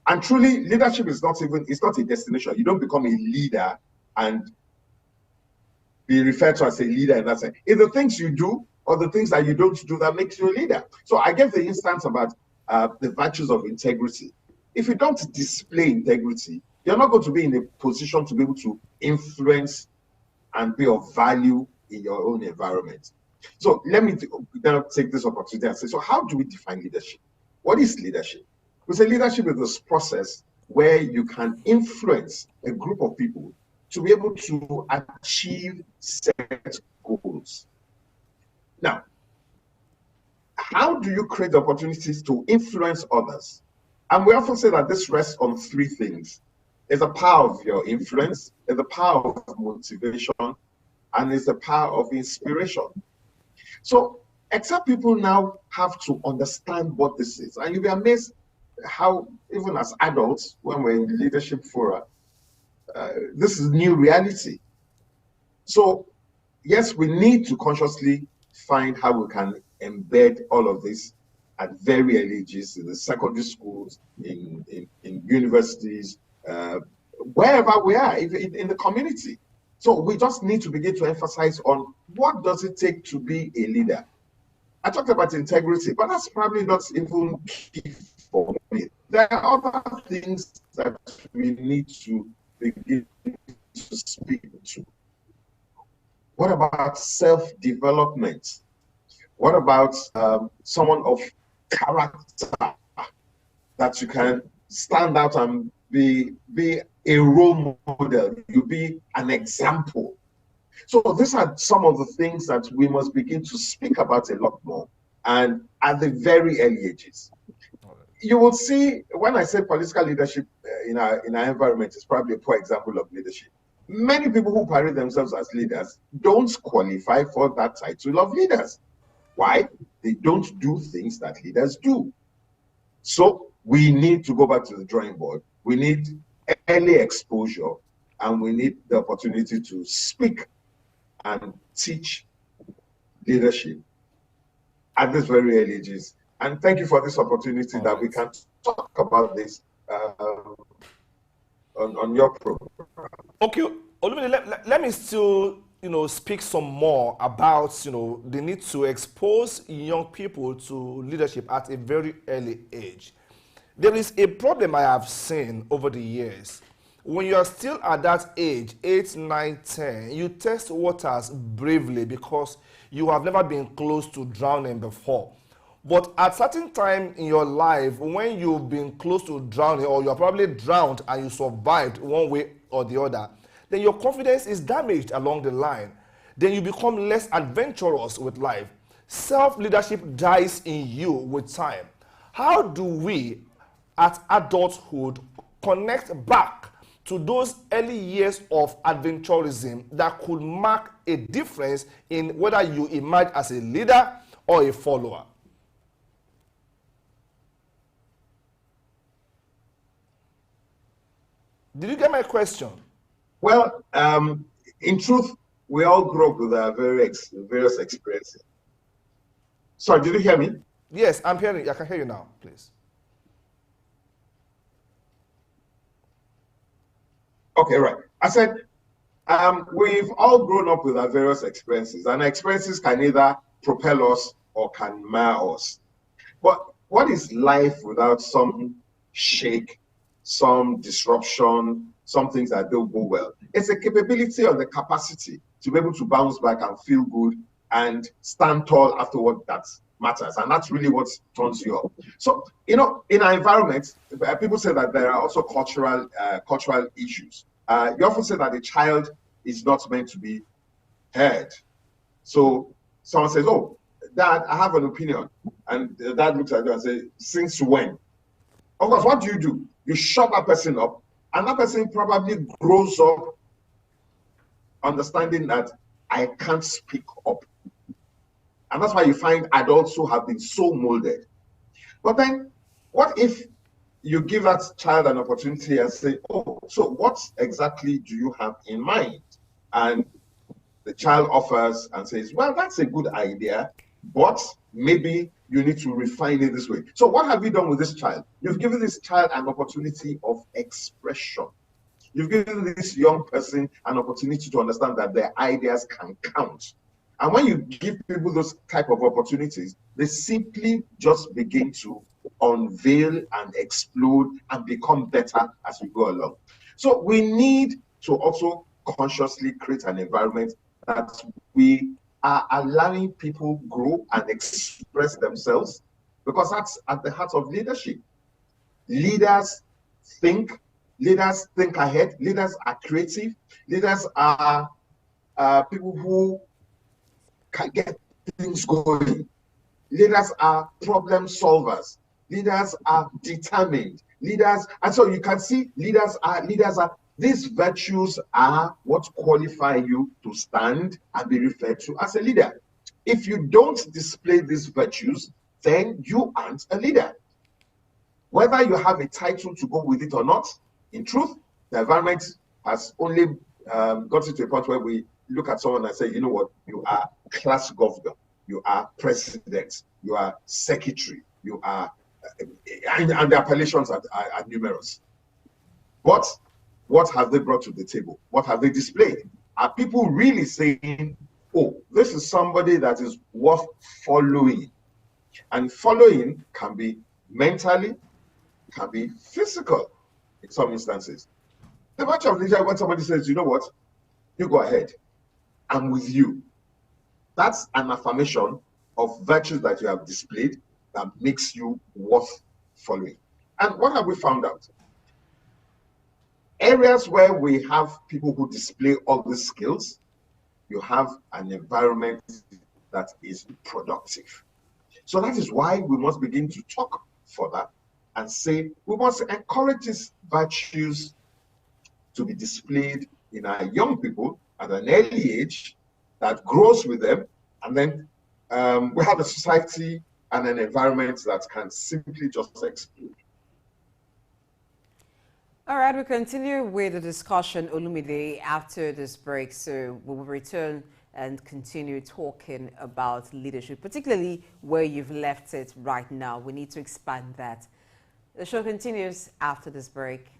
Speaker 9: And truly, leadership is not a destination. You don't become a leader and be referred to as a leader in that sense. It's the things you do or the things that you don't do that makes you a leader. So I gave the instance about the virtues of integrity. If you don't display integrity, you're not going to be in a position to be able to influence and be of value in your own environment. So let me now take this opportunity and say, so how do we define leadership? What is leadership? We say leadership is this process where you can influence a group of people to be able to achieve set goals. Now, how do you create opportunities to influence others? And we often say that this rests on three things. It's the power of your influence, it's the power of motivation, and it's the power of inspiration. So, except people now have to understand what this is, and you'll be amazed how, even as adults, when we're in leadership fora, this is new reality. So, yes, we need to consciously find how we can embed all of this at very early ages in the secondary schools, in universities, wherever we are, in the community. So we just need to begin to emphasize on what does it take to be a leader. I talked about integrity, but that's probably not even key for me. There are other things that we need to begin to speak to. What about self-development? What about someone of character that you can stand out and be a role model, you be an example? So these are some of the things that we must begin to speak about a lot more, and at the very early ages. You will see, when I say political leadership in our environment is probably a poor example of leadership. Many people who parade themselves as leaders don't qualify for that title of leaders. Why? They don't do things that leaders do. So we need to go back to the drawing board. We need early exposure, and we need the opportunity to speak and teach leadership at this very early ages. And thank you for this opportunity that we can talk about this on your program.
Speaker 2: Okay, let me still, speak some more about, the need to expose young people to leadership at a very early age. There is a problem I have seen over the years. When you are still at that age, 8, 9, 10, you test waters bravely because you have never been close to drowning before. But at certain time in your life, when you've been close to drowning, or you're probably drowned and you survived one way or the other, then your confidence is damaged along the line. Then you become less adventurous with life. Self-leadership dies in you with time. How do we, at adulthood, connect back to those early years of adventurism that could mark a difference in whether you emerge as a leader or a follower? Did you get my question?
Speaker 9: Well, in truth, we all grew up with our various experiences. Sorry, did you hear me?
Speaker 2: Yes, I'm hearing. I can hear you now, please.
Speaker 9: Okay, right. I said, we've all grown up with our various experiences, and experiences can either propel us or can mar us. But what is life without some shake, some disruption, some things that don't go well? It's a capability or the capacity to be able to bounce back and feel good and stand tall after what that matters. And that's really what turns you up. So, in our environment, people say that there are also cultural issues. You often say that a child is not meant to be heard. So someone says, "Oh, Dad, I have an opinion." And the dad looks at you and says, "Since when?" Of course, what do? You shut that person up, and that person probably grows up understanding that I can't speak up. And that's why you find adults who have been so molded. But then, what if you give that child an opportunity and say, "Oh, so what exactly do you have in mind?" And the child offers and says, "Well, that's a good idea, but maybe you need to refine it this way." So what have you done with this child? You've given this child an opportunity of expression. You've given this young person an opportunity to understand that their ideas can count. And when you give people those type of opportunities, they simply just begin to unveil and explode and become better as we go along. So we need to also consciously create an environment that we are allowing people grow and express themselves, because that's at the heart of leadership. Leaders think ahead. Leaders are creative. Leaders are people who can get things going. Leaders are problem solvers. Leaders are determined. Leaders, and so you can see leaders are these virtues are what qualify you to stand and be referred to as a leader. If you don't display these virtues, then you aren't a leader. Whether you have a title to go with it or not, in truth, the environment has only gotten to a point where we look at someone and say, "You know what, you are class governor, you are president, you are secretary, you are," and the appellations are numerous. But what have they brought to the table? What have they displayed? Are people really saying, "Oh, this is somebody that is worth following"? And following can be mentally, can be physical in some instances. The virtue of leadership, when somebody says, "You know what, you go ahead, I'm with you," that's an affirmation of virtues that you have displayed that makes you worth following. And what have we found out? Areas where we have people who display all these skills, you have an environment that is productive. So that is why we must begin to talk further and say we must encourage these virtues to be displayed in our young people at an early age that grows with them. And then we have a society and an environment that can simply just explode.
Speaker 1: All right, we continue with the discussion, Olumide, after this break. So we will return and continue talking about leadership, particularly where you've left it right now. We need to expand that. The show continues after this break.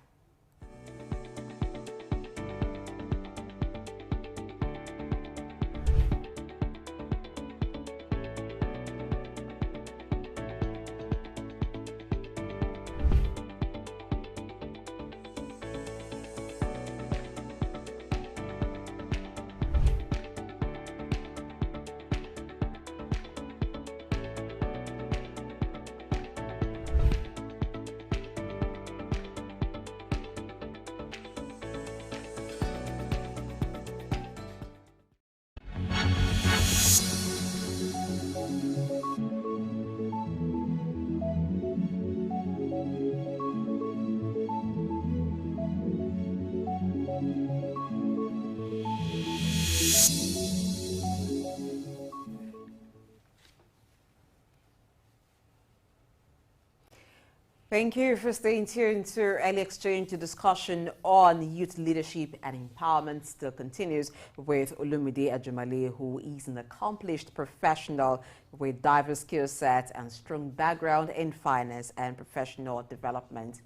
Speaker 1: Thank you for staying tuned to Early Exchange. The discussion on youth leadership and empowerment still continues with Olumide Ajumale, who is an accomplished professional with diverse skill sets and strong background in finance and professional development.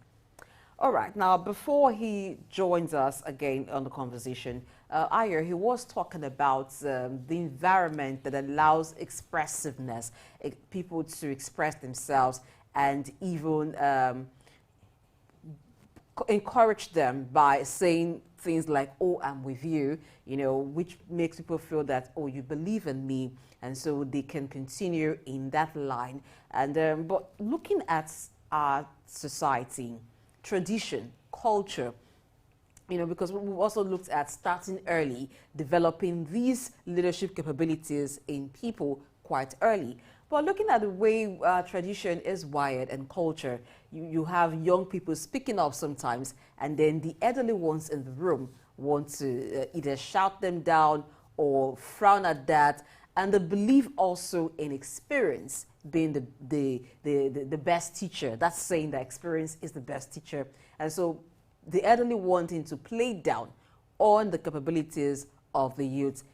Speaker 1: All right, now before he joins us again on the conversation, Ayo, he was talking about the environment that allows expressiveness, people to express themselves and even encourage them by saying things like, oh, I'm with you, you know, which makes people feel that, oh, you believe in me, and so they can continue in that line. And but looking at our society, tradition, culture, you know, because we've also looked at starting early, developing these leadership capabilities in people quite early. But looking at the way tradition is wired and culture, you have young people speaking up sometimes, and then the elderly ones in the room want to either shout them down or frown at that. And the belief also in experience being the best teacher. That's saying that experience is the best teacher. And so the elderly wanting to play down on the capabilities of the youth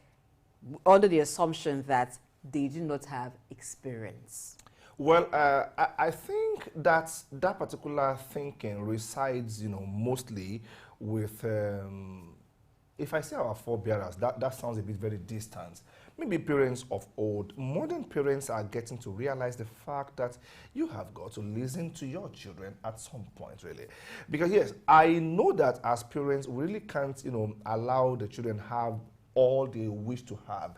Speaker 1: under the assumption that they do not have experience.
Speaker 2: Well, I think that particular thinking resides, you know, mostly with, if I say our forebearers, that sounds a bit very distant. Maybe parents of old. Modern parents are getting to realize the fact that you have got to listen to your children at some point, really. Because yes, I know that as parents, we really can't, you know, allow the children have all they wish to have.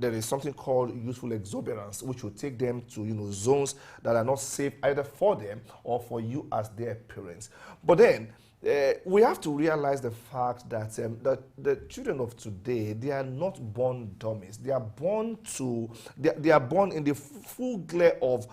Speaker 2: There is something called youthful exuberance, which will take them to, you know, zones that are not safe either for them or for you as their parents. But then we have to realize the fact that the children of today, they are not born dummies. They are born to, they are born in the full glare of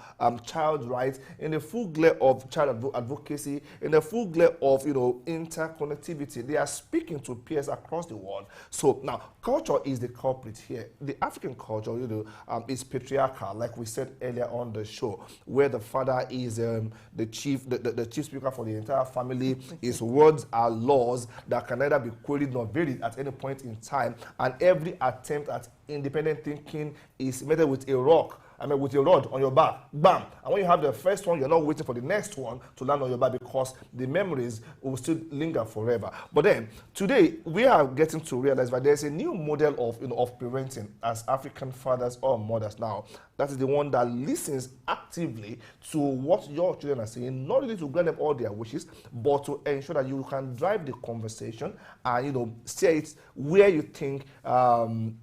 Speaker 2: child rights, in the full glare of child advocacy, in the full glare of, you know, interconnectivity. They are speaking to peers across the world. So now, culture is the culprit here. The African culture, you know, is patriarchal, like we said earlier on the show, where the father is the chief speaker for the entire family. His words are laws that can neither be queried nor varied at any point in time, and every attempt at independent thinking is met with a rock. I mean, with a rod on your back, bam. And when you have the first one, you're not waiting for the next one to land on your back, because the memories will still linger forever. But then, today, we are getting to realize that there's a new model of, you know, of parenting as African fathers or mothers now. That is the one that listens actively to what your children are saying, not really to grant them all their wishes, but to ensure that you can drive the conversation and, you know, steer it where you think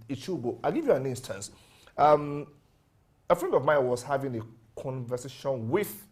Speaker 2: it should go. I'll give you an instance. A friend of mine was having a conversation with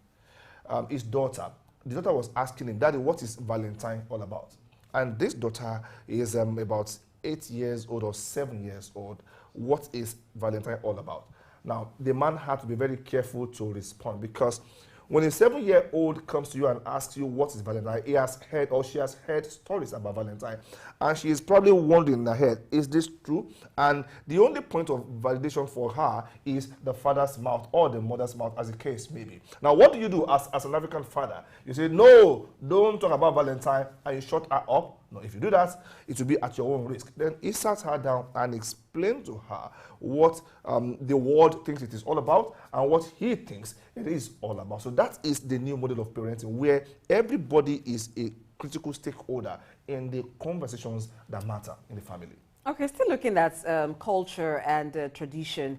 Speaker 2: his daughter. The daughter was asking him, Daddy, what is Valentine all about? And this daughter is about 8 years old or 7 years old. What is Valentine all about? Now, the man had to be very careful to respond, because when a 7-year-old comes to you and asks you what is Valentine, he has heard or she has heard stories about Valentine. And she is probably wondering in her head, is this true? And the only point of validation for her is the father's mouth or the mother's mouth, as the case may be. Now, what do you do as an African father? You say, no, don't talk about Valentine, and you shut her up. No, if you do that, it will be at your own risk. Then he sat her down and explained to her what the world thinks it is all about and what he thinks it is all about. So that is the new model of parenting, where everybody is a critical stakeholder in the conversations that matter in the family.
Speaker 1: Okay, still looking at culture and tradition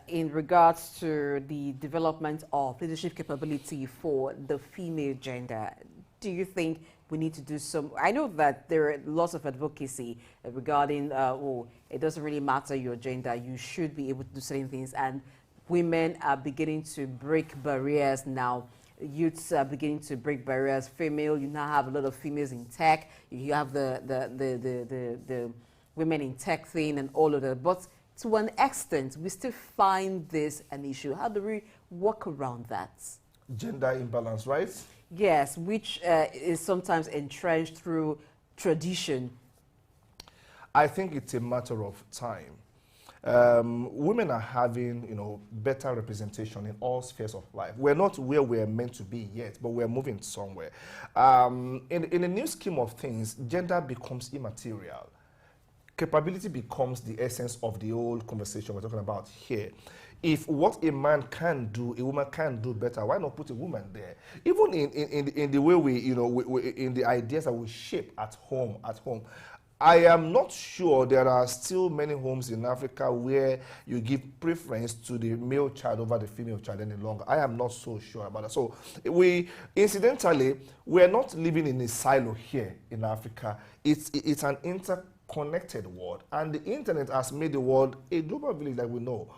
Speaker 1: in regards to the development of leadership capability for the female gender. Do you think we need to do some? I know that there are lots of advocacy regarding, oh, it doesn't really matter your gender, you should be able to do certain things, and women are beginning to break barriers now. Youths are beginning to break barriers. Female, you now have a lot of females in tech. You have the women in tech thing and all of that. But to an extent, we still find this an issue. How do we work around that?
Speaker 2: Gender imbalance, right?
Speaker 1: Yes, which is sometimes entrenched through tradition.
Speaker 2: I think it's a matter of time. women are having, better representation in all spheres of life. We're not where we're meant to be yet, but we're moving somewhere. In the new scheme of things, gender becomes immaterial. Capability becomes the essence of the whole conversation we're talking about here. If what a man can do, a woman can do better, why not put a woman there? Even in the way we, in the ideas that we shape at home. I am not sure there are still many homes in Africa where you give preference to the male child over the female child any longer. I am not so sure about that. So incidentally, we're not living in a silo here in Africa. It's an interconnected world, and the internet has made the world a global village that we know.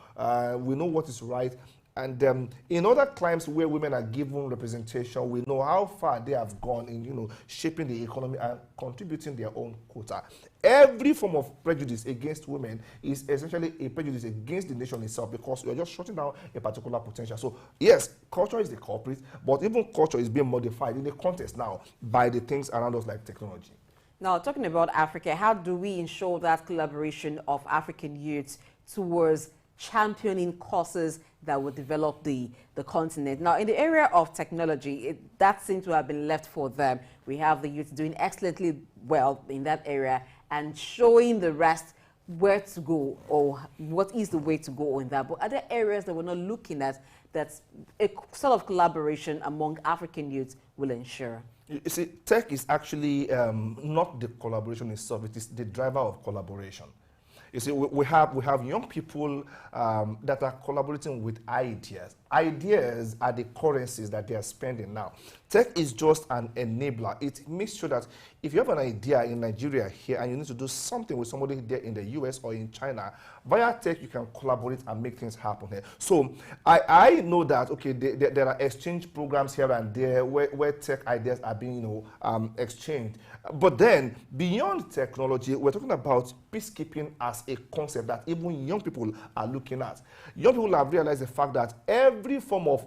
Speaker 2: We know what is right. And in other climes where women are given representation, we know how far they have gone in, shaping the economy and contributing their own quota. Every form of prejudice against women is essentially a prejudice against the nation itself, because you're just shutting down a particular potential. So yes, culture is the culprit, but even culture is being modified in the context now by the things around us like technology.
Speaker 1: Now, talking about Africa, how do we ensure that collaboration of African youths towards championing causes that would develop the continent? Now, in the area of technology, that seems to have been left for them. We have the youth doing excellently well in that area and showing the rest where to go or what is the way to go in that. But other areas that we're not looking at, that's a sort of collaboration among African youths will ensure.
Speaker 2: You see, tech is actually not the collaboration itself, it is the driver of collaboration. You see, we have young people that are collaborating with ideas. Ideas are the currencies that they are spending now. Tech is just an enabler. It makes sure that if you have an idea in Nigeria here and you need to do something with somebody there in the US or in China, via tech you can collaborate and make things happen here. So I know that, okay, there are exchange programs here and there where tech ideas are being exchanged. But then, beyond technology, we're talking about peacekeeping as a concept that even young people are looking at. Young people have realized the fact that every form of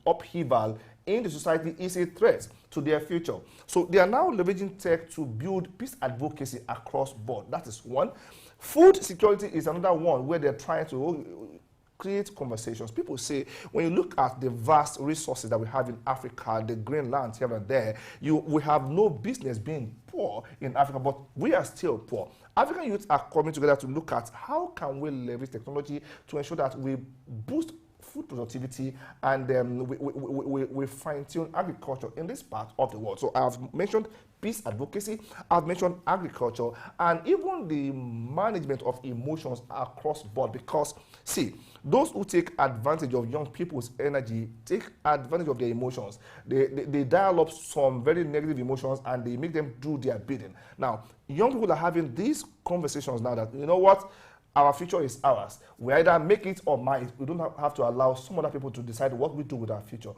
Speaker 2: upheaval in the society is a threat to their future. So they are now leveraging tech to build peace advocacy across board. That is one. Food security is another one where they're trying to create conversations. People say, when you look at the vast resources that we have in Africa, the green lands here and there, we have no business being poor in Africa, but we are still poor. African youths are coming together to look at how can we leverage technology to ensure that we boost food productivity and we fine-tune agriculture in this part of the world. So I've mentioned peace advocacy, I've mentioned agriculture, and even the management of emotions across board, because see, those who take advantage of young people's energy take advantage of their emotions. They dial up some very negative emotions and they make them do their bidding. Now, young people are having these conversations now that, you know what, our future is ours. We either make it or might. We don't have to allow some other people to decide what we do with our future.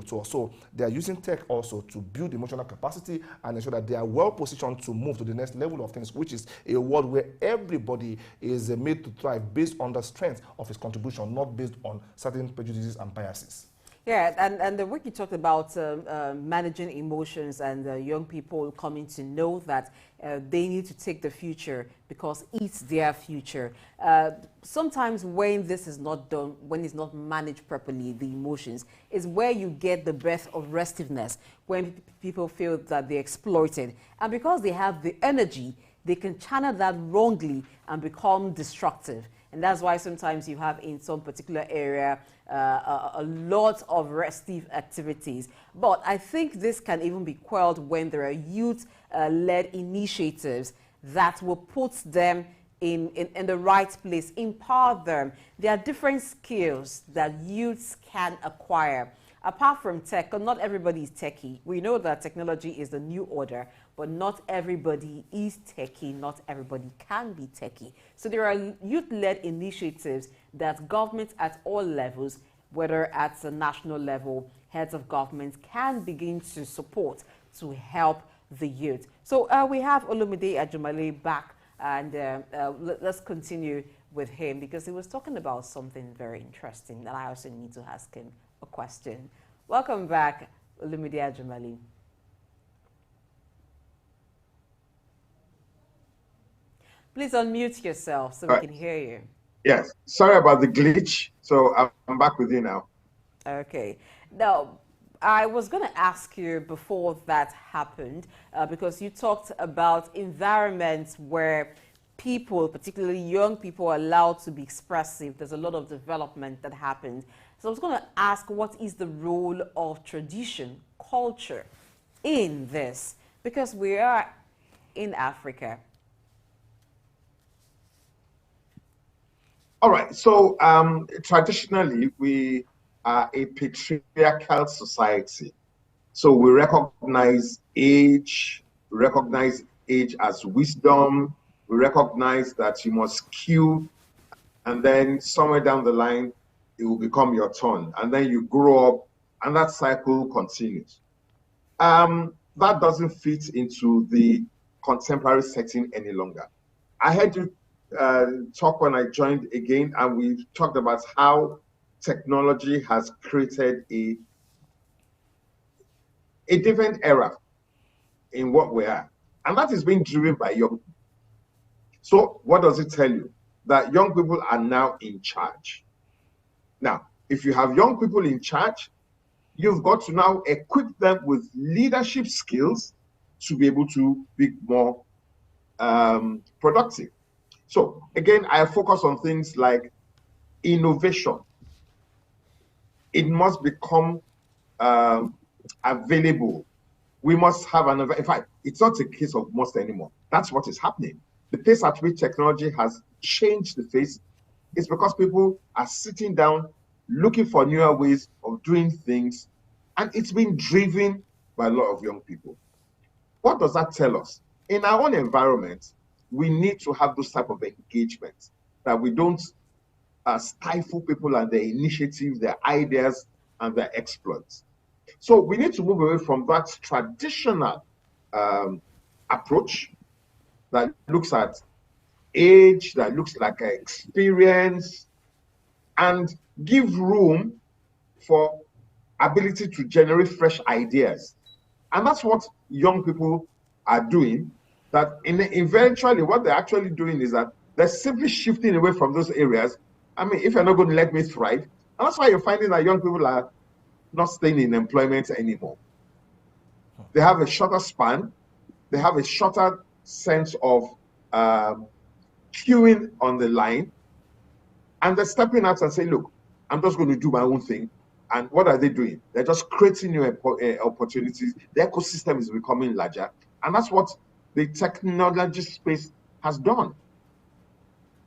Speaker 2: So they are using tech also to build emotional capacity and ensure that they are well positioned to move to the next level of things, which is a world where everybody is made to thrive based on the strength of his contribution, not based on certain prejudices and biases.
Speaker 1: Yeah, and the work you talked about managing emotions and young people coming to know that they need to take the future because it's their future. Sometimes when this is not done, when it's not managed properly, the emotions, is where you get the breath of restiveness, when people feel that they're exploited. And because they have the energy, they can channel that wrongly and become destructive. And that's why sometimes you have in some particular area a lot of restive activities. But I think this can even be quelled when there are youth-led initiatives that will put them in the right place, empower them. There are different skills that youths can acquire. Apart from tech, not everybody is techie. We know that technology is the new order, but not everybody is techie, not everybody can be techie. So there are youth-led initiatives that governments at all levels, whether at the national level, heads of government can begin to support to help the youth. So we have Olumide Ajumale back, and let's continue with him because he was talking about something very interesting that I also need to ask him a question. Welcome back, Olumide Ajumale. Please unmute yourself so we can hear you.
Speaker 9: Yes, sorry about the glitch. So I'm back with you now.
Speaker 1: Okay. Now, I was going to ask you before that happened, because you talked about environments where people, particularly young people, are allowed to be expressive. There's a lot of development that happens. So I was going to ask, what is the role of tradition, culture in this? Because we are in Africa.
Speaker 9: All right. So traditionally, we are a patriarchal society. So we recognize age as wisdom. We recognize that you must queue, and then somewhere down the line, it will become your turn. And then you grow up, and that cycle continues. That doesn't fit into the contemporary setting any longer. I had to talk when I joined again, and we talked about how technology has created a different era in what we are. And that is being driven by young people. So what does it tell you? That young people are now in charge. Now, if you have young people in charge, you've got to now equip them with leadership skills to be able to be more productive. So again, I focus on things like innovation. It must become available. We must have an, in fact, it's not a case of must anymore. That's what is happening. The pace at which technology has changed the face is because people are sitting down, looking for newer ways of doing things, and it's been driven by a lot of young people. What does that tell us? In our own environment, we need to have those type of engagements, that we don't stifle people and their initiatives, their ideas, and their exploits. So we need to move away from that traditional approach that looks at age, that looks like experience, and give room for ability to generate fresh ideas. And that's what young people are doing. That eventually what they're actually doing is that they're simply shifting away from those areas. I mean, if you're not going to let me thrive, and that's why you're finding that young people are not staying in employment anymore. They have a shorter span. They have a shorter sense of queuing on the line. And they're stepping out and saying, look, I'm just going to do my own thing. And what are they doing? They're just creating new opportunities. The ecosystem is becoming larger. And that's what the technology space has done.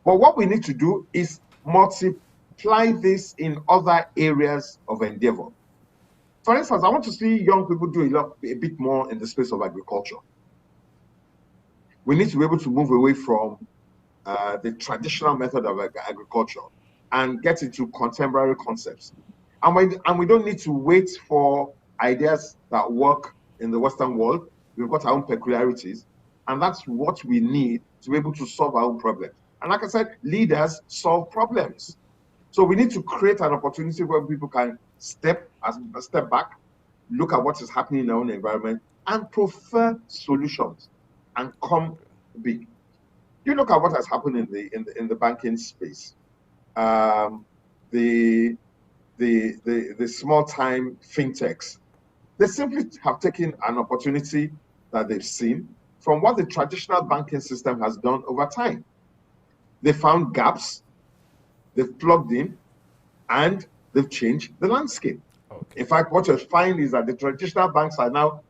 Speaker 9: But what we need to do is multiply this in other areas of endeavor. For instance, I want to see young people do a bit more in the space of agriculture. We need to be able to move away from the traditional method of agriculture and get into contemporary concepts. And we don't need to wait for ideas that work in the Western world. We've got our own peculiarities, and that's what we need to be able to solve our own problems. And like I said, leaders solve problems. So we need to create an opportunity where people can step back, look at what is happening in their own environment, and prefer solutions and come big. You look at what has happened in the banking space. The small time fintechs, they simply have taken an opportunity that they've seen from what the traditional banking system has done over time. They found gaps, they've plugged in, and they've changed the landscape. Okay. In fact, what you're finding is that the traditional banks are now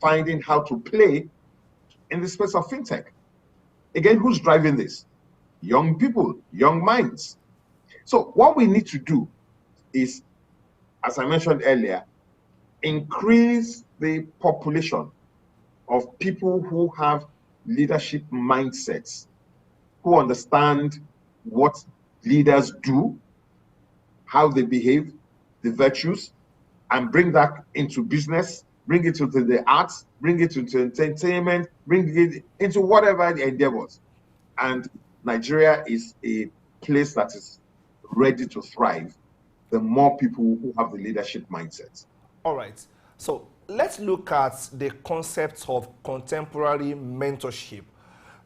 Speaker 9: finding how to play in the space of fintech. Again, who's driving this? Young people, young minds. So what we need to do is, as I mentioned earlier, increase the population of people who have leadership mindsets, who understand what leaders do, how they behave, the virtues, and bring that into business, bring it into the arts, bring it into entertainment, bring it into whatever the endeavors. And Nigeria is a place that is ready to thrive, the more people who have the leadership mindset.
Speaker 2: All right. So let's look at the concept of contemporary mentorship.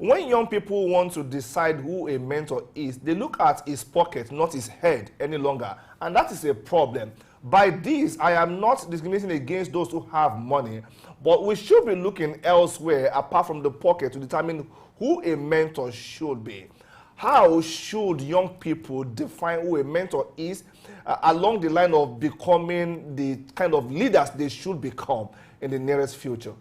Speaker 2: When young people want to decide who a mentor is, they look at his pocket, not his head any longer. And that is a problem. By this, I am not discriminating against those who have money, but we should be looking elsewhere apart from the pocket to determine who a mentor should be. How should young people define who a mentor is along the line of becoming the kind of leaders they should become in the nearest future?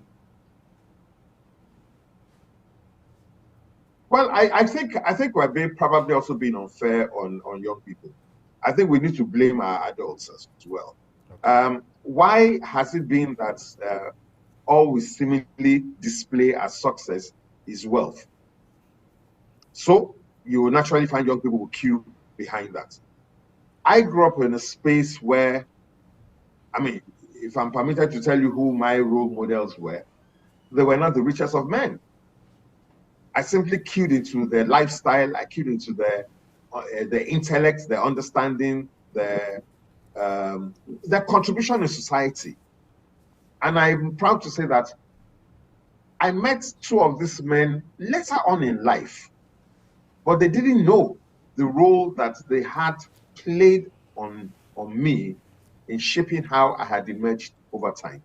Speaker 9: Well, I think we're probably also being unfair on young people. I think we need to blame our adults as well. Okay. Why has it been that all we seemingly display as success is wealth? So you will naturally find young people will queue behind that. I grew up in a space where, I mean, if I'm permitted to tell you who my role models were, they were not the richest of men. I simply cued into their lifestyle. I cued into their intellect, their understanding, their contribution in society. And I'm proud to say that I met two of these men later on in life, but they didn't know the role that they had played on me in shaping how I had emerged over time.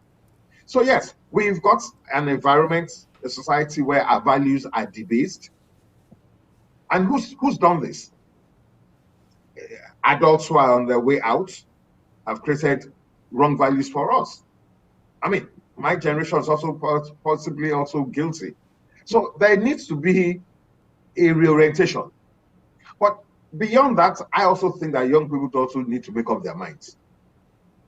Speaker 9: So yes, we've got an environment, a society where our values are debased. And who's done this? Adults who are on their way out have created wrong values for us. I mean, my generation is also possibly also guilty. So there needs to be a reorientation. But beyond that, I also think that young people also need to make up their minds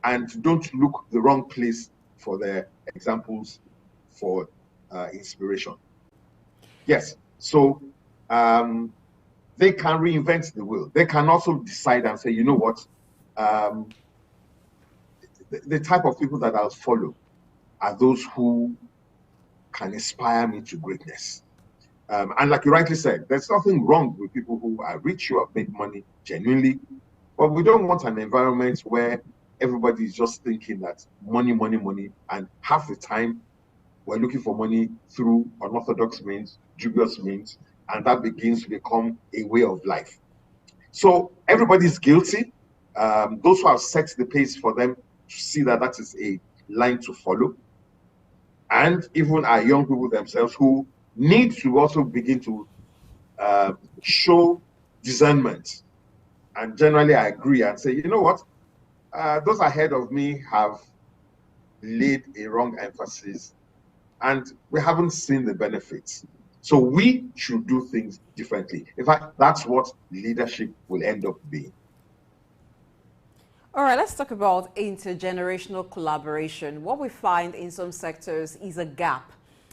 Speaker 9: and don't look the wrong place for their examples for inspiration. Yes, so they can reinvent the wheel. They can also decide and say, you know what, the type of people that I'll follow are those who can inspire me to greatness. And like you rightly said, there's nothing wrong with people who are rich, who have made money genuinely, but we don't want an environment where everybody is just thinking that money, money, money, and half the time we're looking for money through unorthodox means, dubious means, and that begins to become a way of life. So everybody's guilty. Those who have set the pace for them to see that that is a line to follow. And even our young people themselves who need to also begin to show discernment. And generally I agree and say, you know what, those ahead of me have laid a wrong emphasis and we haven't seen the benefits. So we should do things differently. In fact, that's what leadership will end up being.
Speaker 1: All right, let's talk about intergenerational collaboration. What we find in some sectors is a gap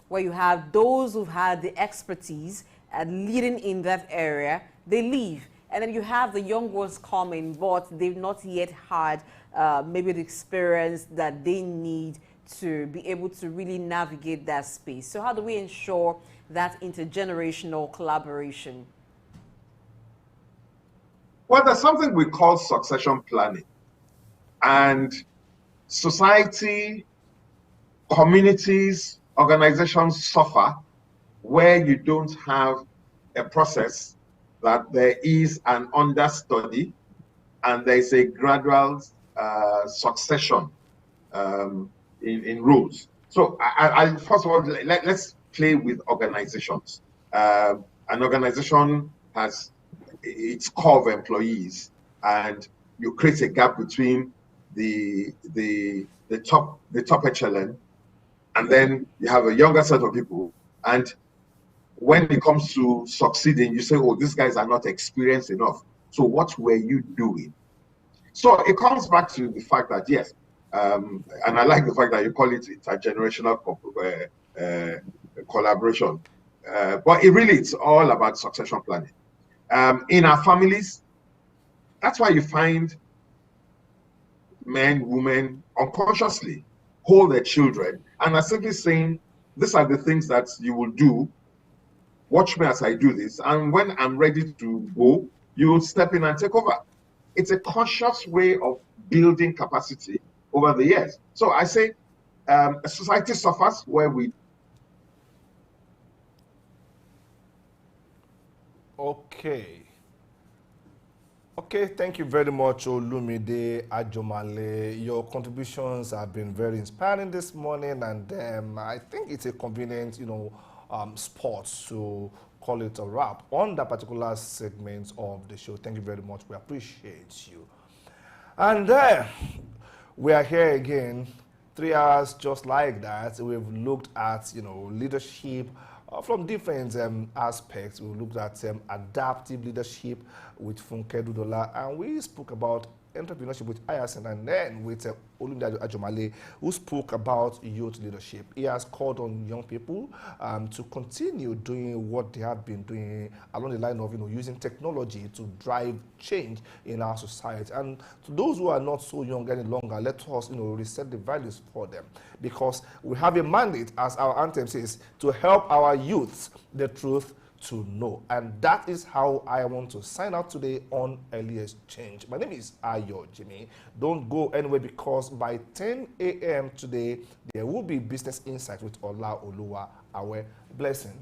Speaker 1: where you have those who've had the expertise and leading in that area, they leave. And then you have the young ones coming, but they've not yet had maybe the experience that they need to be able to really navigate that space. So how do we ensure that intergenerational collaboration?
Speaker 9: Well, there's something we call succession planning. And society, communities, organizations suffer where you don't have a process that there is an understudy and there is a gradual succession in roles. So I first of all, let's play with organizations. An organization has its core of employees, and you create a gap between the top echelon, and then you have a younger set of people. And when it comes to succeeding, you say, oh, these guys are not experienced enough. So what were you doing? So it comes back to the fact that, yes, and I like the fact that you call it intergenerational collaboration. But it's all about succession planning. In our families, that's why you find men, women unconsciously hold their children and are simply saying, these are the things that you will do. Watch me as I do this. And when I'm ready to go, you will step in and take over. It's a conscious way of building capacity over the years. So I say a society suffers where we
Speaker 2: Okay. Okay, thank you very much, Olumide Ajomale. Your contributions have been very inspiring this morning, and I think it's a convenient, spot to call it a wrap on that particular segment of the show. Thank you very much. We appreciate you. And we are here again, 3 hours just like that. We've looked at, leadership from different aspects. We looked at adaptive leadership with Funke Dudola, and we spoke about entrepreneurship with Ayasin, and then with Olumide Ajomale, who spoke about youth leadership. He has called on young people to continue doing what they have been doing along the line of using technology to drive change in our society. And to those who are not so young any longer, let us reset the values for them, because we have a mandate, as our anthem says, to help our youth the truth to know. And that is how I want to sign out today on Early Exchange. My name is Ayo Jimmy. Don't go anywhere, because by 10 a.m. today, there will be Business Insight with Ola Oluwa Awe. Blessing.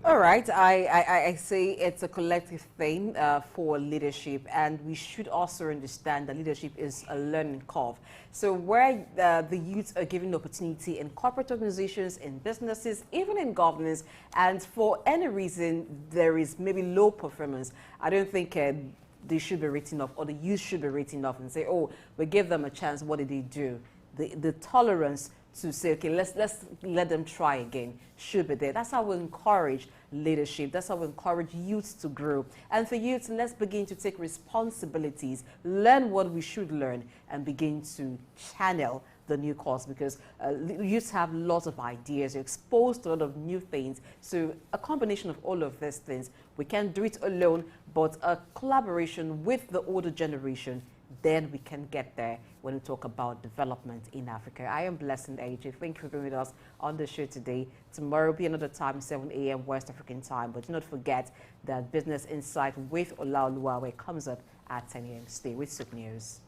Speaker 1: All right, I say it's a collective thing for leadership, and we should also understand that leadership is a learning curve. So where the youth are given opportunity in corporate organizations, in businesses, even in governance, and for any reason there is maybe low performance, I don't think they should be written off, or the youth should be written off and say, oh, we give them a chance, what did they do? The tolerance to say, okay, let's let them try again should be there. That's how we encourage leadership. That's how we encourage youth to grow. And for youth, let's begin to take responsibilities, learn what we should learn, and begin to channel the new course, because youth have lots of ideas. You're exposed to a lot of new things. So a combination of all of these things, we can't do it alone, but a collaboration with the older generation, then we can get there when we talk about development in Africa. I am Blessing AJ. Thank you for being with us on the show today. Tomorrow will be another time, 7 a.m. West African time. But do not forget that Business Insight with Ola Oluwa comes up at 10 a.m. Stay with Soup News.